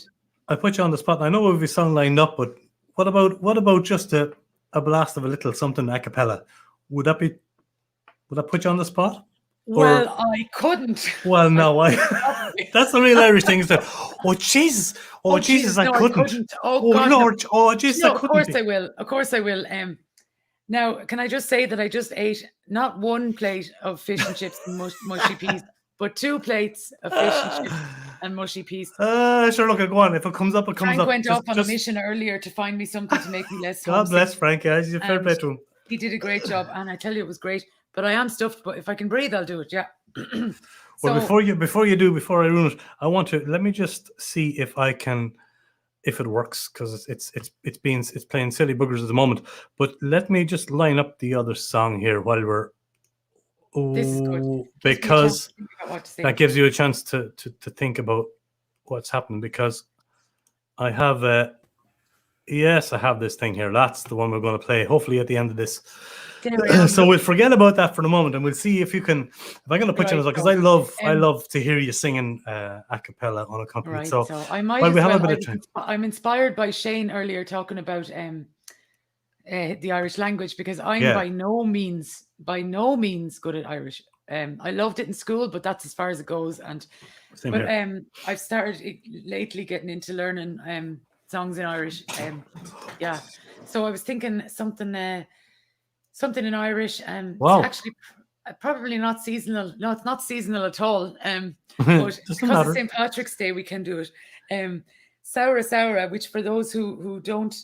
I'll put you on the spot. I know we'll be song lined up, but what about just a blast of a little something a cappella? Would that put you on the spot? Well, I couldn't. Well, no, that's the real Irish thing. Is that, oh Jesus, I couldn't. Oh God, Lord, no. Oh Jesus, I couldn't. Of course I will. Now, can I just say that I just ate not one plate of fish and chips and mushy peas, but 2 plates of fish and chips and mushy peas. Sure, look, go on. If it comes up, it comes Frank up. Went off on a mission earlier to find me something to make me less God homesick. Bless Frank. Yeah, he's a fair play to him. He did a great job, and I tell you, it was great. But I am stuffed. But if I can breathe, I'll do it. Yeah. Well, before I ruin it, let me just see if it works, because it's playing silly boogers at the moment. But let me just line up the other song here while we're. This is good. Because that gives you a chance to think about what's happening. Because I have I have this thing here. That's the one we're going to play. Hopefully at the end of this. So we'll forget about that for the moment, and we'll see if I'm going to put you on, because I love to hear you singing a cappella unaccompanied. Right, so I might. I'm inspired by Shane earlier talking about the Irish language, because I'm by no means good at Irish. I loved it in school, but that's as far as it goes. I've started lately getting into learning songs in Irish. So I was thinking something in Irish. Wow. probably not seasonal. No, it's not seasonal at all. But because of St. Patrick's Day, we can do it. Saura, which for those who don't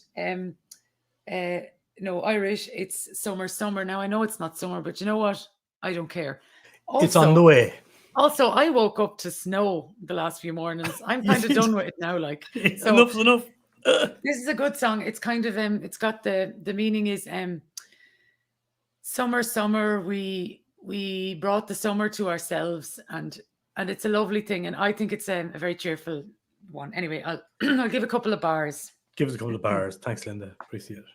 know Irish, it's summer. Now I know it's not summer, but you know what? I don't care. Also, it's on the way. Also, I woke up to snow the last few mornings. I'm kind of done with it now. Like, so enough's enough. This is a good song. It's kind of it's got the meaning is summer. We brought the summer to ourselves, and it's a lovely thing. And I think it's a very cheerful one. Anyway, I'll give a couple of bars. Give us a couple of bars. Thanks, Lynda. Appreciate it.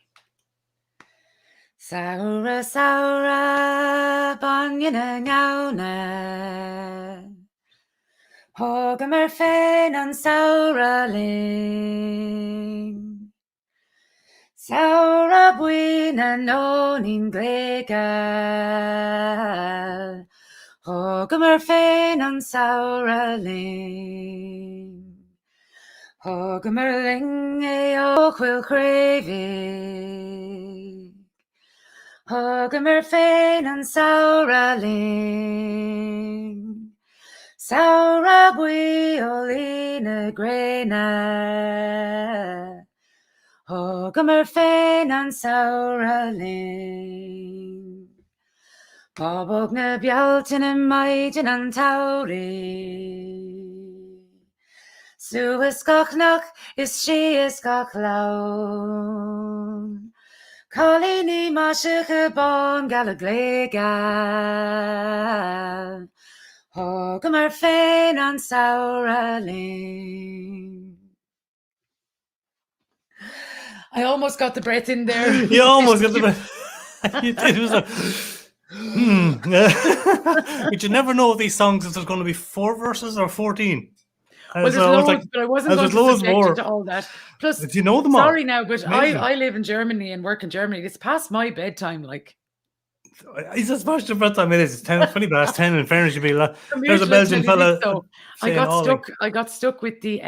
Saura, banyana nyauna. Hogamer fein an saura ling. Saura buina nonin glegal. Hogamer fein an saura ling. Hogamer ling eo quil craving. Hogamer fein an saura ling. Saura buiolina grena. Hogamer fein an saura ling. Bobog na bialtin and maidin an tauri. Suas gachnach is she is gachlaun. Colini mashicha bon galaglegal. Hogamer fein an saura ling. I almost got the breath in there. You almost got the breath. You did. It was like, but you never know with these songs if there's going to be 4 verses or 14. Well, there's loads, but I wasn't going to subject you to all that. Plus, do you know them all? Sorry now, but I live in Germany and work in Germany. It's past my bedtime, like. Is this past your bedtime? It is. It's 20 past 10. In fairness, you'd be like, there's a Belgian fella. I got stuck with the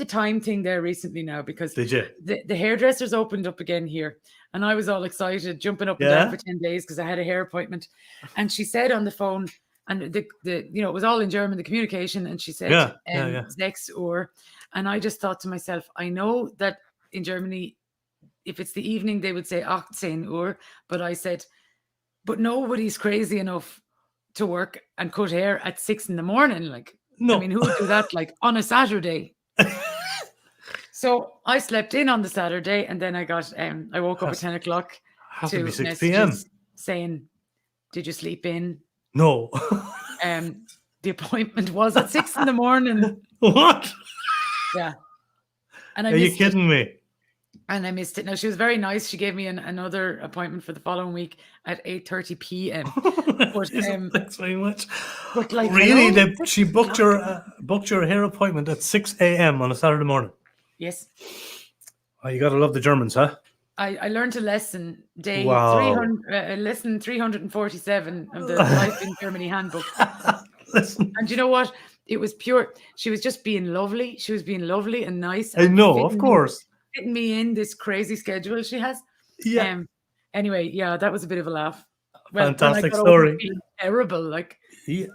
time thing there recently now because did you? The hairdressers opened up again here, and I was all excited, jumping up and down for 10 days because I had a hair appointment, and she said on the phone. And the it was all in German, the communication, and she said, 6 Uhr. And I just thought to myself, I know that in Germany, if it's the evening, they would say 18 Uhr. But I said, but nobody's crazy enough to work and cut hair at 6 in the morning. Like, no. I mean, who would do that like on a Saturday? So I slept in on the Saturday, and then I woke up at 10 o'clock to 6 p.m. saying, did you sleep in? No. The appointment was at 6 in the morning. What? Yeah. And Are you kidding me? And I missed it. Now, she was very nice. She gave me another appointment for the following week at 8:30 p.m. But, thanks very much. But like, really, she booked your hair appointment at 6 a.m. on a Saturday morning. Yes. Oh, you got to love the Germans, huh? I learned a lesson lesson 347 of the Life in Germany handbook. And you know what? It was pure. She was just being lovely. She was being lovely and nice. I know, of course. Fitting me in this crazy schedule she has. Yeah. Anyway, yeah, that was a bit of a laugh. Well, fantastic story. Terrible, like. Yeah.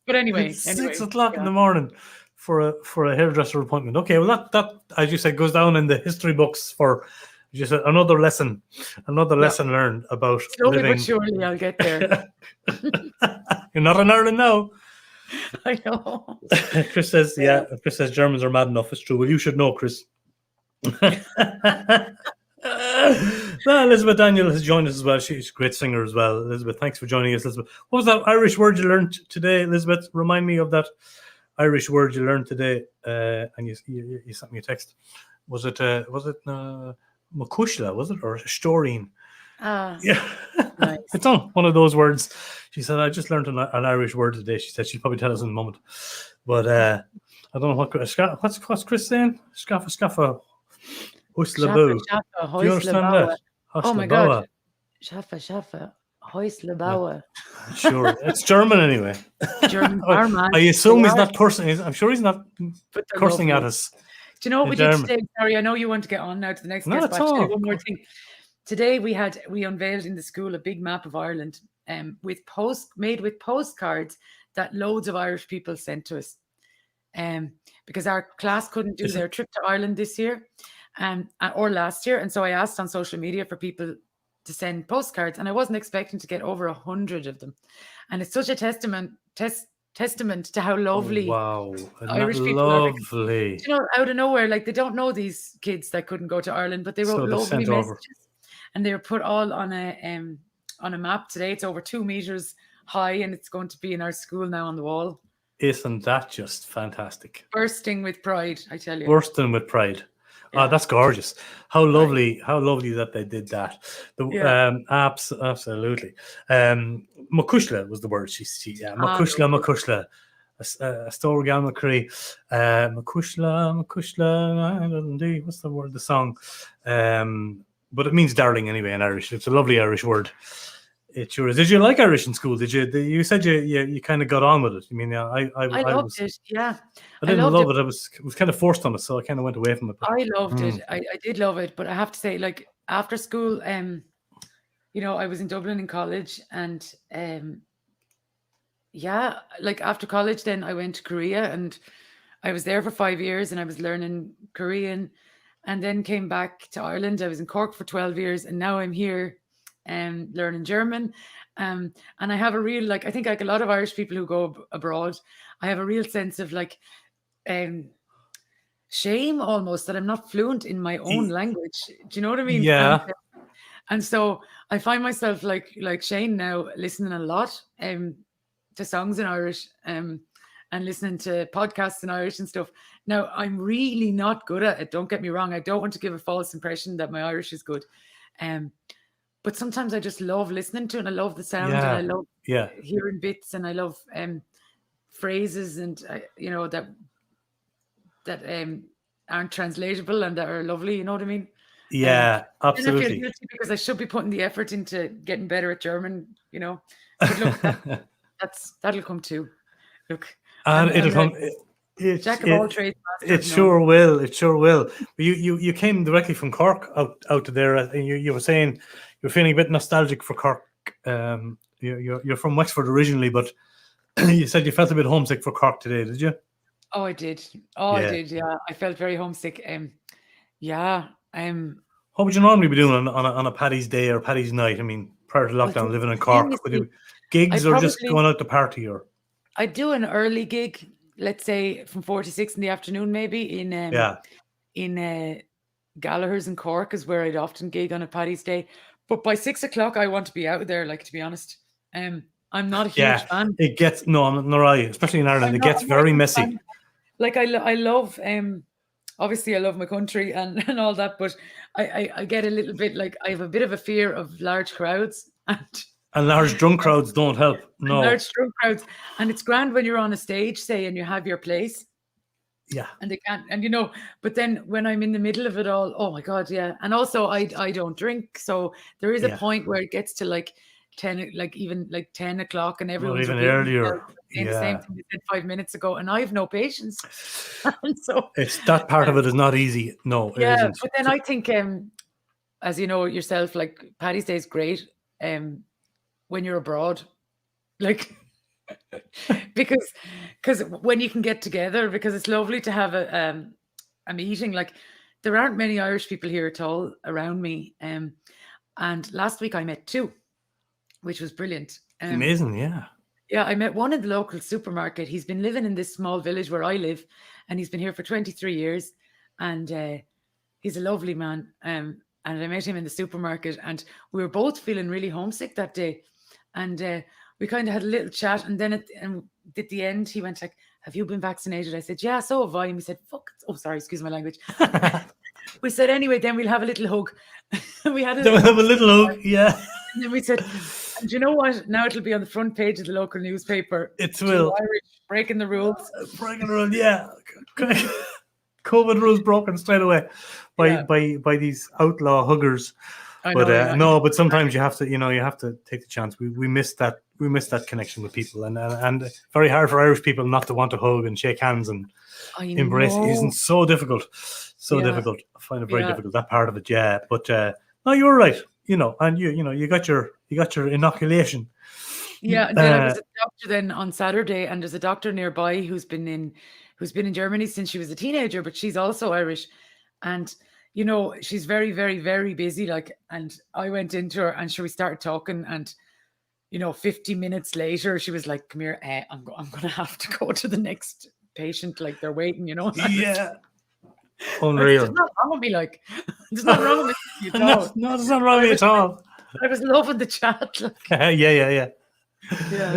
But anyway, 6 o'clock in the morning for a hairdresser appointment. Okay, well that as you said goes down in the history books for just another lesson learned about slowly living. But surely I'll get there. You're not in Ireland now. I know. Chris says Germans are mad enough. It's true. Well, you should know, Chris. Well, Elizabeth Daniel has joined us as well. She's a great singer as well. Elizabeth, thanks for joining us, Elizabeth. What was that Irish word you learned today, Elizabeth? Remind me of that Irish word you learned today, and you sent me a text. Was it Makushla, was it, or Storeen? Yeah. Nice. It's on one of those words. She said, I just learned an Irish word today. She said she'll probably tell us in a moment. But I don't know what's Chris saying? Scaffa. Huislabu. Do you understand that? Oh my God. Schaffa. Huislabaua. Sure. It's German anyway. German. I assume he's not cursing. I'm sure he's not cursing at us. Do you know what we did today? Sorry, I know you want to get on now to the next guest, but one more thing. today we unveiled in the school a big map of Ireland made with postcards that loads of Irish people sent to us. Because our class couldn't do their trip to Ireland this year or last year. And so I asked on social media for people to send postcards, and I wasn't expecting to get over 100 of them. And it's such a testament to how lovely Irish people are. You know, out of nowhere, like they don't know these kids that couldn't go to Ireland, but they wrote lovely messages, and they were put all on a map today. It's over 2 meters high, and it's going to be in our school now on the wall. Isn't that just fantastic? Bursting with pride, I tell you. Bursting with pride. Yeah. Oh, that's gorgeous. How lovely that they did that. Absolutely. Macushla was the word. Macushla. A story gal McCree. Macushla. What's the word? The song. But it means darling anyway in Irish. It's a lovely Irish word. It sure is. Did you like Irish in school? Did you? You said you kind of got on with it. I mean, I loved it. Yeah, I didn't love it. It was kind of forced on us, so I kind of went away from it. I loved it. I did love it, but I have to say, like after school, you know, I was in Dublin in college, and like after college, then I went to Korea, and I was there for 5 years, and I was learning Korean, and then came back to Ireland. I was in Cork for 12 years, and now I'm here. Learning German, and I have a real, like, I think like a lot of Irish people who go abroad, I have a real sense of like shame almost that I'm not fluent in my own language. Do you know what I mean? Yeah. And so I find myself like Shane now listening a lot to songs in Irish and listening to podcasts in Irish and stuff. Now I'm really not good at it. Don't get me wrong. I don't want to give a false impression that my Irish is good. But sometimes I just love listening to it, and I love the sound, and I love hearing bits, and I love phrases, and you know that aren't translatable and that are lovely. You know what I mean? Yeah, absolutely. I feel guilty because I should be putting the effort into getting better at German. You know, but look, that'll come too. Look, and it'll come. Jack of all trades. It sure will. It sure will. You came directly from Cork out to there, and you were saying you're feeling a bit nostalgic for Cork. You're from Wexford originally, but you said you felt a bit homesick for Cork today, did you? Oh, I did. I did. Yeah, I felt very homesick. What would you normally be doing on a Paddy's Day or Paddy's Night? I mean, prior to lockdown, living in Cork, would you gigs or just going out to party? Or I'd do an early gig. Let's say from 4 to 6 in the afternoon, maybe in Gallagher's in Cork is where I'd often gig on a Paddy's Day. But by 6 o'clock, I want to be out there. Like, to be honest, I'm not a huge fan. It gets I'm not right, especially in Ireland. It gets very messy. Like I love obviously I love my country and all that, but I get a little bit like I have a bit of a fear of large crowds and large drunk crowds don't help. No. Large drunk crowds. And it's grand when you're on a stage, say, and you have your place. Yeah. And they can't, and you know, but then when I'm in the middle of it all, oh my God, yeah. And also I don't drink. So there is a point where it gets to like 10, like even like 10 o'clock and everyone's even earlier. The same thing they said 5 minutes ago. And I have no patience. And so it's that part of it is not easy. No, it isn't. But then I think, as you know yourself, like Paddy's Day is great. When you're abroad, like because when you can get together, because it's lovely to have a meeting. Like there aren't many Irish people here at all around me, and last week I met 2, which was brilliant. Amazing. Yeah, I met one in the local supermarket. He's been living in this small village where I live, and he's been here for 23 years, and he's a lovely man. And I met him in the supermarket, and we were both feeling really homesick that day. And we kind of had a little chat, and then at the end, he went like, "Have you been vaccinated?" I said, "Yeah, so have I." And we said, "Fuck." Oh, sorry, excuse my language. We said, "Anyway, then we'll have a little hug." We had a little hug, yeah. And then we said, "And you know what? Now it'll be on the front page of the local newspaper. It will. Irish breaking the rules." Breaking the rules, yeah. COVID rules broken straight away by these outlaw huggers. But sometimes you have to take the chance. We miss that connection with people, and very hard for Irish people not to want to hug and shake hands and embrace isn't so difficult. Difficult. I find it very difficult, that part of it. Yeah, but no, you're right. you know, and you got your inoculation. Yeah, and then I was a doctor then on Saturday, and there's a doctor nearby who's been in Germany since she was a teenager, but she's also Irish, and you know she's very, very, very busy. Like, and I went into her, and we started talking, and you know, 50 minutes later, she was like, "Come here, I'm gonna have to go to the next patient. Like they're waiting, you know." Yeah. Unreal. There's not wrong with me, like. There's not wrong with me at all. No, there's not wrong with me at all. I was loving the chat. Like. Yeah.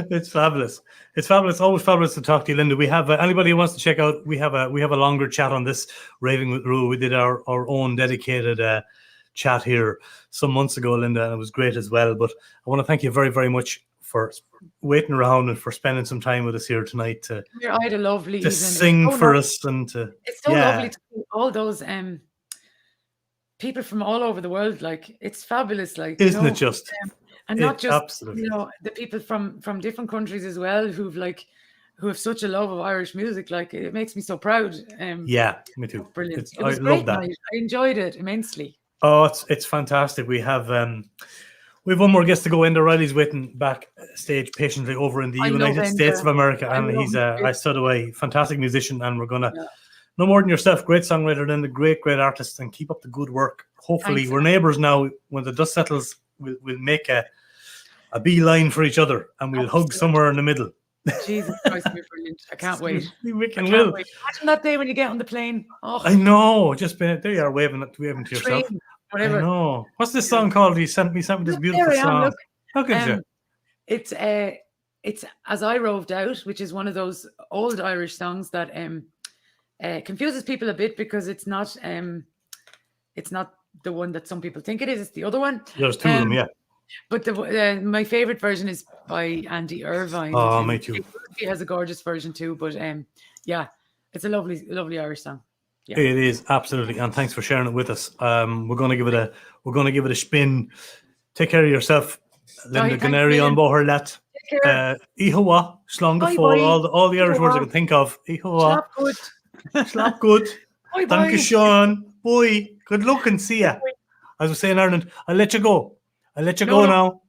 It's fabulous. It's fabulous. Always fabulous to talk to you, Lynda. We have anybody who wants to check out. We have a longer chat on this Raving with Rule. We did our own dedicated chat here some months ago, Lynda, and it was great as well. But I want to thank you very, very much for waiting around and for spending some time with us here tonight to I had a lovely evening. Sing for us and to. It's so lovely to see all those people from all over the world. Like, it's fabulous. Like, isn't it just? And not just absolutely. You know, the people from different countries as well who have such a love of Irish music. Like, it makes me so proud. Yeah, me too. Brilliant. I love that. Night. I enjoyed it immensely. Oh, it's fantastic. We have one more guest to go. Enda Reilly's waiting backstage patiently over in the United States of America, and he's I stood away, fantastic musician, and we're gonna no more than yourself, great songwriter and a great artist, and keep up the good work. Hopefully, we're neighbours now. When the dust settles, we'll make a beeline for each other, and we'll hug somewhere in the middle. Jesus Christ, you're brilliant. I can't wait. Imagine that day when you get on the plane. Oh, I know. Just been there. You are waving to yourself. Whatever. I know. What's this song called? You sent me this beautiful song. Look at you. It's As I Roved Out, which is one of those old Irish songs that confuses people a bit because it's not the one that some people think it is. It's the other one. There's two of them, yeah. But my favorite version is by Andy Irvine. Oh, me too. He has a gorgeous version too. But yeah, it's a lovely, lovely Irish song. Yeah. It is, absolutely, and thanks for sharing it with us. We're going to give it a spin. Take care of yourself, Lynda Canary on Boherlet. Ihawa, Slonga Fól, all the Irish words I can think of. Ihawa. Slap good. Slap good. Thank you, Sean. Boy, good luck and see ya. As we say in Ireland, I'll let you go. I'll let you go now.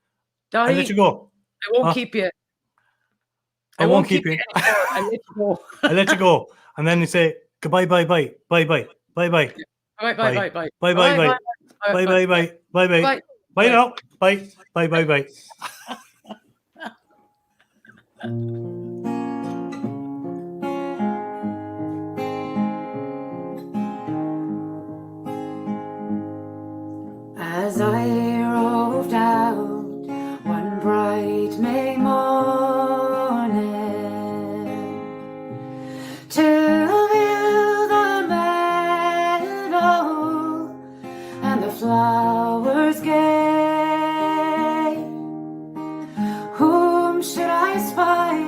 Daddy, I'll let you go. I won't keep you. I won't keep you. I'll let you go. I'll let you go. And then you say goodbye, bye. Bye. Bye now. Bye. As I roved out one bright May morning to view the meadow and the flowers gay, whom should I spy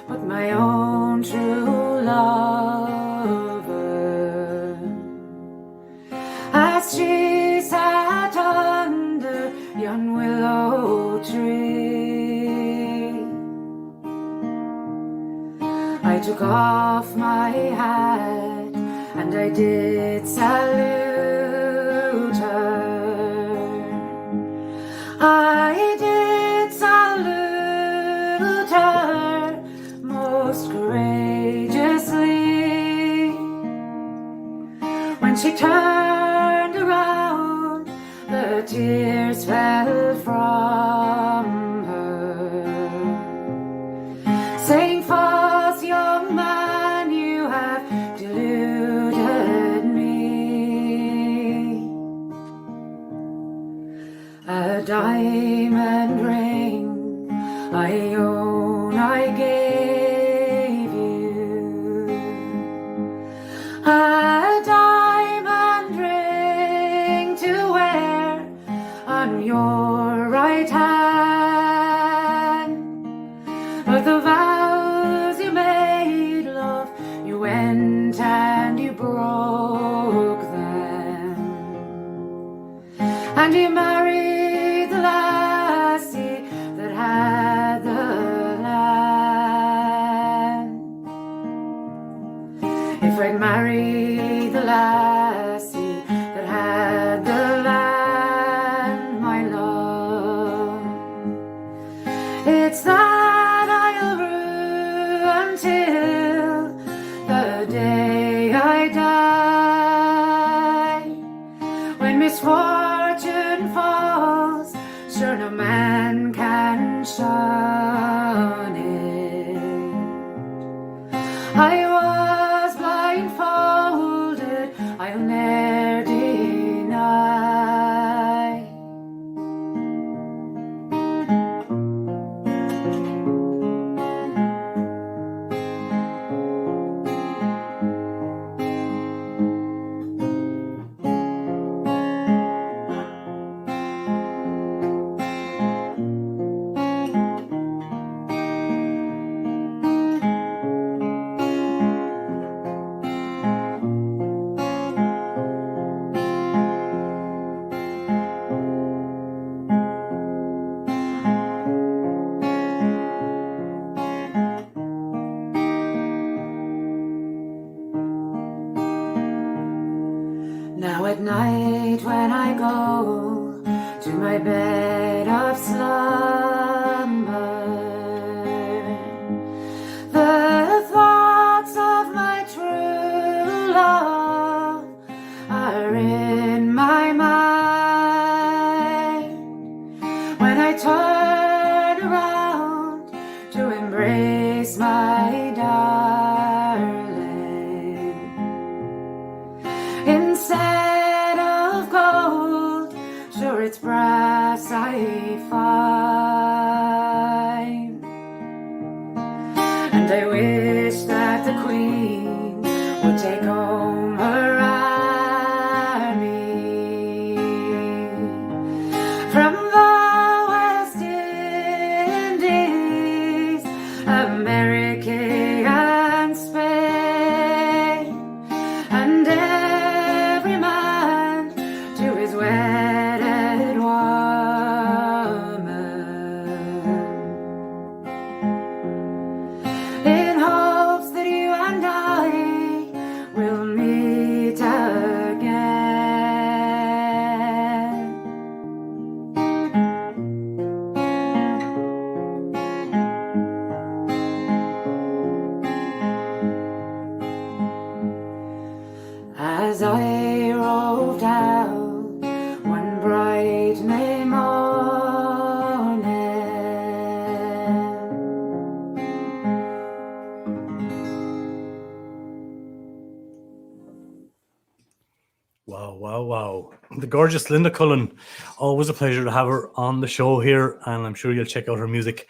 but my own true lover, as she sat under yon willow tree. I took off my hat and I did salute her. I did salute her most courageously. When she turned around, the tears fell from her, saying, "False young man, you have deluded me." A diamond ring I own I gave you, a diamond ring to wear on your right hand, but the vows you made, love, you went and you broke them, and you married the lassie that had the land. If I'd married the lassie that had the land, I was blindfolded, I'll ne'er deny. Now at night when I go to my bed of slumber, the thoughts of my true love are in my mind. When I turn around to embrace my darling, instead of gold, sure it's brass I find. And I wish that the Queen would take home her army from the West Indies, America and Spain, and every man to his wedded woman, in hopes that you and I will meet again. As I roved out one bright May morning, Wow, wow, wow. The gorgeous Lynda Cullen. Always a pleasure to have her on the show here, and I'm sure you'll check out her music.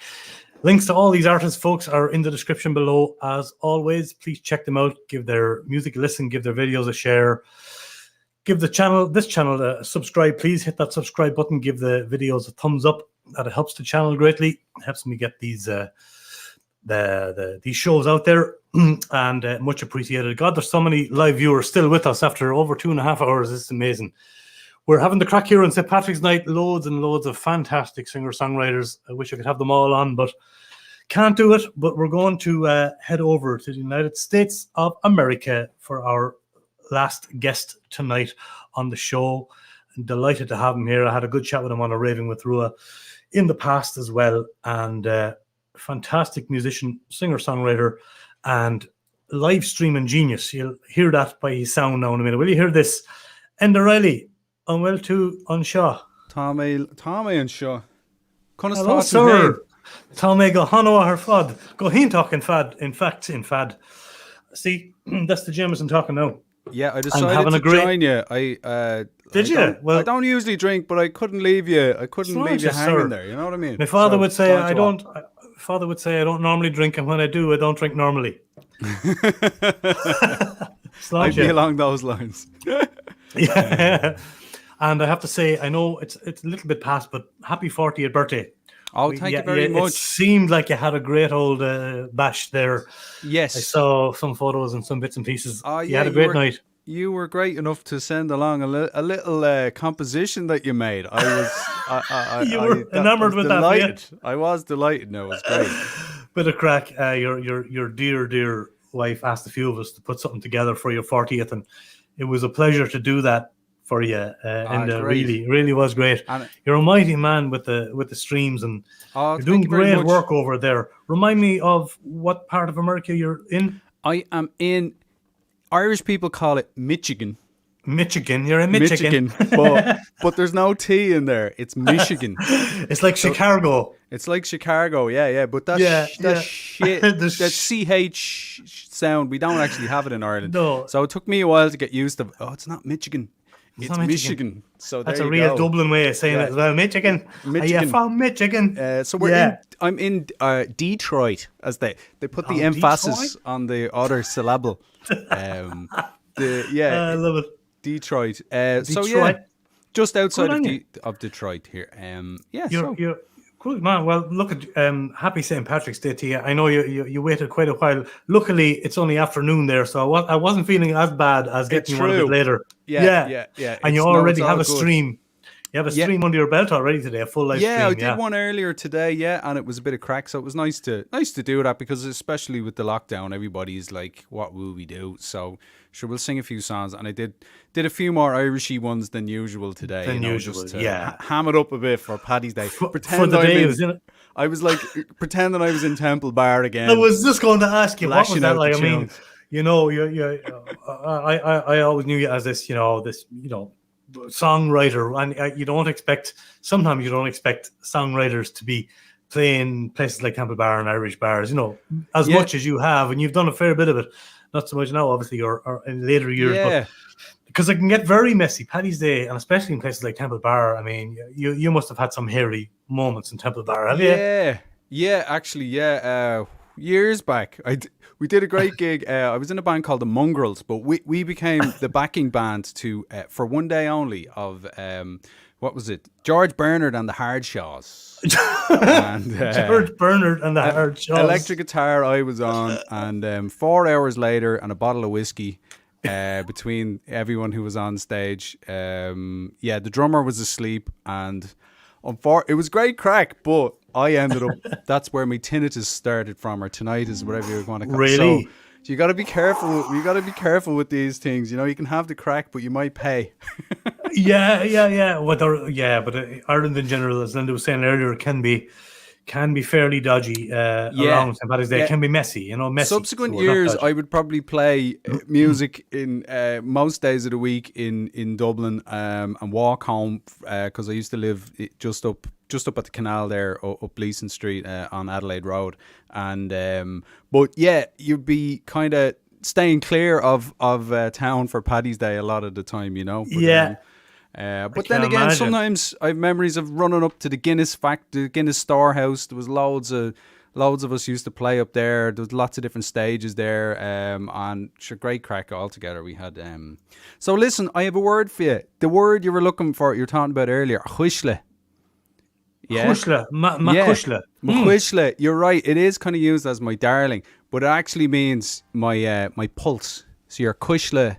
Links to all these artists, folks, are in the description below. As always, please check them out. Give their music a listen. Give their videos a share. Give this channel a subscribe. Please hit that subscribe button. Give the videos a thumbs up. That helps the channel greatly. It helps me get these these shows out there, and much appreciated. God, there's so many live viewers still with us after over 2.5 hours. It's amazing. We're having the crack here on St. Patrick's night. Loads and loads of fantastic singer-songwriters. I wish I could have them all on, but can't do it. But we're going to head over to the United States of America for our last guest tonight on the show. I'm delighted to have him here. I had a good chat with him on a Raving with Rua in the past as well. And fantastic musician, singer-songwriter, and live streaming genius. You'll hear that by his sound now in a minute. Will you hear this? Enda Reilly. And well to Anseo. Tommy Anseo. Hello, sir. Tommy go hano her fad. Go hintalk in fad. In fad. See, that's the Jameson talking now. Yeah, I decided to join you. Did you? Well, I don't usually drink, but I couldn't leave you. I couldn't leave you hanging there. You know what I mean? My father would say I don't. Father would say I don't normally drink, and when I do, I don't drink normally. I'd be along those lines. Yeah. And I have to say, I know it's a little bit past, but happy 40th birthday. Oh, thank you very much. It seemed like you had a great old bash there. Yes. I saw some photos and some bits and pieces. Oh, you had a great night. You were great enough to send along a little composition that you made. I was enamored with delighted. that. I was delighted. No, it was great. Bit of crack. Your dear wife asked a few of us to put something together for your 40th, and it was a pleasure to do that for you. And really was great. And you're a mighty man with the streams, and you're doing great work over there. Remind me of what part of America you're in. I am in. Irish people call it Michigan. Michigan. You're in Michigan. but there's no T in there. It's Michigan. It's like Chicago. It's like Chicago, yeah. But that shit, that CH sound, we don't actually have it in Ireland. No. So it took me a while to get used to. Oh, it's not Michigan. It's not Michigan. So that's there a you real go. Dublin way of saying it as well. Michigan. Are you from Michigan? So I'm in Detroit, as they put the emphasis on the other syllable. I love it. Detroit. Detroit. So yeah, just outside of Detroit here. You're good, man. Well, look at happy St. Patrick's Day to you. I know you waited quite a while. Luckily, it's only afternoon there, so I wasn't feeling as bad as getting you one a bit later. Yeah. And you already have a stream. You have a stream under your belt already today, a full live stream. Yeah, I did one earlier today, and it was a bit of crack, so it was nice to do that, because especially with the lockdown, everybody's like, what will we do? So sure, we'll sing a few songs, and I did a few more Irishy ones than usual today. Just to ham it up a bit for Paddy's Day. I was like pretending I was in Temple Bar again. I was just going to ask you, what was that like? I mean, I always knew you as this, songwriter, and sometimes you don't expect songwriters to be playing places like Temple Bar and Irish bars, as much as you have, and you've done a fair bit of it. Not so much now, obviously, or in later years, but because it can get very messy. Paddy's Day, and especially in places like Temple Bar, I mean, you must have had some hairy moments in Temple Bar, have you? Yeah, actually, years back, we did a great gig. I was in a band called the Mongrels, but we became the backing band to for one day only of what was it? George Bernard and the Hardshaws. George Bernard and the Hardshaws. Electric guitar I was on, and 4 hours later, and a bottle of whiskey between everyone who was on stage. The drummer was asleep, and it was great crack, but I ended up, that's where my tinnitus started from, or tinnitus, whatever you want to call it. Really? So you got to be careful. You got to be careful with these things. You can have the crack, but you might pay. Yeah. But Ireland in general, as Lynda was saying earlier, can be fairly dodgy around St. Patrick's Day. It can be messy, messy. Subsequent years, I would probably play music in most days of the week in Dublin, and walk home, because I used to live just up at the canal there, up Leeson Street on Adelaide Road, and but yeah, you'd be kind of staying clear of town for Paddy's Day a lot of the time, But then again, sometimes I have memories of running up to the Guinness storehouse. There was loads of us used to play up there. There was lots of different stages there, and great crack altogether. We had so listen, I have a word for you. The word you were looking for, you were talking about earlier, chuisle. Chuisle, chuisle. You're right. It is kind of used as my darling, but it actually means my pulse. So your chuisle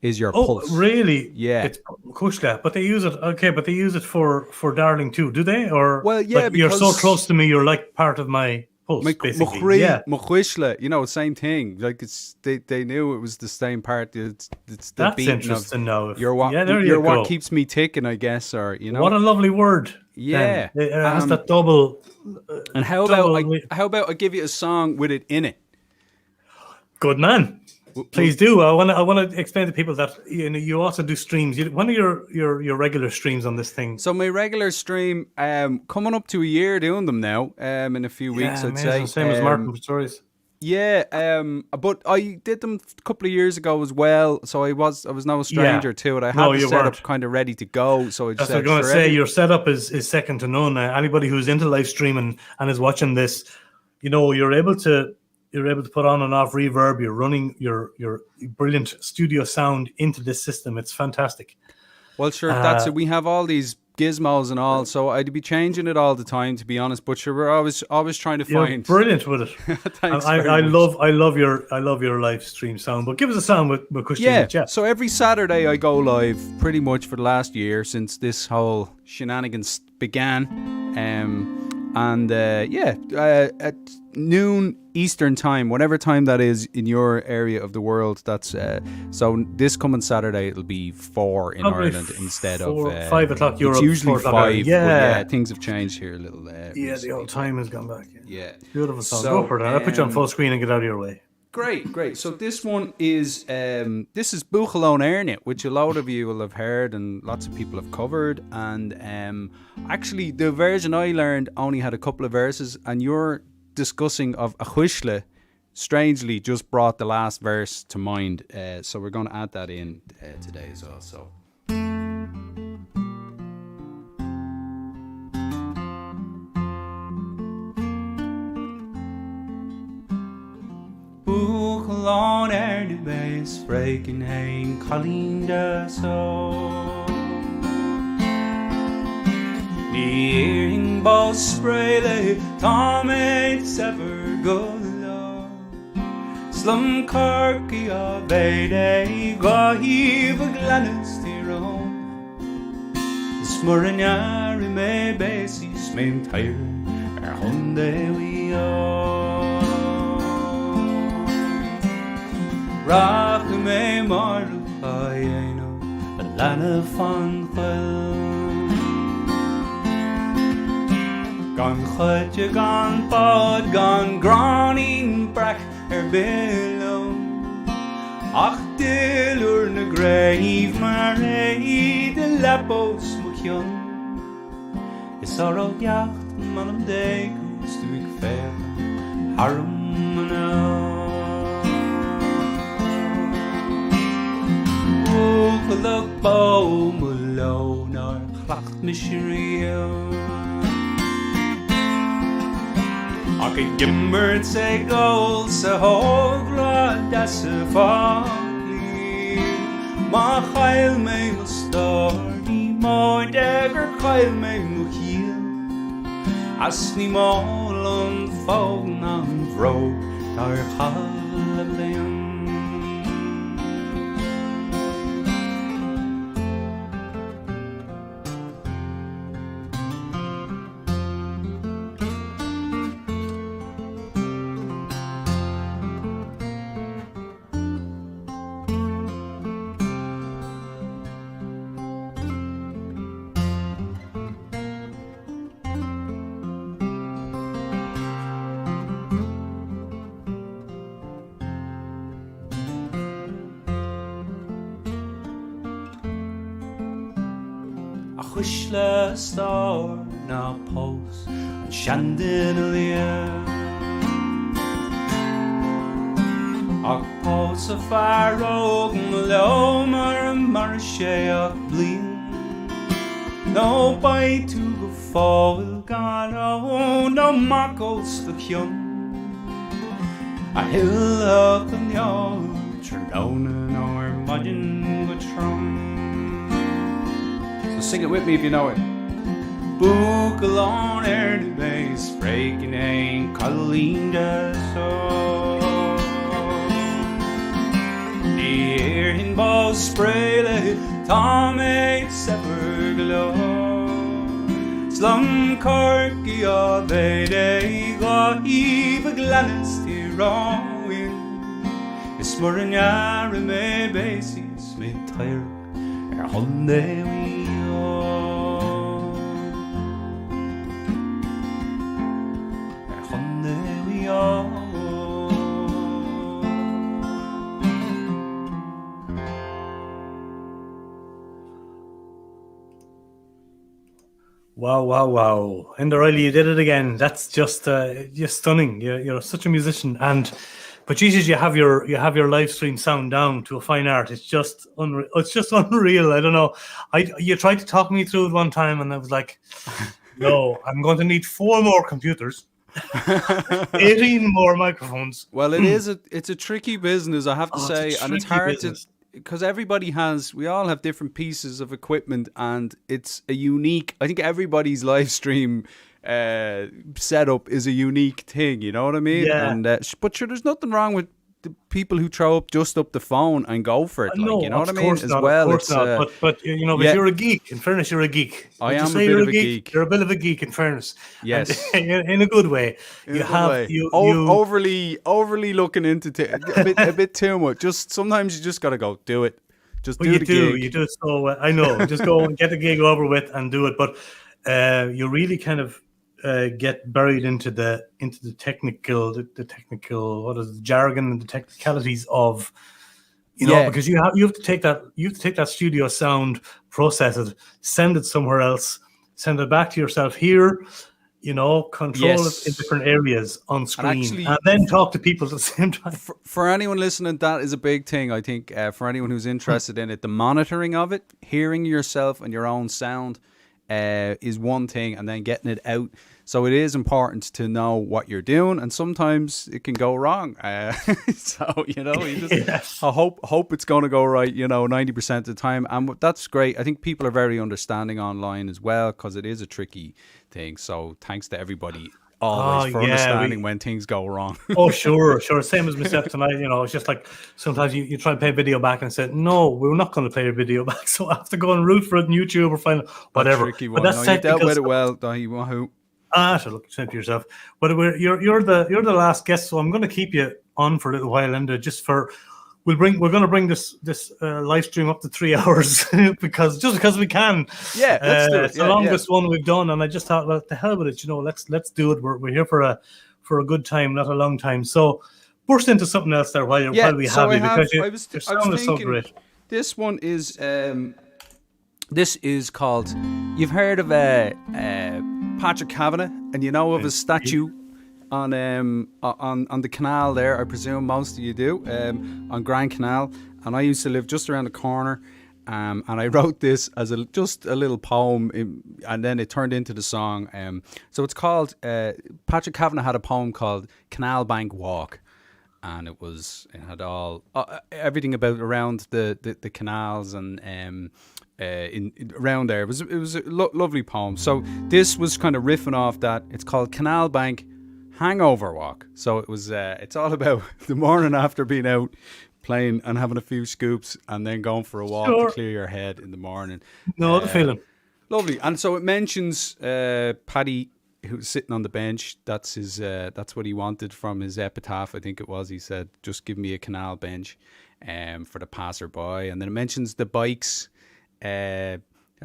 is your pulse. Oh, really? Yeah. It's chuisle, but they use it. Okay, but they use it for darling too, do they? Or well, yeah, like, you're so close to me, you're like part of my pulse. Basically, chuisle, same thing. Like they knew it was the same part. It's the that's beating interesting. Now, you're what keeps me ticking, I guess, or What a lovely word. Yeah, it has that double. And how about I give you a song with it in it? Good man. Please do. I want to explain to people that you also do streams. When are your regular streams on this thing? So my regular stream, coming up to a year doing them now. In a few weeks, I'd say. Same as Martin Praetorius. Yeah, but I did them a couple of years ago as well, so I was no stranger to it. I had the setup kind of ready to go. So that's what I'm going to say. Your setup is second to none. Anybody who's into live streaming and is watching this, you're able to put on and off reverb. You're running your brilliant studio sound into this system. It's fantastic. Well, sure, that's it. We have all these gizmos and all, so I'd be changing it all the time, to be honest. But sure, we're always trying to find. You're brilliant with it. Thanks. I love your live stream sound. But give us a sound with Christian. Yeah. So every Saturday I go live, pretty much for the last year since this whole shenanigans began. At noon Eastern time, whatever time that is in your area of the world. That's so this coming Saturday it'll be 4 in Ireland instead of 5 o'clock Europe. It's usually 5. Yeah. But things have changed here a little. The old time has gone back. Yeah. Beautiful song. Go for that. I'll put you on full screen and get out of your way. Great. So this one is Buchalón Airne, which a lot of you will have heard and lots of people have covered. And actually, the version I learned only had a couple of verses, and your discussing of a chuisle strangely just brought the last verse to mind. So we're going to add that in today as well. So. Buchalón Airne bes breaking hein Calinda so Nearing boss sprayle Tomate sever golo Slum Carky a bede Gahiv a glanis tiro Smuranyari me basis main tire Hunde we Rach me maru ayeno a lana fan chel Gan chutje gan pod gan granin brak billow Ach dilur na grave mar de lapos muchion Is orol jacht man am degus du ik fair harum no Look bow malone or clacht misherio I can gimmer say gold so hogla das a fogly Ma chael me will starty my dagger chael me will heal Asni mall on phone on road tar halableon Chuisle star na post and chandelier Ach post a farog lo mar marche ach blin No bite to go fall gan oh no marcos the kyun A hill up in the Trelona nor mudin go trum So sing it with me if you know it. Buchalón Airne bes breaking ein Calinda so Near in boss sprayle Tomate sever glo Slum Carky a bede Gahiv a glanis tiroin Is Smuranyari me basis me tire Hunde we Wow. Enda Reilly, you did it again. That's just stunning. You're such a musician. But Jesus, you have your live stream sound down to a fine art. It's just unreal. It's just unreal. I don't know. You tried to talk me through it one time and I was like, no, I'm going to need 4 more computers. 18 more microphones. Well, it's a tricky business, I have to say, and it's hard to because we all have different pieces of equipment, and it's a unique. I think everybody's live stream setup is a unique thing. You know what I mean? Yeah. And but sure, there's nothing wrong with the people who throw up the phone and go for it. No, you know what I mean? Of course not. But you know, if you're a geek, in fairness, you're a geek. I am a bit of a geek. You're a bit of a geek, in fairness. Yes, and in a good way. Overly looking into a bit too much. Just sometimes you just gotta go do it. Just do the gig. You do it so well. I know. Just go and get the gig over with and do it. But you really kind of get buried into the technical what is the jargon and the technicalities of, you know, because you have to take that studio sound, process it, send it somewhere else, send it back to yourself here, you know, control it in different areas on screen, and then talk to people at the same time. For anyone listening, that is a big thing, I think, for anyone who's interested in it. The monitoring of it, hearing yourself and your own sound is one thing, and then getting it out. So it is important to know what you're doing, and sometimes it can go wrong. So, you know, you just hope it's going to go right, you know, 90% of the time. And that's great. I think people are very understanding online as well, because it is a tricky thing. So thanks to everybody always for understanding when things go wrong. Oh, sure. Same as myself tonight. You know, it's just like sometimes you try to play video back and say, no, we're not going to play your video back. So I have to go and root for it on YouTube or find whatever. Tricky one. But that's you dealt with it well, Wahoo. So look, same to yourself. But you're the last guest, so I'm going to keep you on for a little while, Linda. We're going to bring this live stream up to 3 hours because we can. Yeah, let's do it. It's the longest one we've done, and I just thought, well, the hell with it, you know, let's do it. We're here for a good time, not a long time. So burst into something else there while we have you, because your sound is so great. This one is this is called. You've heard of Patrick Kavanagh, and you know of his statue on the canal there. I presume most of you do, on Grand Canal. And I used to live just around the corner, and I wrote this as just a little poem, and then it turned into the song. So it's called. Patrick Kavanagh had a poem called "Canal Bank Walk," and it had all everything about around the canals and around there. It was a lovely poem. So this was kind of riffing off that. It's called Canal Bank Hangover Walk. So it was it's all about the morning after being out playing and having a few scoops and then going for a walk to clear your head in the morning. No, the feeling. Lovely. And so it mentions Paddy, who's sitting on the bench. That's his that's what he wanted from his epitaph, I think it was. He said, just give me a canal bench for the passerby. And then it mentions the bikes. I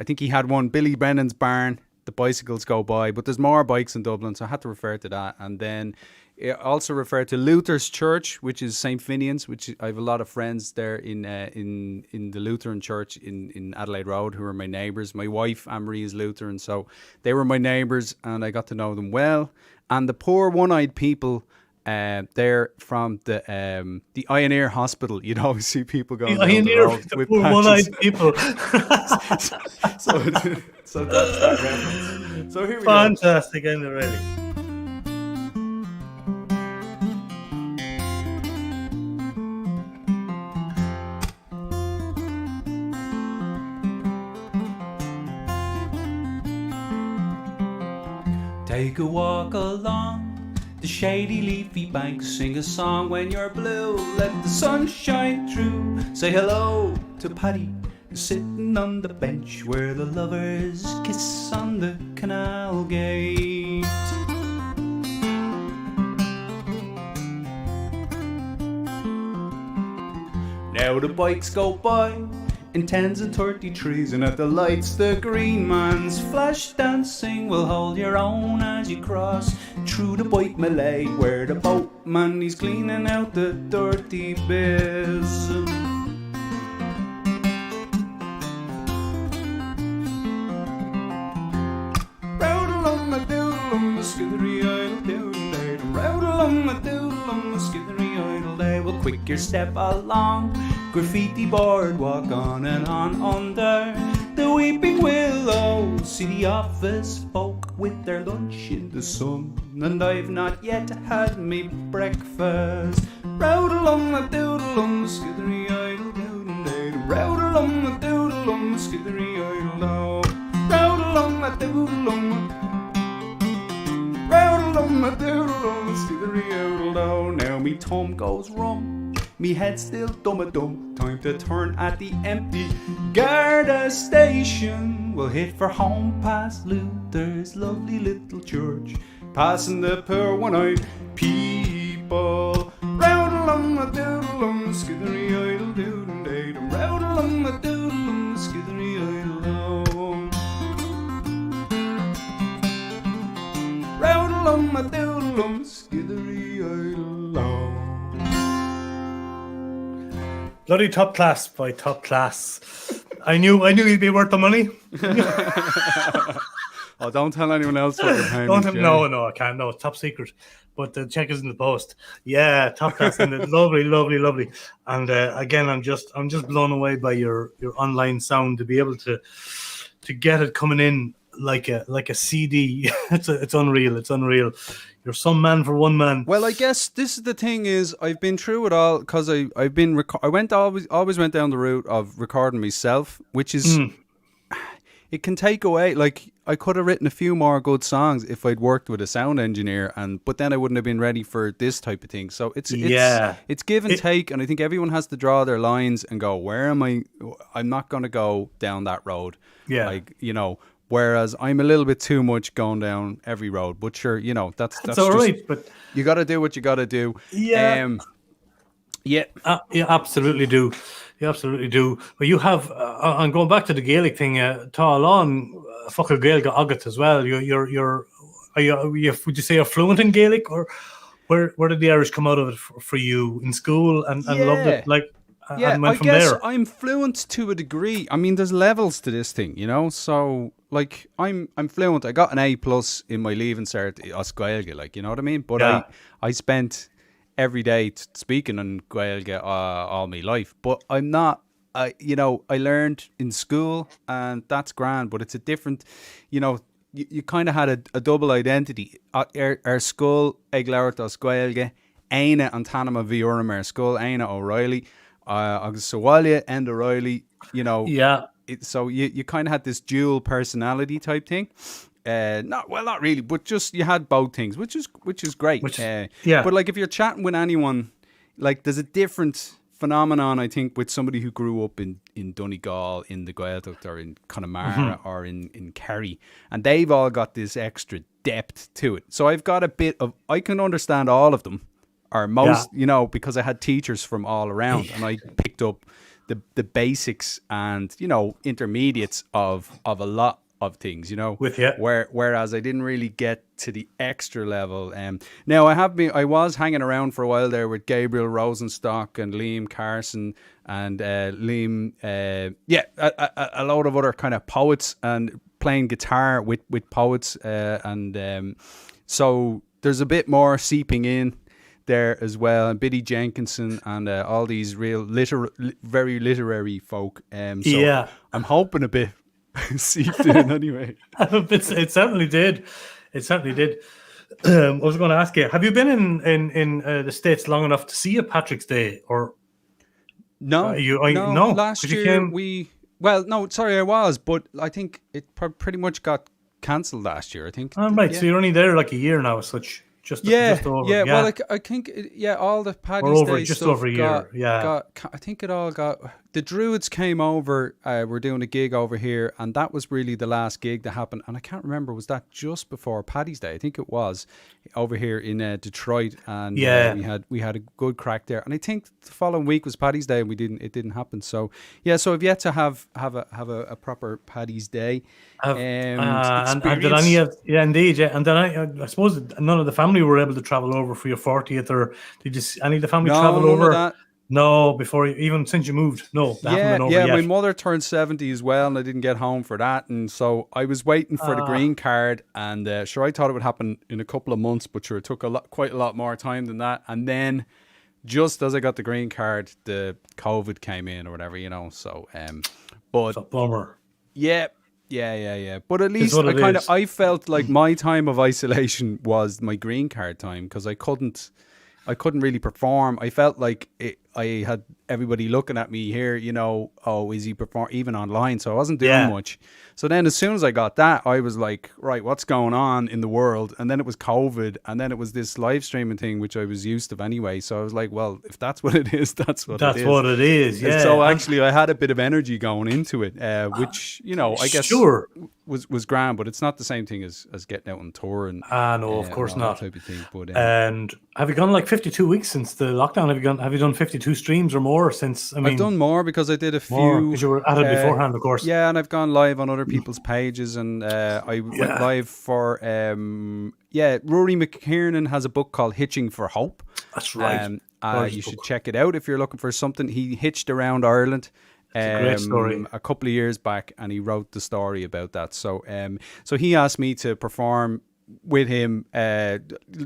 think he had one, Billy Brennan's barn. The bicycles go by, but there's more bikes in Dublin, so I had to refer to that. And then it also referred to Luther's Church, which is St. Finian's, which I have a lot of friends there in the Lutheran Church in Adelaide Road who are my neighbours. My wife, Anne-Marie, is Lutheran, so they were my neighbours, and I got to know them well. And the poor one-eyed people, they're from the Ioneer Hospital. You'd always see people going down the road with poor one-eyed people. so that's that reference. So here we go. Fantastic, Enda Reilly. Take a walk along the shady leafy bank, sing a song when you're blue, let the sun shine through. Say hello to Paddy, sitting on the bench where the lovers kiss on the canal gate. Now the bikes go by in 10s and 33s, and at the lights the green man's flash dancing will hold your own as you cross through the Boit Malay, where the boatman he's cleaning out the dirty biz. Round along the doodle on the skithery idle doodle day, round along the doodle on the skithery idle day. Well, quick your step along graffiti boardwalk, on and on under the weeping willow. See the office folk with their lunch in the sun, and I've not yet had me breakfast. Round along the doodle on the skithery idle doodle day, round along the doodle on the skithery idle do, round along the doodle on the round along the doodle on the skithery idle do. Now me tongue goes rum, me head still dumb-a-dum. Time to turn at the empty Garda station. We'll hit for home past Luther's lovely little church, passing the poor one-eyed people. Round along the doodle on the skithery idle doodle day, round along the doodle on the skithery idle do. doodle-um, skithery idle long. Bloody Top Class by Top Class. I knew you'd be worth the money. Oh, don't tell anyone else what you're paying. No, I can't. No, it's top secret. But the check is in the post. Yeah, Top Class, and it's lovely. And again, I'm just blown away by your online sound, to be able to get it coming in like a CD. It's unreal. It's unreal. You're some man for one man. Well, I guess this is the thing is I've been through it all because I always went down the route of recording myself, which is it can take away. Like, I could have written a few more good songs if I'd worked with a sound engineer, but then I wouldn't have been ready for this type of thing. So it's give and take, and I think everyone has to draw their lines and go, where am I? I'm not going to go down that road. Yeah, like, you know. Whereas I'm a little bit too much going down every road, but sure, you know, that's all right. But you got to do what you got to do. Yeah, you absolutely do. You absolutely do. But you have, and going back to the Gaelic thing, Tálan, Fearghail Gaeilge agus as well. Would you say you're fluent in Gaelic, or where did the Irish come out of it for you in school and loved it? Like. Yeah, I guess I'm fluent to a degree. I mean, there's levels to this thing, you know. So, like, I'm fluent. I got an A+ in my leaving cert as Gaeilge, like, you know what I mean. But I spent every day speaking in Gaeilge all my life. But I'm not. I learned in school, and that's grand. But it's a different, you know. You kind of had a double identity. Our school ag leabhart as Gaeilge, Aine an Tanama bhí orm ar school, Aine O'Reilly. Agus Sawalia, Enda Reilly, you know. Yeah. So you kind of had this dual personality type thing. Not really, but just you had both things, which is great. But like if you're chatting with anyone, like there's a different phenomenon, I think, with somebody who grew up in Donegal, in the Gaeltacht, or in Connemara, or in Kerry, and they've all got this extra depth to it. So I've got a bit of, I can understand all of them. Or most, you know, because I had teachers from all around, and I picked up the basics and, you know, intermediates of a lot of things, you know. Whereas I didn't really get to the extra level. Now I was hanging around for a while there with Gabriel Rosenstock and Liam Carson and Liam, a load of other kind of poets, and playing guitar with poets, and so there's a bit more seeping in there as well, and Biddy Jenkinson and all these real very literary folk. So I'm hoping a bit seeped in anyway. It certainly did. It certainly did. I was going to ask you, have you been in the States long enough to see a Patrick's Day, or no? No. Last year I was, but I think it pretty much got cancelled last year. I think. Right, so you're only there like a year now, as such. Just over. Yeah. Well, I think all the Paddy's Day just stuff over a year. I think it all got. The Druids came over. We're doing a gig over here, and that was really the last gig that happened. And I can't remember, was that just before Paddy's Day? I think it was over here in Detroit, and we had a good crack there. And I think the following week was Paddy's Day, and it didn't happen. So so I've yet to have a proper Paddy's Day. And did any of indeed, and then I suppose none of the family were able to travel over for your 40th, or did any of the family travel over? That. No, even since you moved. No, they haven't been over yet. My mother turned 70 as well, and I didn't get home for that, and so I was waiting for the green card, and I thought it would happen in a couple of months, but it took quite a lot more time than that. And then just as I got the green card, the COVID came in or whatever, you know. So, but it's a bummer. Yeah. But at least I felt like my time of isolation was my green card time, because I couldn't really perform. I felt like I had everybody looking at me here, you know, is he perform even online? So I wasn't doing much. So then as soon as I got that, I was like, right, what's going on in the world? And then it was COVID, and then it was this live streaming thing, which I was used to anyway. So I was like, well, if that's what it is, that's what it is. That's what it is, yeah. And so actually I had a bit of energy going into it, which, you know, I guess was grand, but it's not the same thing as getting out on tour. And no, of course not. Type of thing. But, and have you gone like 52 weeks since the lockdown? Have you done 52 2 streams or more since. I've done more because I did a few. More, because you were at it beforehand, of course. Yeah, and I've gone live on other people's pages, and I went live for. Rory McKiernan has a book called Hitching for Hope. That's right. You should check it out if you're looking for something. He hitched around Ireland. It's a great story. A couple of years back, and he wrote the story about that. So, so he asked me to perform with him,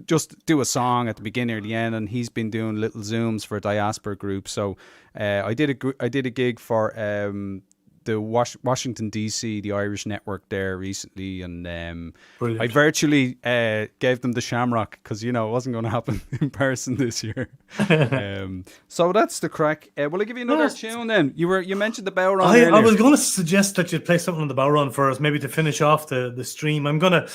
just do a song at the beginning or the end, and he's been doing little Zooms for a diaspora group. So, I did a gig for the Washington DC, the Irish network there recently, and I virtually gave them the Shamrock because it wasn't going to happen in person this year. So that's the crack. Will I give you another tune then? You mentioned the Bowron earlier. I was going to suggest that you'd play something on the Bowron for us, maybe to finish off the stream. I'm going to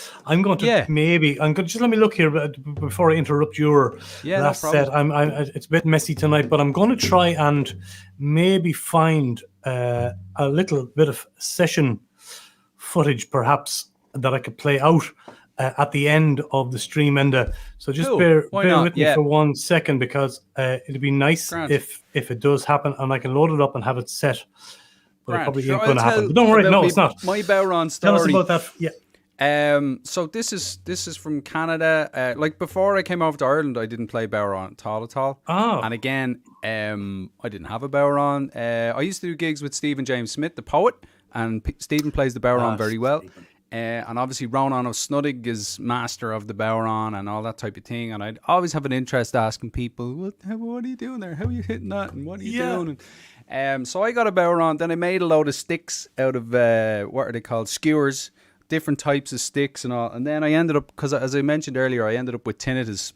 just let me look here before I interrupt your last set. It's a bit messy tonight, but I'm going to try and maybe find a little bit of session footage perhaps that I could play out at the end of the stream, Enda. So just bear with me for 1 second, because it'd be nice if it does happen and I can load it up and have it set. But it probably ain't going to happen. But don't worry, no, it's not. My Bowron story. Tell us about that. Yeah. So this is from Canada. Like before I came over to Ireland, I didn't play Bowron at all. Oh. And again, I didn't have a Bowron. I used to do gigs with Stephen James Smith, the poet, and Stephen plays the Bowron very well. And obviously Ronan O'Snuddig is master of the Bowron and all that type of thing. And I'd always have an interest asking people, what are you doing there? How are you hitting that? And what are you doing? And, so I got a Bowron. Then I made a load of sticks out of, what are they called? Skewers. Different types of sticks and all. And then I ended up, because as I mentioned earlier, I ended up with tinnitus.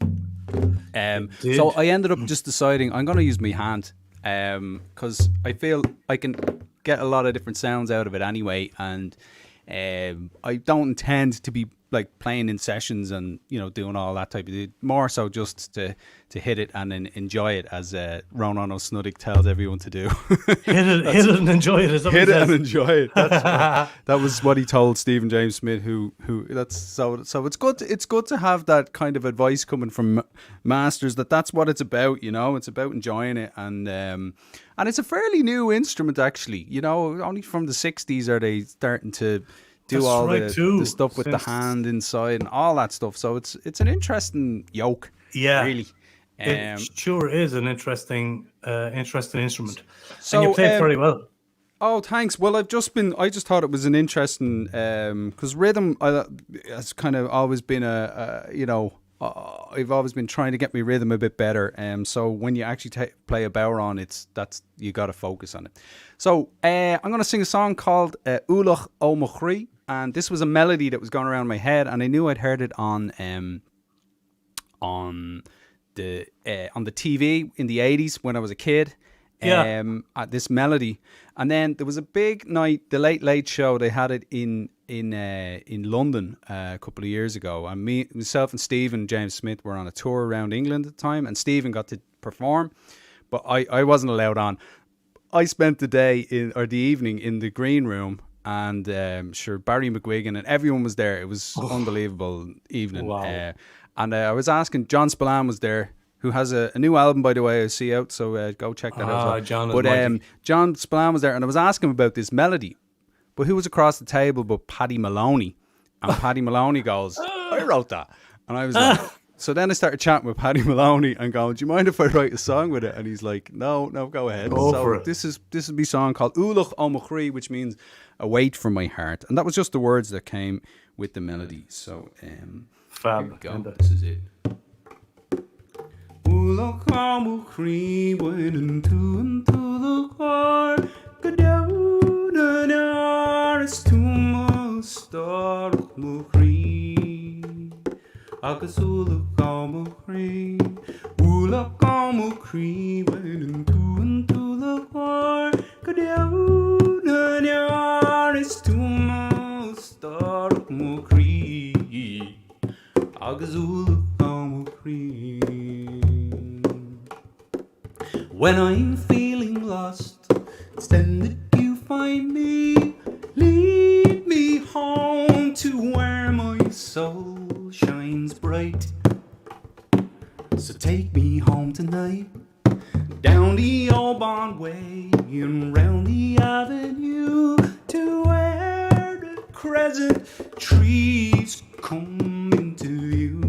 So I ended up just deciding I'm going to use my hand, because I feel I can get a lot of different sounds out of it anyway. And I don't intend to be like playing in sessions and doing all that type of thing. More so just to hit it and then enjoy it, as Ronan O'Snuddig tells everyone to do. hit it and enjoy it. Hit it and enjoy it. That was what he told Stephen James Smith. Who that's so it's good. It's good to have that kind of advice coming from masters. That's what it's about. It's about enjoying it, and it's a fairly new instrument actually. Only from the 60s are they starting to do all the stuff with the hand inside and all that stuff. So it's an interesting yoke. Yeah, really. It sure is an interesting instrument. So and you played very well. Oh, thanks. Well, I just thought it was an interesting, because rhythm has kind of always been I've always been trying to get my rhythm a bit better. So when you actually play a Bowron, you got to focus on it. So I'm going to sing a song called Ulach O Machri, and this was a melody that was going around my head, and I knew I'd heard it on the TV in the 80s when I was a kid. At this melody, and then there was a big night, the Late Late Show. They had it in London a couple of years ago, and myself and Stephen James Smith were on a tour around England at the time, and Stephen got to perform, but I wasn't allowed on. I spent the evening in the green room, and Barry McGuigan and everyone was there. It was unbelievable evening. Wow. And I was asking, John Spillane was there, who has a new album, by the way, I see out, so go check that out. John John Spillane was there, and I was asking him about this melody, but who was across the table but Paddy Maloney? And Paddy Maloney goes, I wrote that. And I was like, so then I started chatting with Paddy Maloney and going, do you mind if I write a song with it? And he's like, no, go ahead. Go for it. This is my song called Ulach O Machri, which means a weight from my heart. And that was just the words that came with the melody. So fab. Here we go. This is it. Ulach O Machri went into the car, go down an arse to my star Machri, agus Ulach O Machri, Ulach O Machri went into the car, go down an arse to my star Machri, agus Ulach O Machri. When I'm feeling lost, it's then that you find me. Lead me home to where my soul shines bright. So take me home tonight, down the Auburn Way and round the avenue to where the crescent trees come into view.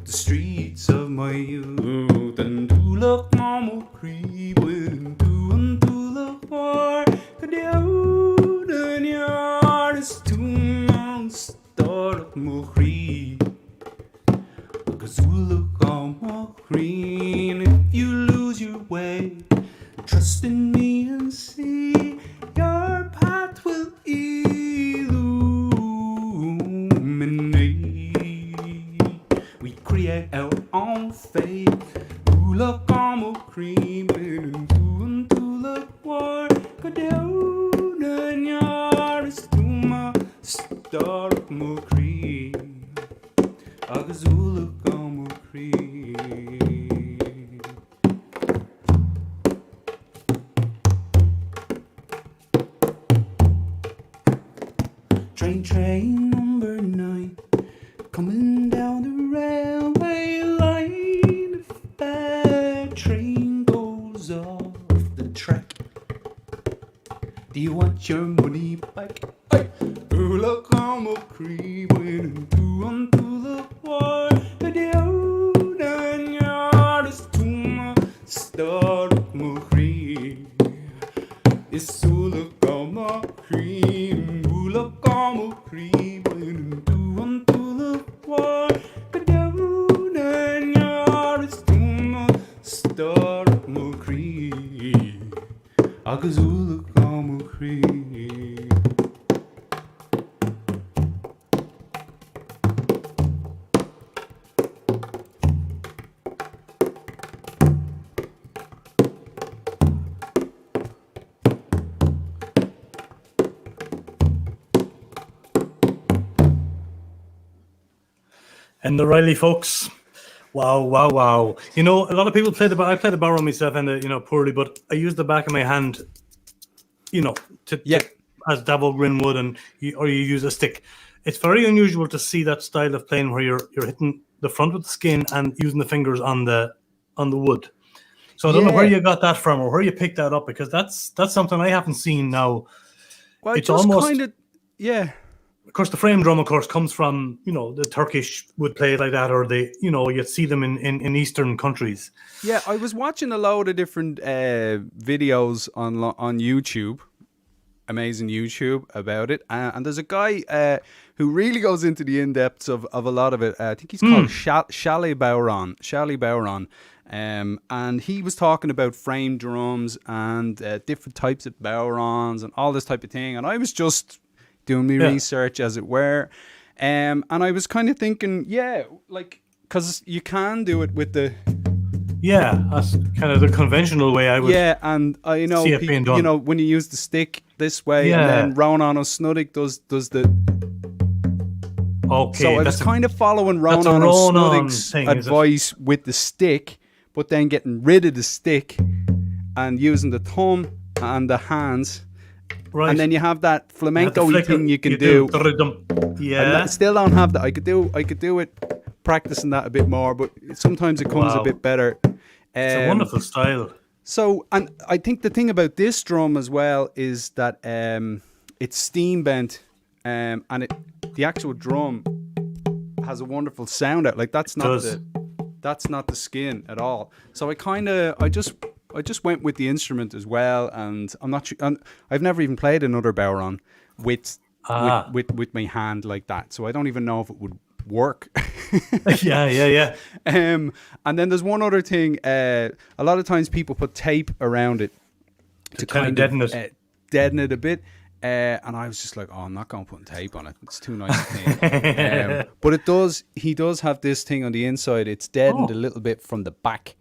The streets of my youth and to look mama creep into the war. Down the yard is 2 months start my creep. Cause you look on my green. If you lose your way, trust in me and see your path will illuminate. We create our own fate. You look on my green into the war. Go down and yours to my start my green. Agus look on my green. Train number 9 coming down the railway line. If that train goes off the track, do you want your money back? Hey, look on my creep onto the war. Down and yard is to my start my creep. It's so look on my cream. Look on my creep onto the war. Down and yard is to my start my creep. Agus look on my creep. Enda Reilly, folks. Wow. You know, a lot of people play the I play the barrow myself, and poorly, but I use the back of my hand, to as Davóg Rynne would, or you use a stick. It's very unusual to see that style of playing where you're hitting the front with the skin and using the fingers on the wood. So I don't know where you got that from or where you picked that up, because that's something I haven't seen now. Well, it's just almost kind of, Of course, the frame drum, of course, comes from, the Turkish would play it like that, or you'd see them in Eastern countries. Yeah, I was watching a load of different videos on YouTube, amazing YouTube about it, and there's a guy who really goes into the in-depths of a lot of it. I think he's called Shally Bowron. And he was talking about frame drums and different types of bowrons and all this type of thing, and I was just doing my research, as it were, and I was kind of thinking, because you can do it with the that's kind of the conventional way I would and I know see it being done. When you use the stick this way, and then Ronan O'Snuddick does the so I was kind of following Ronan O'Snuddick's advice with the stick, but then getting rid of the stick and using the thumb and the hands. Right. And then you have that flamenco-y thing you can do. I still don't have that. I could do it practicing that a bit more, but sometimes it comes a bit better. It's a wonderful style. So, and I think the thing about this drum as well is that it's steam bent, and the actual drum has a wonderful sound out. Like that's not the skin at all. So I just went with the instrument as well, and I'm not sure. I've never even played another bowron with my hand like that, so I don't even know if it would work. Yeah. And then there's one other thing. A lot of times people put tape around it to kind of deaden it a bit. And I was just like, I'm not going to put tape on it. It's too nice a thing. But he does have this thing on the inside. It's deadened a little bit from the back.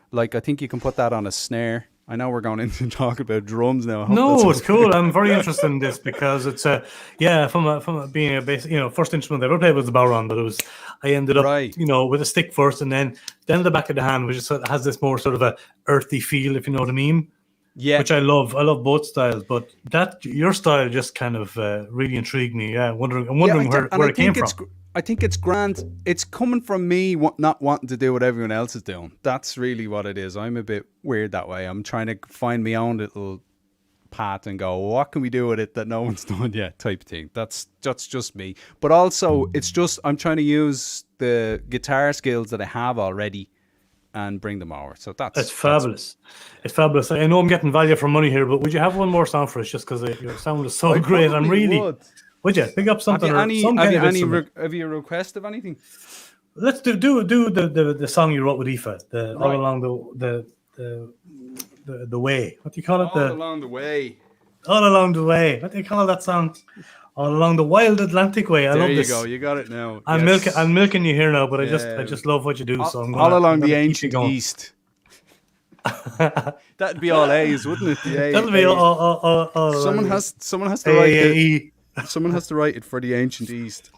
Like, I think you can put that on a snare. I know we're going into talk about drums now. No, it's cool. I'm very interested in this because it's from being a basic, first instrument I ever played was the bowron, but I ended up, with a stick first, and then the back of the hand, which has this more sort of a earthy feel, if you know what I mean. Yeah, which I love. I love both styles, but your style just kind of really intrigued me. Yeah, I'm wondering where it came from. I think it's grand. It's coming from me not wanting to do what everyone else is doing. That's really what it is. I'm a bit weird that way. I'm trying to find my own little path and go, what can we do with it that no one's done yet, type thing. That's just me. But also, it's just I'm trying to use the guitar skills that I have already and bring them over. So that's fabulous. It's fabulous. I know I'm getting value for money here, but would you have one more song for us? Just because your sound is so great. I'm really. Would you pick up something? Have you a request of anything? Let's do the song you wrote with Aoife. All along the way. What do you call it? All along the way. All along the way. What do you call that song? All along the wild Atlantic way. I love this. There you go. You got it now. I'm milking you here now, but I just love what you do. So I'm all along the ancient east. That'd be all A's, wouldn't it? That'll be all. Someone has to write it. Someone has to write it for the ancient east.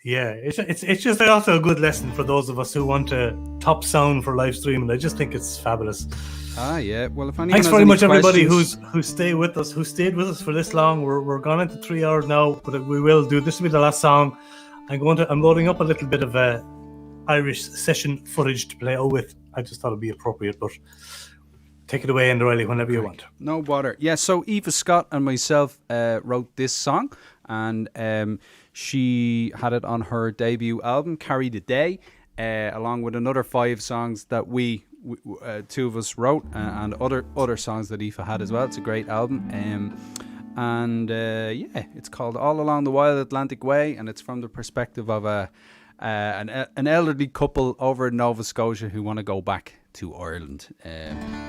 Yeah, it's just also a good lesson for those of us who want a top sound for live streaming. I just think it's fabulous. Yeah. Well, if anyone thanks has very any much, everybody questions- who stayed with us for this long. We're gone into 3 hours now, but we will do. This will be the last song. I'm loading up a little bit of Irish session footage to play out with. I just thought it'd be appropriate, but take it away, Enda Reilly, whenever you want. No bother. Yeah. So Aoife Scott and myself wrote this song, and she had it on her debut album, Carry the Day, along with another 5 songs that we two of us wrote, and other songs that Aoife had as well. It's a great album. It's called All Along the Wild Atlantic Way, and it's from the perspective of an elderly couple over in Nova Scotia who want to go back to Ireland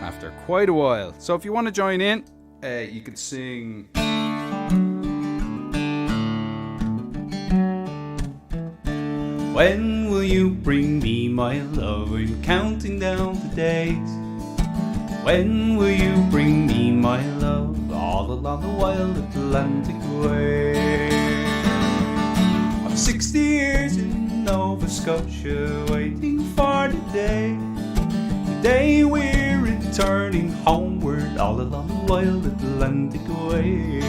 after quite a while. So if you want to join in, you can sing... When will you bring me my love? I'm counting down the days. When will you bring me my love? All along the wild Atlantic way. I'm 60 years in Nova Scotia, waiting for the day we're returning homeward, all along the wild Atlantic way.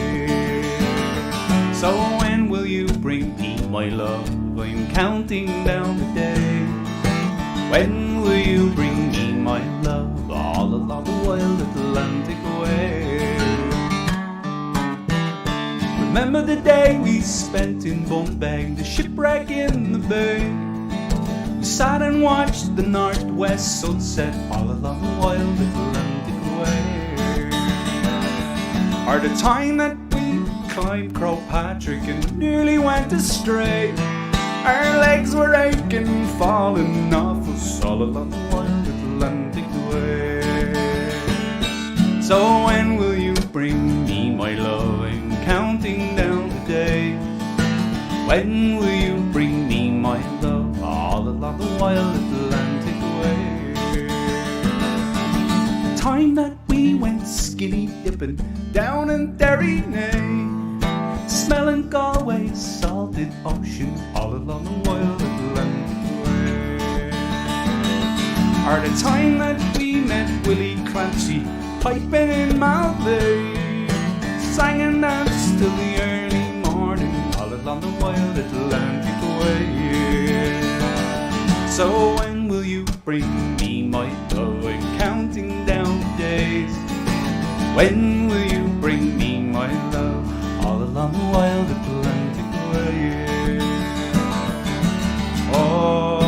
So when will you bring me my love? I'm counting down the days. When will you bring me my love? All along the wild Atlantic way. Remember the day we spent in Bombay, the shipwreck in the bay. We sat and watched the northwest sunset all along the wild Atlantic way. Or the time that we climbed St.Patrick and nearly went astray. Our legs were aching, falling off us all along the wild Atlantic way. So when will you bring me my love? I'm counting down the days. When will you bring me my love? All along the wild Atlantic way. Time that we went skinny dipping down in Derrynay, smelling Galway's salted ocean all along the wild Atlantic way. Or the time that we met Willie Clancy piping in Malbay, sang and danced till the early morning all along the wild Atlantic way. So when will you bring me my love? I'm counting down the days. When will you bring me my love? All along the wild Atlantic way. Oh.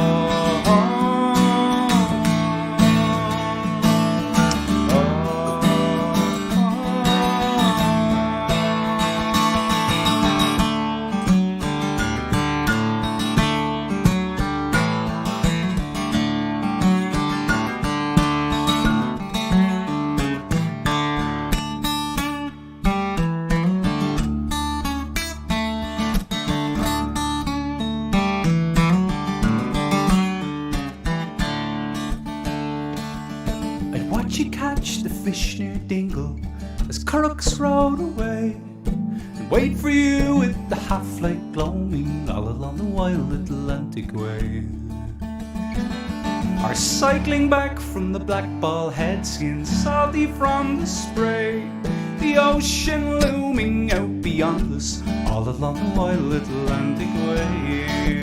Fish near Dingle as Currachs rode away, and wait for you with the half-light gloaming all along the wild Atlantic way. Or cycling back from the Black Ball Head, skin salty from the spray, the ocean looming out beyond us all along the wild Atlantic way.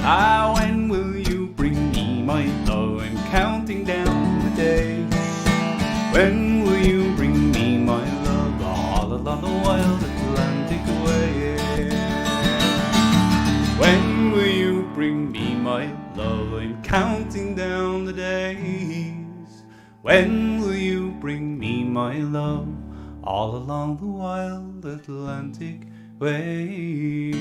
Ah, when will you bring me my love? I'm counting down the days. When will you bring me my love? All along the wild Atlantic way. When will you bring me my love? I'm counting down the days. When will you bring me my love? All along the wild Atlantic way.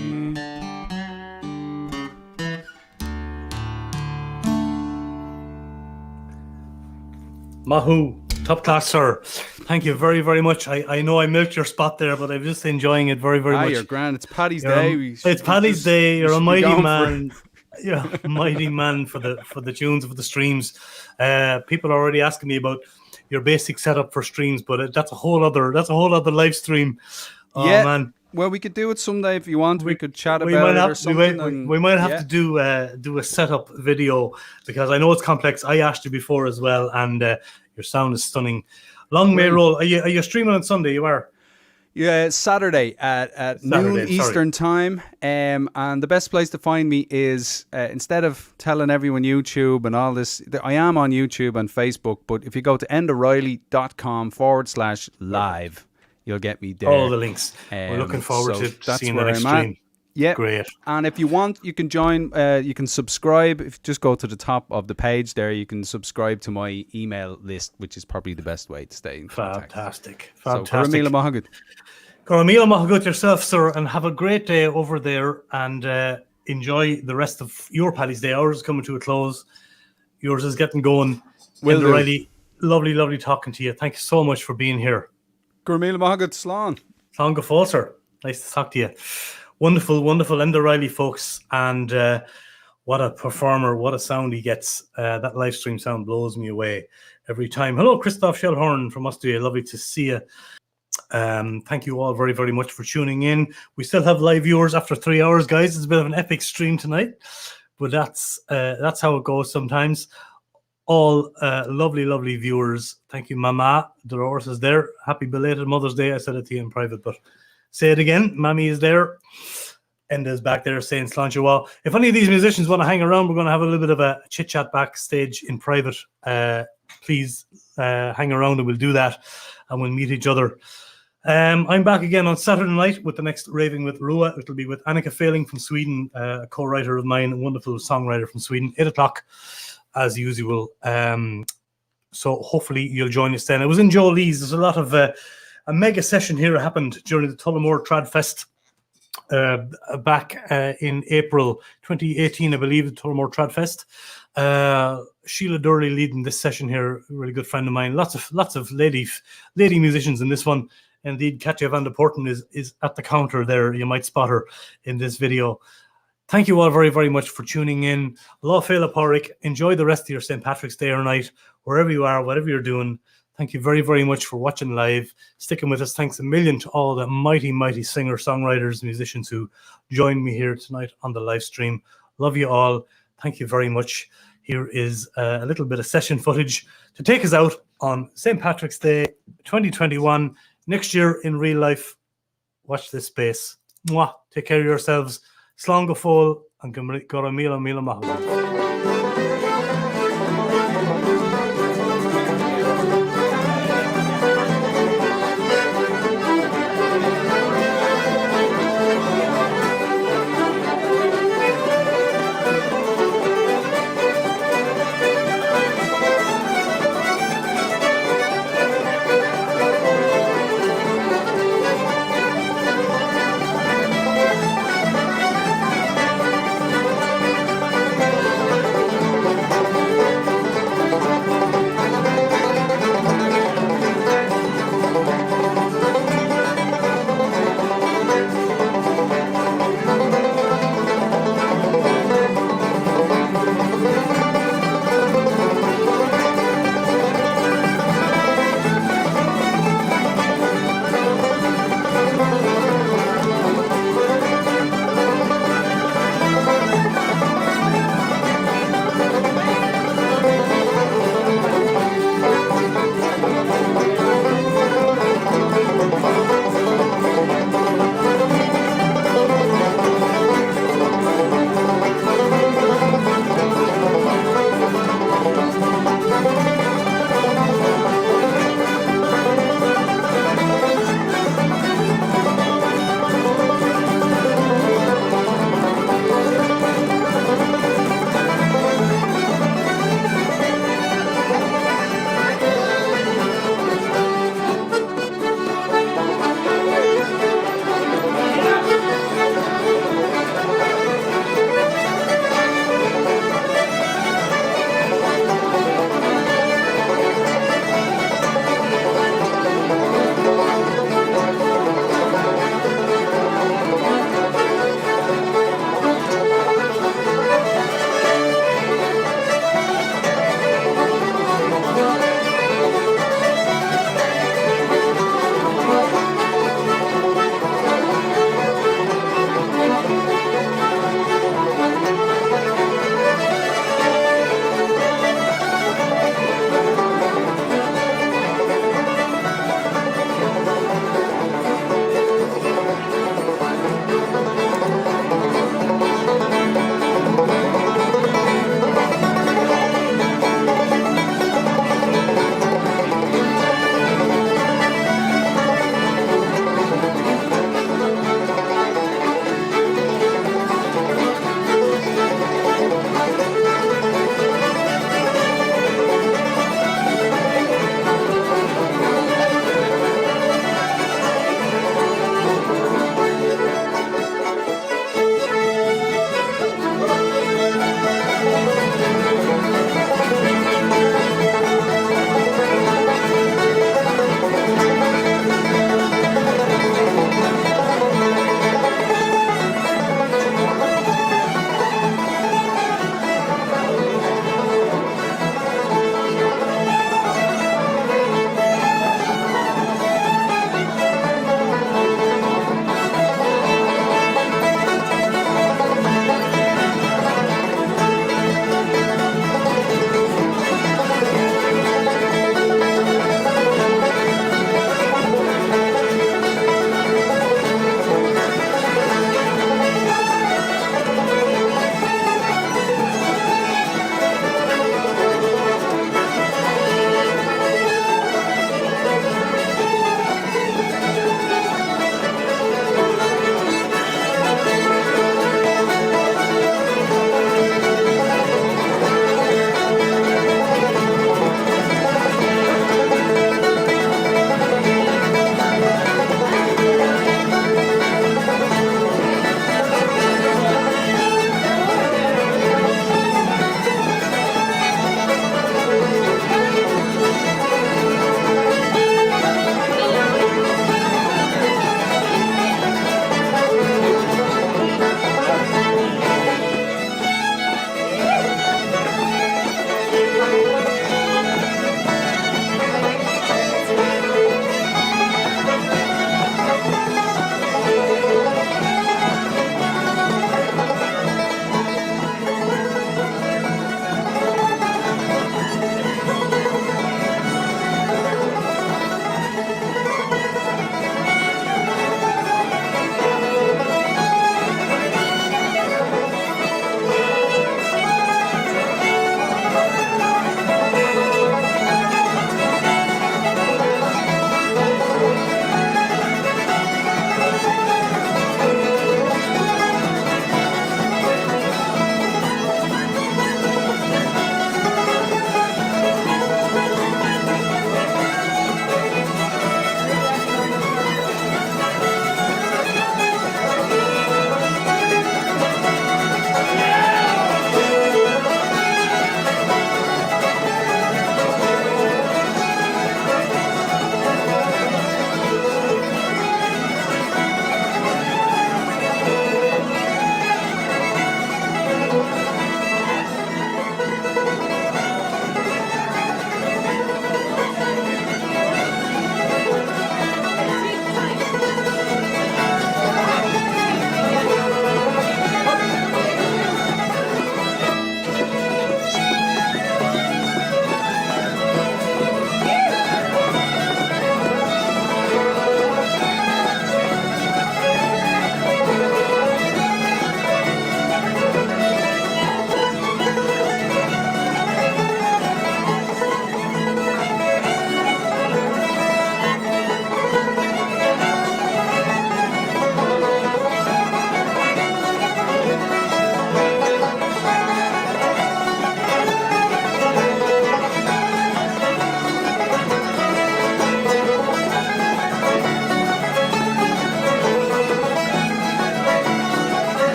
Mahu, top class, sir. Thank you very, very much. I know I milked your spot there, but I'm just enjoying it very, very much. You're grand. It's Paddy's Day. It's Paddy's Day. You're a mighty man. Yeah, mighty man for the tunes, for the streams. People are already asking me about your basic setup for streams, but that's a whole other live stream. Oh, yeah, man. Well, we could do it someday if you want. We could chat about it or something. We might have to do a setup video, because I know it's complex. I asked you before as well, and your sound is stunning. Long may roll. Are you streaming on Sunday? You are. Yeah, Saturday at noon Eastern time. And the best place to find me is, instead of telling everyone YouTube and all this, I am on YouTube and Facebook, but if you go to endareilly.com/live, you'll get me there. All the links. We're looking forward to seeing the next stream. Yeah, great. And if you want, you can join. You can subscribe. If you just go to the top of the page there, you can subscribe to my email list, which is probably the best way to stay in contact. Fantastic. So, Caramila Mahagut. Caramila Mahagut yourself, sir, and have a great day over there, and enjoy the rest of your Paddy's Day. Ours is coming to a close. Yours is getting going. Enda Reilly, lovely, lovely talking to you. Thank you so much for being here. Caramila Mahagut, Slán. Slán go fóill, sir. Nice to talk to you. Wonderful, wonderful Enda Reilly, folks. And what a performer, what a sound he gets. That live stream sound blows me away every time. Hello, Christoph Schellhorn from Austria. Lovely to see you. Thank you all very, very much for tuning in. We still have live viewers after 3 hours, guys. It's a bit of an epic stream tonight, but that's how it goes sometimes. All lovely, lovely viewers. Thank you, Mama. Dolores is there. Happy belated Mother's Day. I said it to you in private, but say it again. Mammy is there. Enda's back there saying Sláinte Mhath. If any of these musicians want to hang around, we're going to have a little bit of a chit-chat backstage in private. Please hang around and we'll do that, and we'll meet each other. I'm back again on Saturday night with the next Raving with Rua. It'll be with Annika Failing from Sweden, a co-writer of mine, a wonderful songwriter from Sweden, 8 o'clock as usual. So hopefully you'll join us then. I was in Joe Lee's. There's a lot of a mega session here happened during the Tullamore Trad Fest back in April 2018, I believe, the Tullamore Trad Fest. Sheila Durley leading this session here, a really good friend of mine. Lots of lady musicians in this one. Indeed, Katja van der Porten is at the counter there. You might spot her in this video. Thank you all very, very much for tuning in. Lá Féile Pádraic. Enjoy the rest of your St. Patrick's Day or night, wherever you are, whatever you're doing. Thank you very, very much for watching live, sticking with us. Thanks a million to all the mighty, mighty singer-songwriters, musicians who joined me here tonight on the live stream. Love you all. Thank you very much. Here is a little bit of session footage to take us out on St. Patrick's Day 2021. Next year in real life. Watch this space. Mwah. Take care of yourselves. Slán go fóill and Caramila Mahagut.